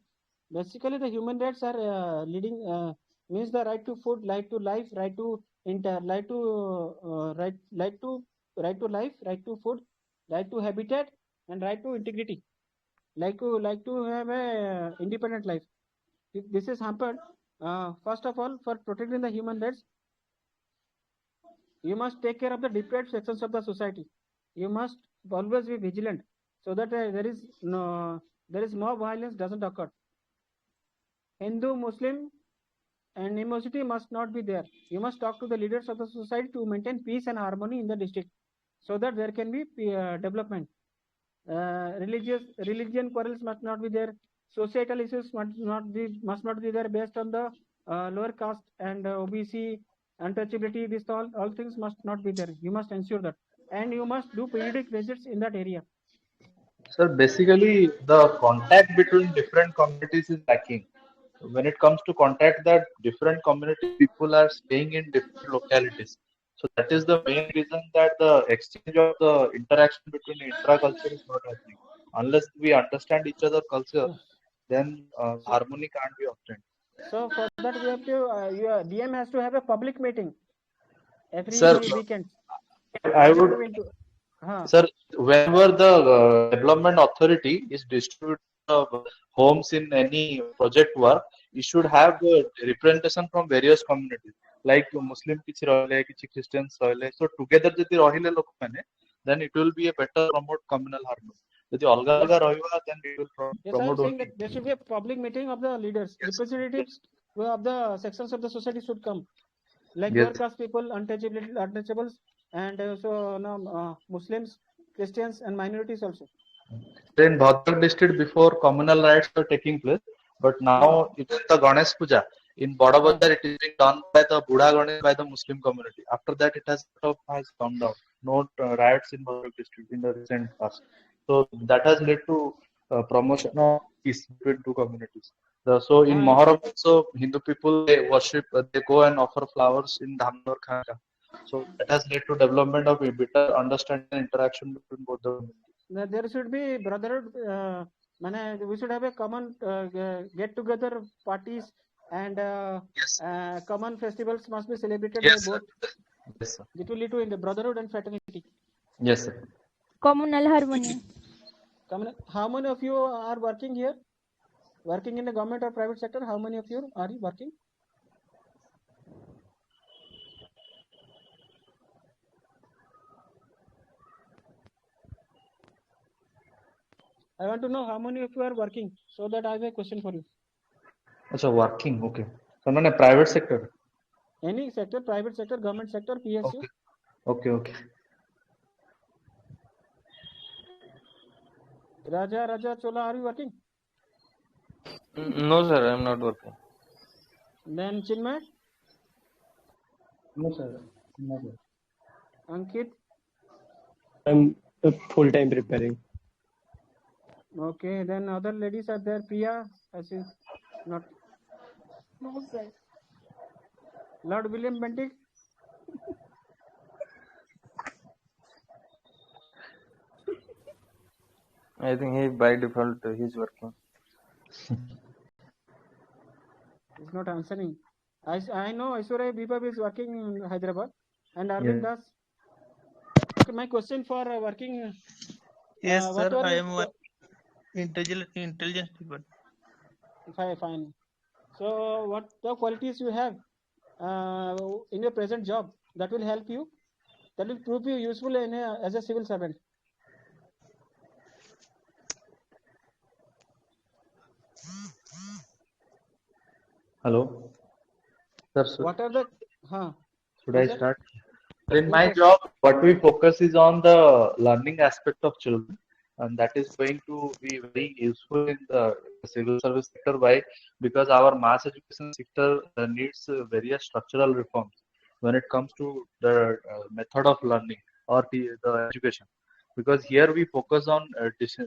Basically, the human rights are leading means the right to food, right to life, right to life, right to food, right to habitat, and right to integrity. Like to have a independent life. If this is hampered, first of all, for protecting the human rights, you must take care of the deprived sections of the society. You must always be vigilant so that there is more violence doesn't occur. Hindu, Muslim, and animosity must not be there. You must talk to the leaders of the society to maintain peace and harmony in the district, so that there can be development. Religion quarrels must not be there. Societal issues must not be there based on the lower caste and OBC untouchability. This all things must not be there. You must ensure that, and you must do periodic visits in that area. Sir, basically the contact between different communities is lacking. When it comes to contact, that different community people are staying in different localities. So that is the main reason that the exchange of the interaction between intra-culture is not happening. Unless we understand each other culture, then harmony can't be obtained. So for that we have to your DM has to have a public meeting every Sir, weekend. I would, sir, whenever the development authority is distributing homes in any project work, you should have representation from various communities, like Muslim kichi rahile, kichi Christians rahile. So together jodi rahile lok mane, then it will be a better promote communal harmony. Jodi alga alga rahiba, then it will promote. Yes, I am saying that there should be a public meeting of the leaders, representatives of the sections of the society should come, like lower caste people, untouchables, and also Muslims, Christians, and minorities also. In Bhadak district, before communal rights were taking place, but now it's the Ganesh Puja. In Bada Bazar, it is being done by the Buddha Ganesh by the Muslim community. After that, it has come down. No riots in Bhadak district in the recent past. So that has led to promotion of peace between two communities. So in Muharram, also Hindu people they worship, they go and offer flowers in Dhamma or Khanja. So that has led to development of a better understanding and interaction between both the communities. There should be brotherhood. We should have a common get-together parties, and common festivals must be celebrated by both. Yes, sir. It will lead to in the brotherhood and fraternity. Yes, sir. Communal harmony. How many of you are working here? Working in the government or private sector? How many of you are working? I want to know how many of you are working, so that I have a question for you. So working, okay. So no, private sector. Any sector, private sector, government sector, PSU. Okay. Raja Chola, are you working? No, sir, I am not working. Then Chinmay? No, sir. Not yet. Ankit? I'm full-time preparing. Okay, then other ladies are there. Priya, as is not. No, sir. Lord William Bentinck. I think he by default he's working. He's not answering. I know Aishwarya Bipab is working in Hyderabad, and Arvind Das. Okay, my question for working. Yes, what sir. are I your am intelligence department. fine. So, what the qualities you have in your present job that will help you, that will prove you useful as a civil servant? Hello. Sir, What are the should I sir? start? In Yes, my yes. job, what we focus is on the learning aspect of children, and that is going to be very useful in the civil service sector. Why? Because our mass education sector needs various structural reforms when it comes to the method of learning or the education. Because here we focus on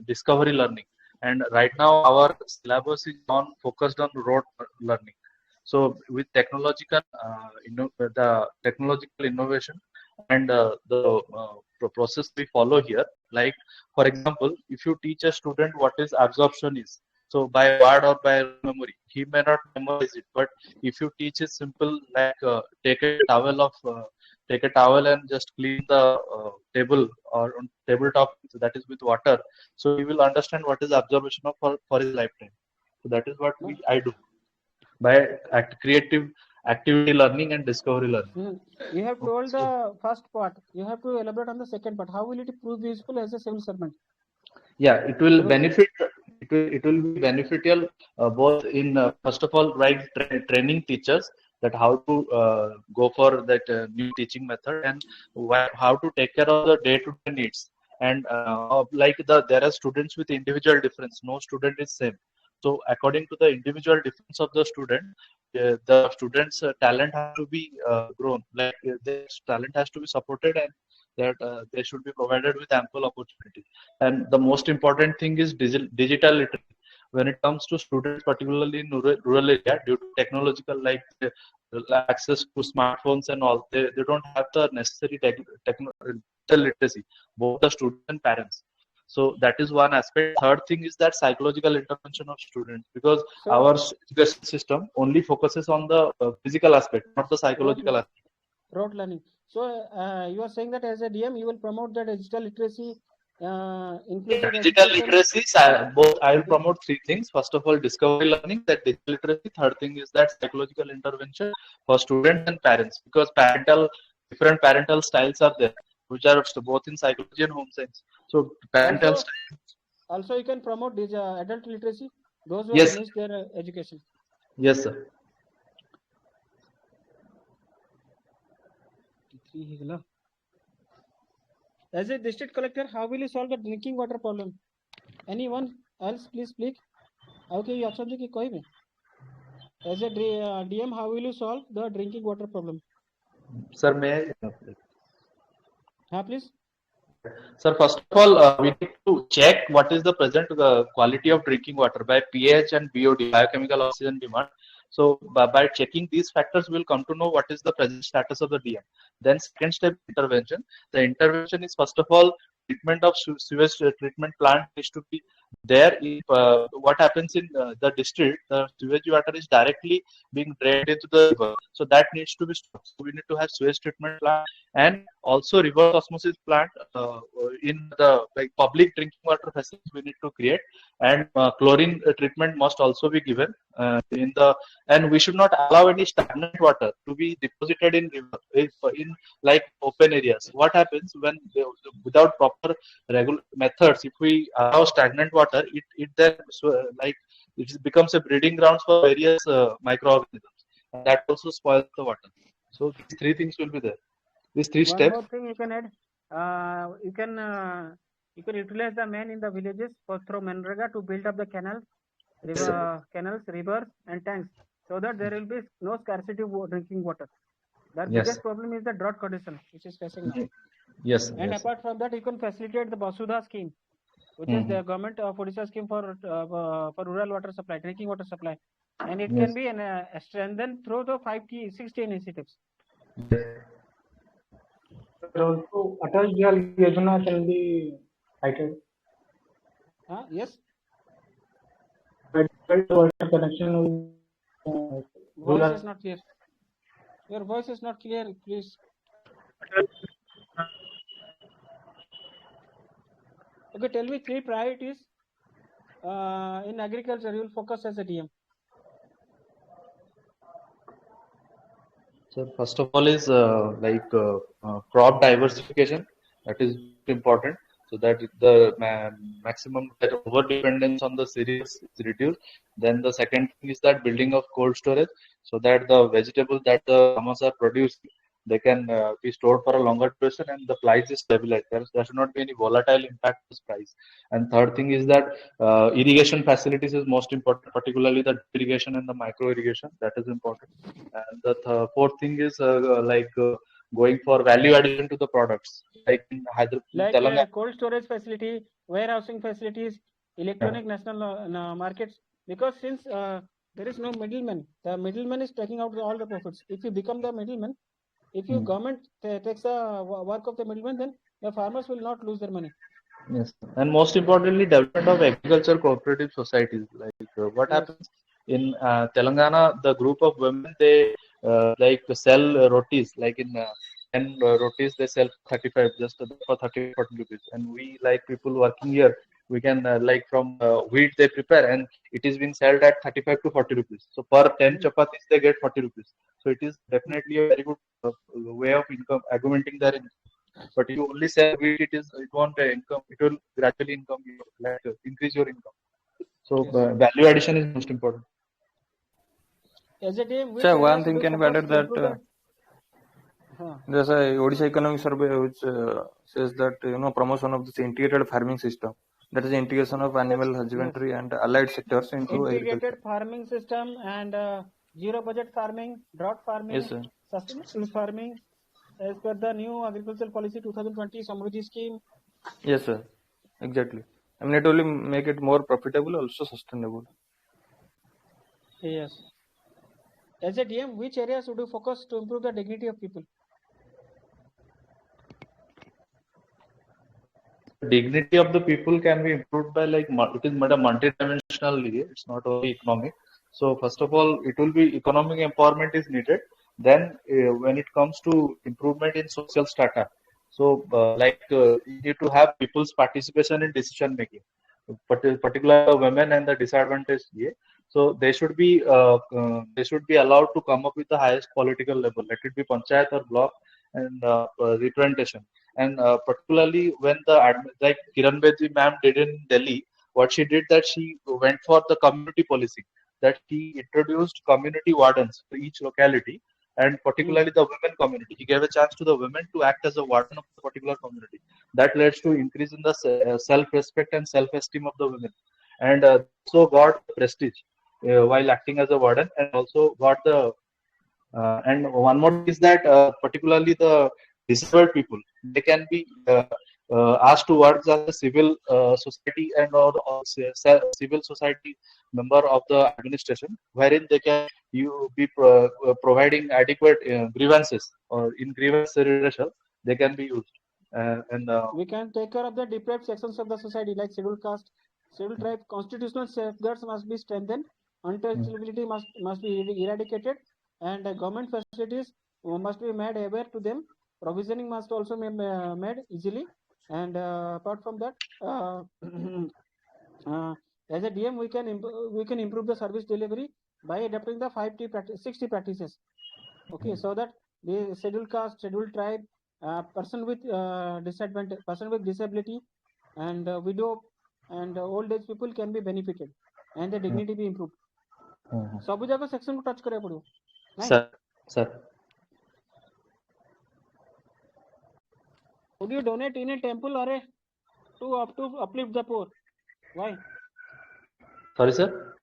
discovery learning, and right now our syllabus is on focused on rote learning. So with technological, the technological innovation and the process we follow here, like for example, if you teach a student what is absorption is, so by word or by memory, he may not memorize it. But if you teach it simple, like take a towel and just clean the table or on tabletop, so that is with water, so he will understand what is absorption of for his lifetime. So that is what I do by creative activity learning and discovery learning. You have told the first part. You have to elaborate on the second part. How will it prove useful as a civil servant? Yeah, it will benefit. It will be beneficial both in first of all, right, training teachers that how to go for that new teaching method, and how to take care of the day-to-day needs. And like there are students with individual difference. No student is same. So according to the individual difference of the student, the students' talent has to be grown. Like their talent has to be supported, and that they should be provided with ample opportunity. And the most important thing is digital literacy. When it comes to students, particularly in rural area, due to technological like access to smartphones and all, they don't have the necessary digital literacy, both the students and parents. So that is one aspect. Third thing is that psychological intervention of students, because our education system only focuses on the physical aspect, not the psychological aspect. Rote learning. So you are saying that as a DM, you will promote the digital literacy, inclusive digital education. literacy, both I will promote three things. First of all, discovery learning, that digital literacy. Third thing is that psychological intervention for students and parents, because different parental styles are there, which are both in psychology and home science. So parental styles. Also, you can promote this adult literacy, those who Yes, have missed their education. Yes, sir. As a district collector, how will you solve the drinking water problem? Anyone else, please speak. Okay, you option ki koi bhi. As a DM, how will you solve the drinking water problem? Sir, may I? Please. Sir, first of all, we need to check what is the present quality of drinking water by pH and BOD, biochemical oxygen demand. So by checking these factors, we'll come to know what is the present status of the DM. Then second step, intervention. The intervention is first of all, treatment of sewage treatment plant needs to be there. If what happens in the district, the sewage water is directly being drained into the river, so that needs to be stopped. So we need to have sewage treatment plant, and also reverse osmosis plant in the public drinking water facilities we need to create, and chlorine treatment must also be given and we should not allow any stagnant water to be deposited in river in like open areas. What happens when without proper regular methods, if we allow stagnant water, it then it becomes a breeding grounds for various microorganisms, and that also spoils the water. So these three things will be there. These three steps. One more thing you can add. You can utilize the men in the villages through Manrega to build up the canals, rivers, and tanks, so that there will be no scarcity of drinking water. The biggest problem is the drought condition which is facing now. Yes. And apart from that, you can facilitate the Basudha scheme, which is the government of Odisha scheme for rural water supply, drinking water supply, and it Yes. can be strengthened through the 60 initiatives. Also, Atal Jal Yojana can be cited. Yes. Water connection. Voice is not clear. Your voice is not clear, please. Okay, tell me 3 priorities in agriculture you will focus as a DM. So first of all is crop diversification. That is important, so that the maximum over dependence on the cereals is reduced. Then the second thing is that building of cold storage, so that the vegetables that the farmers are producing, they can be stored for a longer duration and the price is stabilized. There should not be any volatile impact to price. And third thing is that irrigation facilities is most important, particularly the irrigation and the micro irrigation. That is important. And the fourth thing is going for value addition to the products, like in Hyderabad, Like Telangana. cold storage facility, warehousing facilities, electronic national markets. Because since there is no middleman, the middleman is taking out all the profits. If you become the middleman, if you government takes the work of the middleman, then the farmers will not lose their money. Yes, and most importantly, development of agricultural cooperative societies. Like what happens in Telangana, the group of women, they sell rotis. Like in 10 rotis, they sell 35 just for 30 40 rupees. And we, like people working here, we can like from wheat they prepare, and it is being sold at 35 to 40 rupees. So per 10 chapatis, they get 40 rupees. So it is definitely a very good way of income, augmenting their income. But if you only sell wheat, it won't income. It will gradually increase your income. So value addition is most important. As a team, So one thing can be added that there's a Odisha economic survey which says that promotion of this integrated farming system, that is integration of animal husbandry and allied sectors into integrated agriculture. farming system and zero budget farming, drought farming, sustainable farming, as per the new agricultural policy 2020 Samruddhi scheme. Yes, sir. Exactly. I mean, it will make it more profitable, also sustainable. Yes. As a DM, which areas would you focus to improve the dignity of people? Dignity of the people can be improved by it is multi-dimensional. It's not only economic. So first of all, it will be economic empowerment is needed. Then when it comes to improvement in social strata, so you need to have people's participation in decision making, particularly women and the disadvantaged. So they should be allowed to come up with the highest political level. Let it be panchayat or block and representation. And particularly when like Kiran Bedi ma'am did in Delhi, what she did that she went for the community policing, that she introduced community wardens to each locality, and particularly the women community. He gave a chance to the women to act as a warden of the particular community. That led to increase in the self-respect and self-esteem of the women, and also got prestige while acting as a warden, and also got the and one more thing is that particularly the disabled people, they can be asked to work as a civil society and or civil society member of the administration, wherein they can be providing adequate grievances, or in grievance redressal they can be used. We can take care of the deprived sections of the society, like scheduled caste, scheduled tribe. Constitutional safeguards must be strengthened. Untouchability must be eradicated, and government facilities must be made aware to them. Provisioning must also be made easily. And apart from that, as a DM, we can improve the service delivery by adapting the 60 practices. Okay, so that the scheduled caste, scheduled tribe, person with disadvantage, person with disability, and widow and old age people can be benefited, and the dignity be improved. सब जगह section को touch करे पड़ो. Sir. Would you donate in a temple or to uplift the poor? Why? Sorry, sir.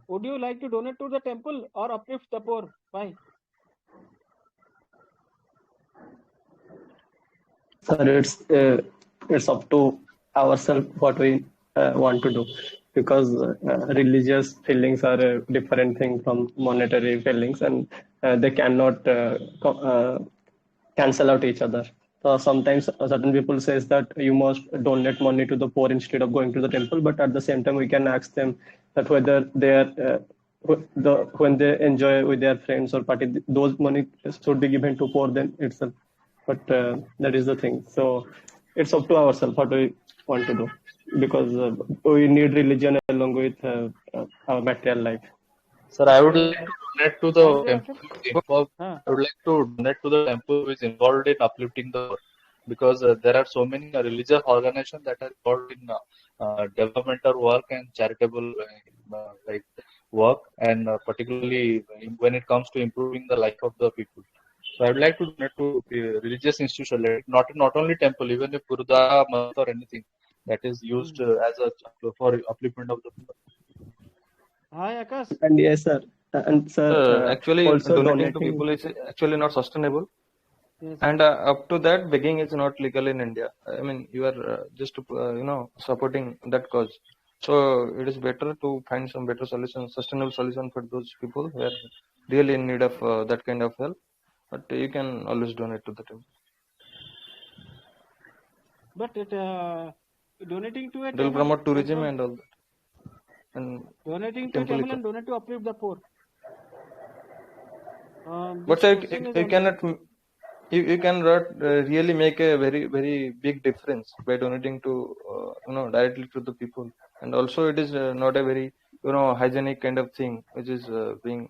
Would you like to donate to the temple or uplift the poor? Why? Sir, it's up to ourselves what we want to do, because religious feelings are a different thing from monetary feelings, and they cannot cancel out each other. So sometimes certain people says that you must donate money to the poor instead of going to the temple, but at the same time we can ask them that whether they are when they enjoy with their friends or party, those money should be given to poor then itself. But that is the thing. So it's up to ourselves what we want to do, because we need religion along with our material life. Sir, I would like to donate to the Andre, temple who is involved. I would like to donate to the temple who is involved in uplifting the poor, because there are so many religious organizations that are involved in developmental work and charitable like work, and particularly when it comes to improving the life of the people. So I would like to donate to religious institution, not only temple, even if Gurudwara, Masjid or anything that is used as a for upliftment of the poor. Hi, Akash. And yes, sir. And sir, actually also donating to donating. people is actually not sustainable. Yes. And up to that, begging is not legal in India. I mean, you are just supporting that cause. So it is better to find some better solution, sustainable solution for those people who are really in need of that kind of help. But you can always donate to the temple. But donating to a They will temple promote tourism also, and all that. And donating to a temple temple and donate to uplift the poor. But This sir, question is you on cannot you cannot really make a very big difference by donating to directly to the people. And also it is not a very hygienic kind of thing which is being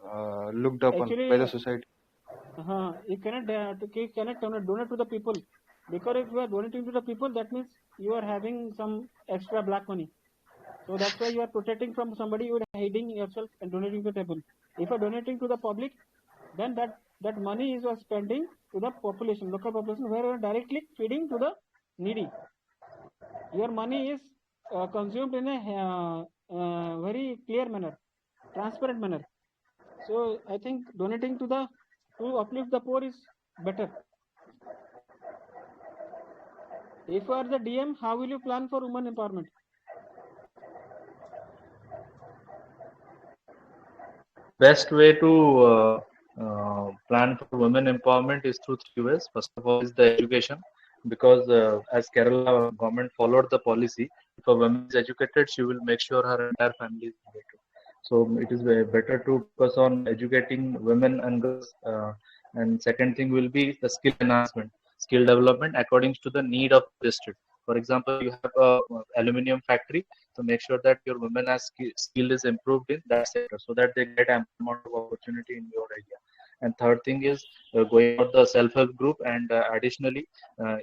looked upon by the actually society. you cannot donate to the people, because if you are donating to the people, that means you are having some extra black money. So that's why you are protecting from somebody, you are hiding yourself and donating to the temple. If you are donating to the public, then that money is you are spending to the population, local population, where you are directly feeding to the needy. Your money is consumed in a very clear manner, transparent manner. So I think donating to uplift the poor is better. If you are the DM, how will you plan for women empowerment? Best way to plan for women empowerment is through 3 ways. First of all is the education, because as Kerala government followed the policy, if a woman is educated, she will make sure her entire family is educated. So it is better to focus on educating women and girls. And second thing will be the skill enhancement, skill development according to the need of the district. For example, you have a aluminium factory, so make sure that your women as skill is improved in that sector, so that they get ample amount of opportunity in your area. And third thing is going out the self-help group, and additionally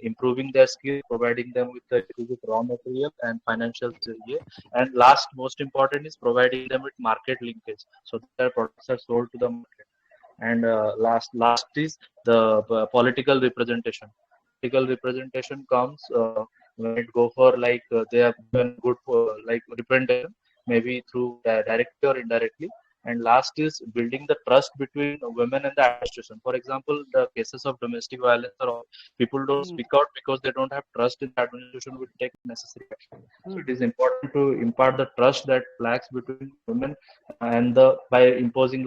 improving their skill, providing them with the raw material and financial skill. And last, most important is providing them with market linkage, so that their products are sold to the market. And last is the political representation. Political representation comes when it go for they have given good like representation, maybe through directly or indirectly. And last is building the trust between women and the administration. For example, the cases of domestic violence or all, people don't speak out because they don't have trust in the administration will take necessary action. So it is important to impart the trust that lacks between women and the by imposing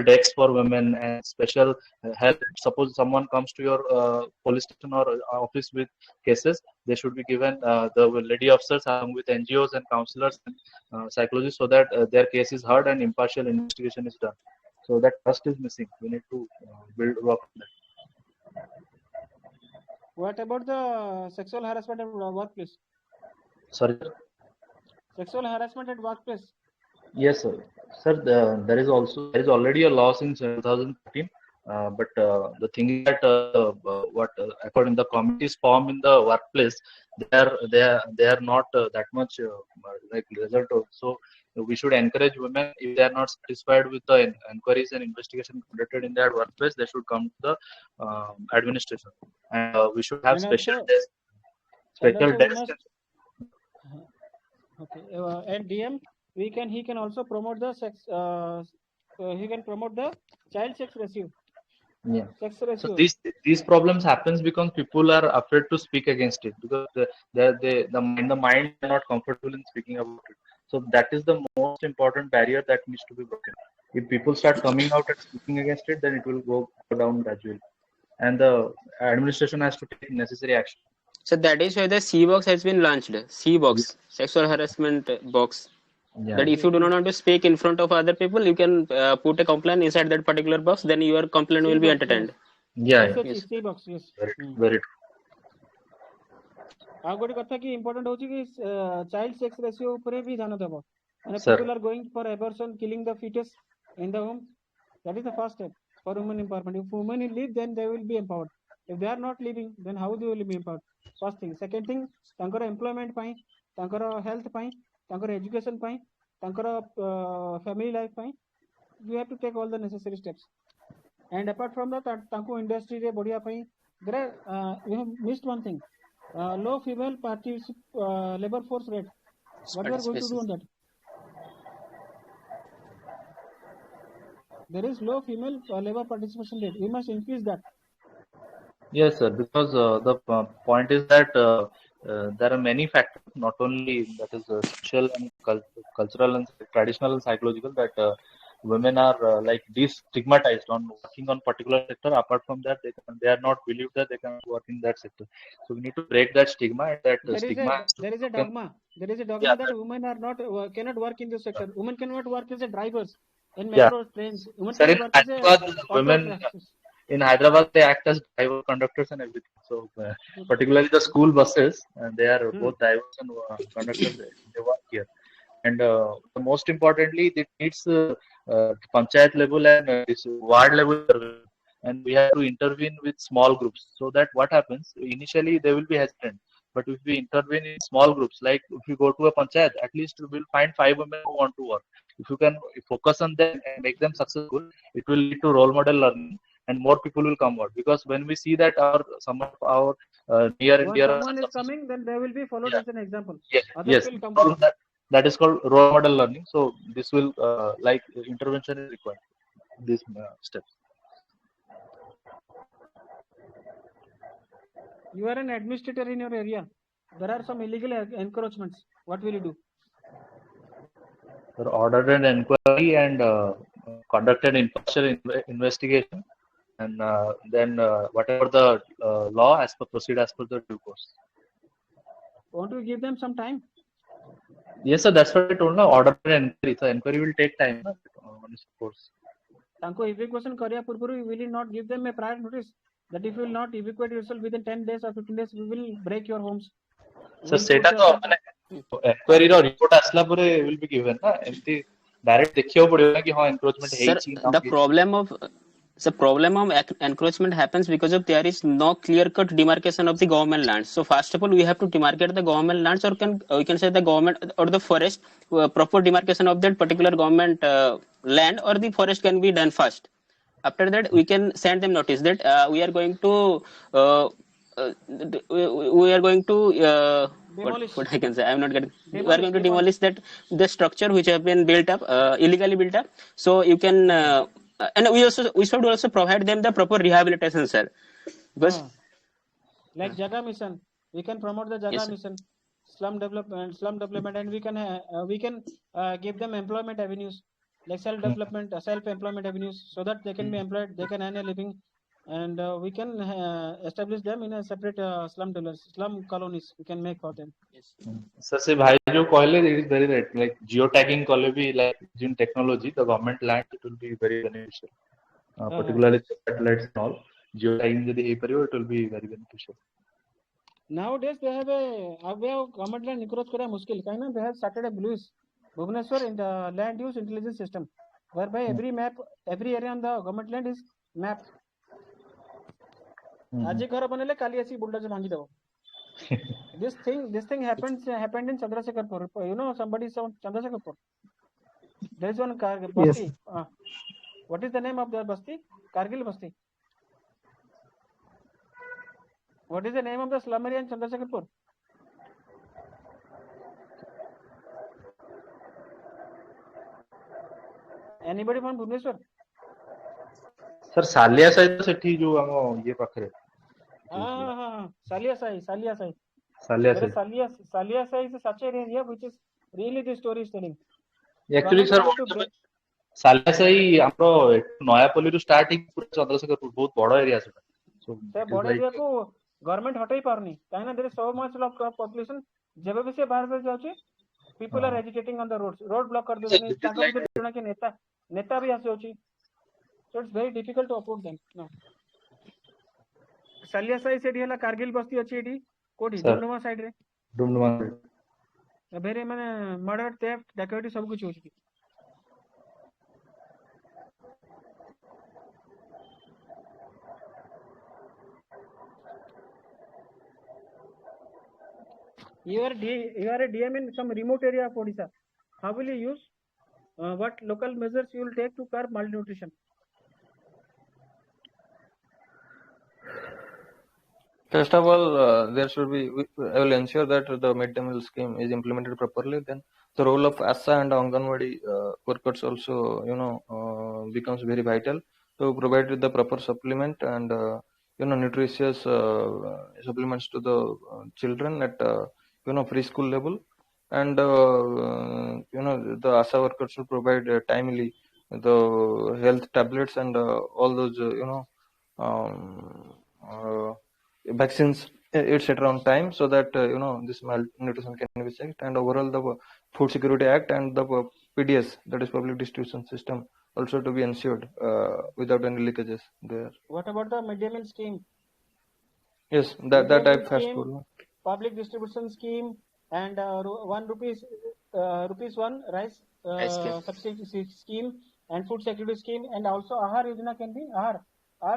decks for women and special help. Suppose someone comes to your police station or office with cases, they should be given the lady officers along with NGOs and counselors and psychologists, so that their case is heard and impartial investigation is done. So that trust is missing. We need to build work on that. What about the sexual harassment at workplace? Sorry. Sexual harassment at workplace. Yes, sir. Sir, there is already a law since 2013. But the thing is that according to the committees formed in the workplace, they are not that much like result. So we should encourage women, if they are not satisfied with the inquiries and investigation conducted in their workplace, they should come to the administration, and we should have And special also, desks. Special we desks. must. Okay, and DM, he can also promote the sex. He can promote the child sex ratio. Yeah. sex So ratio. these problems happens because people are afraid to speak against it because the mind are not comfortable in speaking about it. So that is the most important barrier that needs to be broken. If people start coming out and speaking against it, then it will go down gradually, and the administration has to take necessary action. So that is why the C box has been launched. C Yeah. box, sexual harassment box. Yeah. That if Okay, you do okay. not want to speak in front of other people, you can put a complaint inside that particular box. Then your complaint C will be box, yes. entertained. Yeah. Yeah. SHE, Yes. C box, yes. Very true. Very true. ଆଉ ଗୋଟେ କଥା କି important ହଉଛି କି child sex ratio ଉପରେ ବି ଧ୍ୟାନ ଦେବ ମାନେ Sir. people are going for abortion, killing the fetus in the womb. That is the first step for women empowerment. If women will live, then they will be empowered. If they are not living, then how they will be empowered? First thing. Second thing, ତାଙ୍କର employment ପାଇଁ, ତାଙ୍କର health ପାଇଁ, ତାଙ୍କର education ପାଇଁ, ତାଙ୍କର family life ପାଇଁ, we have to take all the necessary steps. And apart from that, ତାଙ୍କୁ industry ରେ ବଢିବା ପାଇଁ, there are we have missed one thing. Low female labor force rate. What we are going to do on that? There is low female labor participation rate. We must increase that. Yes, sir. Because the point is that there are many factors, not only that is social and cultural and traditional and psychological, that women are like destigmatized on working on particular sector. Apart from that, they are not believed that they can work in that sector. So we need to break that stigma, and that stigma has to There be is a broken. dogma. There is a dogma Yeah, that women are not cannot work in this sector. Women cannot work as a drivers in yeah. metro trains. Women Sir, cannot in work as a Hyderabad, auto women taxis. in Hyderabad they act as driver, conductors, and everything. So particularly the school buses, and they are both drivers and conductors. They work here, and most importantly, it needs panchayat level and this ward level intervention. And we have to intervene with small groups, so that what happens initially they will be hesitant. But if we intervene in small groups, like if you go to a panchayat, at least you will find 5 women who want to work. If you can focus on them and make them successful, it will lead to role model learning, and more people will come out. Because when we see that some of our near and Once dear are someone is successful, coming, then they will be followed yeah, as an example. yes, Others yes, will come for that. that is called role model learning. So this will like intervention is required. These steps. You are an administrator in your area. There are some illegal encroachments. What will you do? So ordered an inquiry and conducted impartial investigation, and then whatever the law as per proceed as per the due course. Want to give them some time? Yes, sir. That's what I told now. Order an inquiry. So inquiry will take time. Of course. ତାଙ୍କୁ evacuation କରିବା ପୂର୍ବରୁ we will not give them a prior notice that if you will not evacuate yourself within 10 days or 15 days, we will break your homes. So ସେଇଟା ତ ମାନେ inquiry ର report ଆସିଲା ପରେ will be given ନା ଏମିତି direct ଦେଖିବାକୁ ପଡିବ ନା କି ହଁ encroachment Sir, ହେଇଛି the problem of encroachment happens because of there is no clear cut demarcation of the government lands. So first of all, we have to demarcate the government lands, or we can say the government or the forest. Proper demarcation of that particular government land or the forest can be done first. After that, we can send them notice that we are going to uh, what I can say. I'm not getting. We are going to demolish that the structure which have been built up illegally built up. So you can and we should also provide them the proper rehabilitation, sir. Because like Jaga Mission, we can promote the Jaga Mission, slum development, and we can give them employment avenues like self-employment avenues, so that they can be employed, they can earn a living, and we can establish them in a separate slum colonies. We can make for them. Sir, se bhai jo कहले it is very right. Like geotagging kale bhi, like using technology, the government land, it will be very beneficial. Particularly satellites and all. Geotagging ଯଦି ହେଇପାରିବ, it will be very beneficial. Nowadays they have government land encroach kora muskil. Kaina they have started a BLUIS, Bhubaneswar in the land use intelligence system, whereby every area on the government land is mapped. Aji ghar banele kali asi bulldozer bhangi debo. This thing happened in Chandrasekharpur. You know somebody is Chandrasekharpur. There is one basti. Yes. What is the name of the basti? Kargil basti. What is the name of the slum area in Chandrasekharpur? Anybody from Bhubaneswar? Sir Salia सहित सेठी जो हम ये पाखरे Salia Sai. Salia There से is Salia Sai is such an area which is really the story is telling. Actually Government sir wants to break. सालिया से ही हमरो नयापल्ली रू starting पूरा चंद्रशेखरपुर बहुत बड़ एरिया सेटा सो से बड़ एरिया को गवर्नमेंट हटाई पारनी काहे ना there is so much of population जेबे भी से बाहर से जाउची people are agitating on the road block कर देउनी ताका भी जणा के नेता भी आसे होची so it's very difficult to uproot them now सालिया साई से ढेला कारगिल बस्ती अछि एडी कोडी डुमडुमा साइड रे बेरे माने मर्डर थेफ्ट डकैती सब कुछ होची You are a DM in some remote area of Odisha. How will you use? What local measures you will take to curb malnutrition? First of all, there should be. I will ensure that the mid-day meal scheme is implemented properly. Then the role of ASA and Anganwadi workers also, becomes very vital to provide the proper supplement and nutritious supplements to the children at preschool level, and the ASA workers should provide timely the health tablets and all those vaccines etc. on time, so that this malnutrition can be checked, and overall the Food Security Act and the PDS, that is Public Distribution System, also to be ensured without any leakages there. What about the midday meal scheme? Yes, that type has to. Public distribution scheme and rupees 1 rice subsidy scheme and food security scheme, and also Ahar Yojana can be Ahar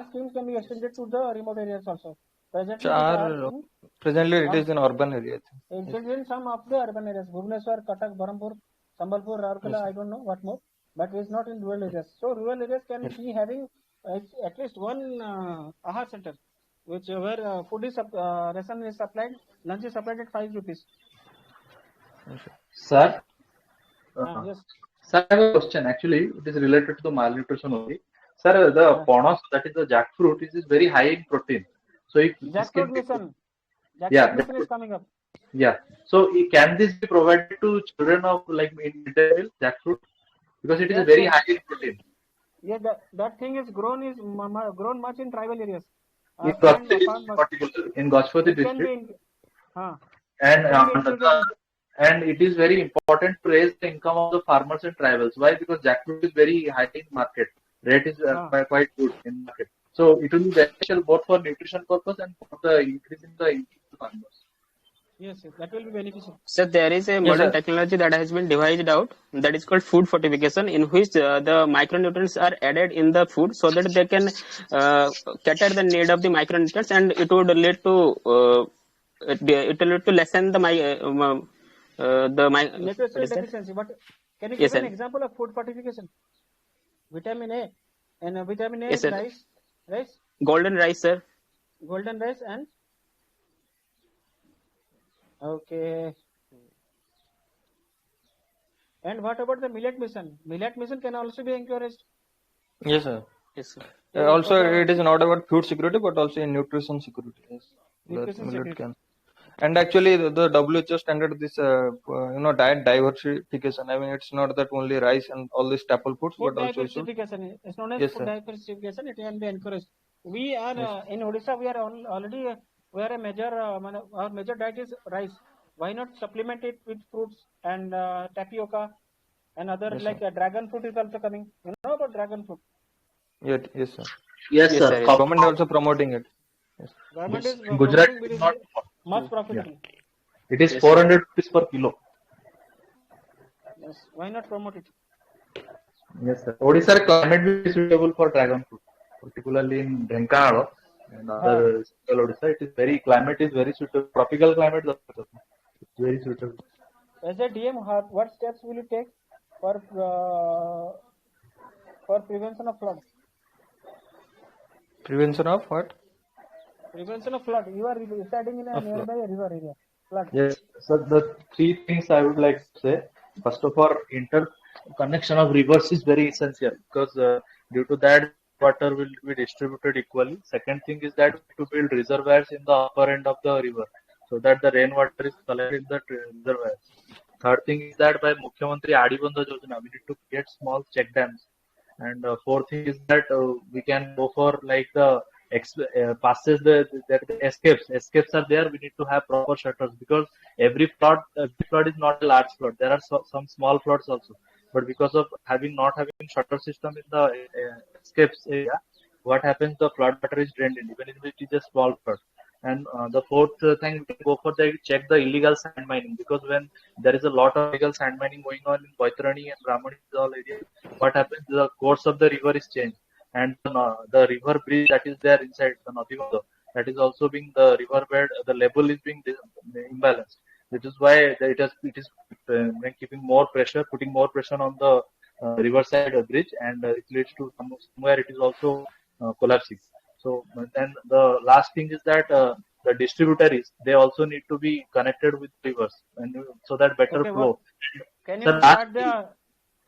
schemes can be extended to the remote areas also. Presently it is in urban areas. It is in some of the urban areas, Bhubaneswar, Cuttack, Berhampur, Sambalpur, Rourkela, I don't know what more, but it is not in rural areas. So rural areas can be having at least one Ahar center, which where food is ration is supplied, lunch is supplied at 5 rupees. Sir, Yes. sir, I have a question. Actually, it is related to the malnutrition only. Sir, the ponos, that is the jackfruit, is very high in protein. So if Jackfruit mission is coming up. Yeah. So can this be provided to children of like in midday meal, jackfruit? Because it is very high in protein. Yeah, that thing is grown much in tribal areas. In Gajpati district. And it is very important to raise the income of the farmers and tribals. Why? Because jackfruit is very high in market. Rate is quite good in market. So it will be beneficial both for nutrition purpose and for the increasing the income of farmers. Yes, that will be beneficial. So there is a modern technology that has been devised out, that is called food fortification, in which the micronutrients are added in the food so that they can cater the need of the micronutrients, and it would lead to lessen the nutritional deficiency. But can you give an example of food fortification? Vitamin A and vitamin A is rice. Golden rice, sir. Golden rice and okay. And what about the millet mission? Millet mission can also be encouraged. Yes, sir. Yes, sir. Also, it is not about food security, but also in nutrition security. Yes, nutrition security can. And actually, the WHO standard this diet diversification. I mean, it's not that only rice and all these staple foods, food but also diversification. It's known as food diversification. It can be encouraged. We are in Odisha. We are already a major. Our major diet is rice. Why not supplement it with fruits and tapioca and other dragon fruit is also coming. You know about dragon fruit? Yes, sir. Yes, sir. Government is also promoting it. Yes. Government is Gujarat is not much profitable. Yeah. It is 400 rupees per kilo. Yes. Why not promote it? Yes, sir. Odisha climate is suitable for dragon fruit, particularly in Dhenkanal and other central Odisha. Climate is very suitable. Tropical climate is very suitable. As a DM, what steps will you take for prevention of flood? Prevention of what? Prevention of flood. You are residing in a nearby river area. Flood. Yes. So the three things I would like to say. First of all, interconnection of rivers is very essential because due to that water will be distributed equally. Second thing is that to build reservoirs in the upper end of the river so that the rainwater is collected in the reservoirs. Third thing is that by Mukhyamantri Adibandha Yojana, we need to create small check dams. And fourth thing is that we can go for like the passes the escapes. Escapes are there. We need to have proper shutters because every flood is not a large flood. There are some small floods also. But because of not having shutter system in the escapes area, what happens? The flood water is drained in, even if it is a small flood. And the fourth thing we can go for the check the illegal sand mining because when there is a lot of illegal sand mining going on in Baitarani and Brahmani all areas, what happens? The course of the river is changed, and the river bridge that is there inside the Nadigondo, that is also being the river bed. The level is being imbalanced. Which is why it is keeping more pressure, putting more pressure on the riverside bridge, and it leads to somewhere it is also collapsing. So then the last thing is that the distributaries they also need to be connected with rivers, and so that better Okay, flow. can The you start the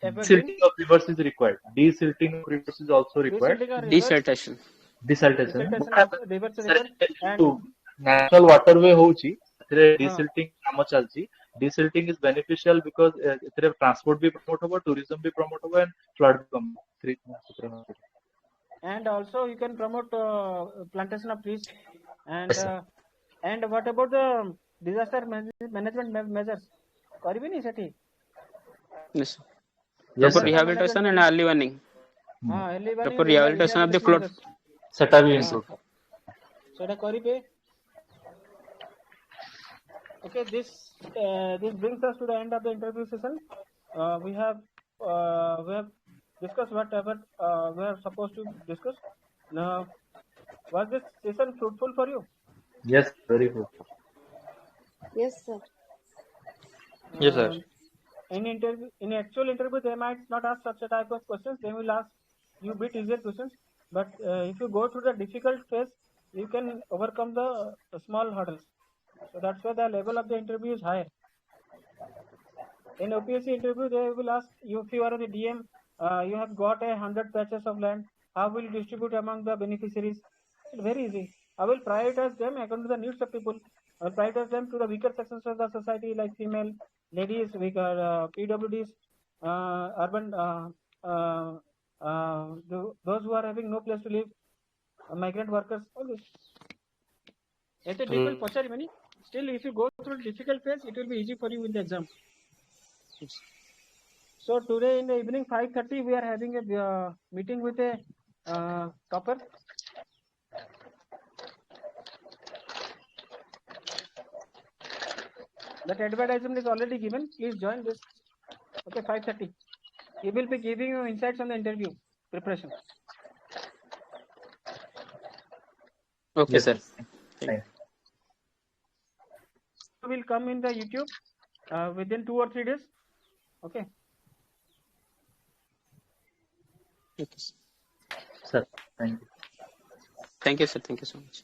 desilting of rivers is required. Desilting of rivers is also required. desilting of rivers? Desaltation. Desaltation. Desiltation of rivers is required. And National waterway ହଉଛି ସେଥିରେ ହଁ desilting କାମ ଚାଲିଛି. Desilting is beneficial because ଏଥିରେ transport ବି promote ହବ, tourism ବି promote ହବ, and flood ବି କମ ହବ. And also you can promote plantation of trees. And Yes, sir. and what about the disaster management measures? କରିବେନି ସେଠି? Yes. Yes, Proper sir. rehabilitation and early warning. early warning Proper rehabilitation of the flood. ସେଟା ବି improve. ସେଟା କରିବେ. Okay, this brings us to the end of the interview session. We have discussed whatever we are supposed to discuss. Now, was this session fruitful for you? Yes, very fruitful. Yes, sir. Yes, sir. In actual interview, they might not ask such a type of questions. They will ask you bit easier questions. But if you go through the difficult phase, you can overcome the small hurdles. So that's why the level of the interview is higher. In OPSC interview, they will ask you if you are the DM, you have got 100 patches of land. How will you distribute among the beneficiaries? It's very easy. I will prioritize them according to the needs of people. I will prioritize them to the weaker sections of the society, like female, ladies, weaker PWDs, urban, those who are having no place to live, migrant workers. All this. It's a difficult posture, many. Still, if you go through difficult phase, it will be easy for you in the exam. So today in the evening 5:30, we are having a meeting with a topper. That advertisement is already given. Please join this. Okay, 5:30. He will be giving you insights on the interview preparation. Okay, Yes, sir. Thank you. Will come in the YouTube within 2 or 3 days. Okay. Okay. Sir, thank you. Thank you, sir. Thank you so much.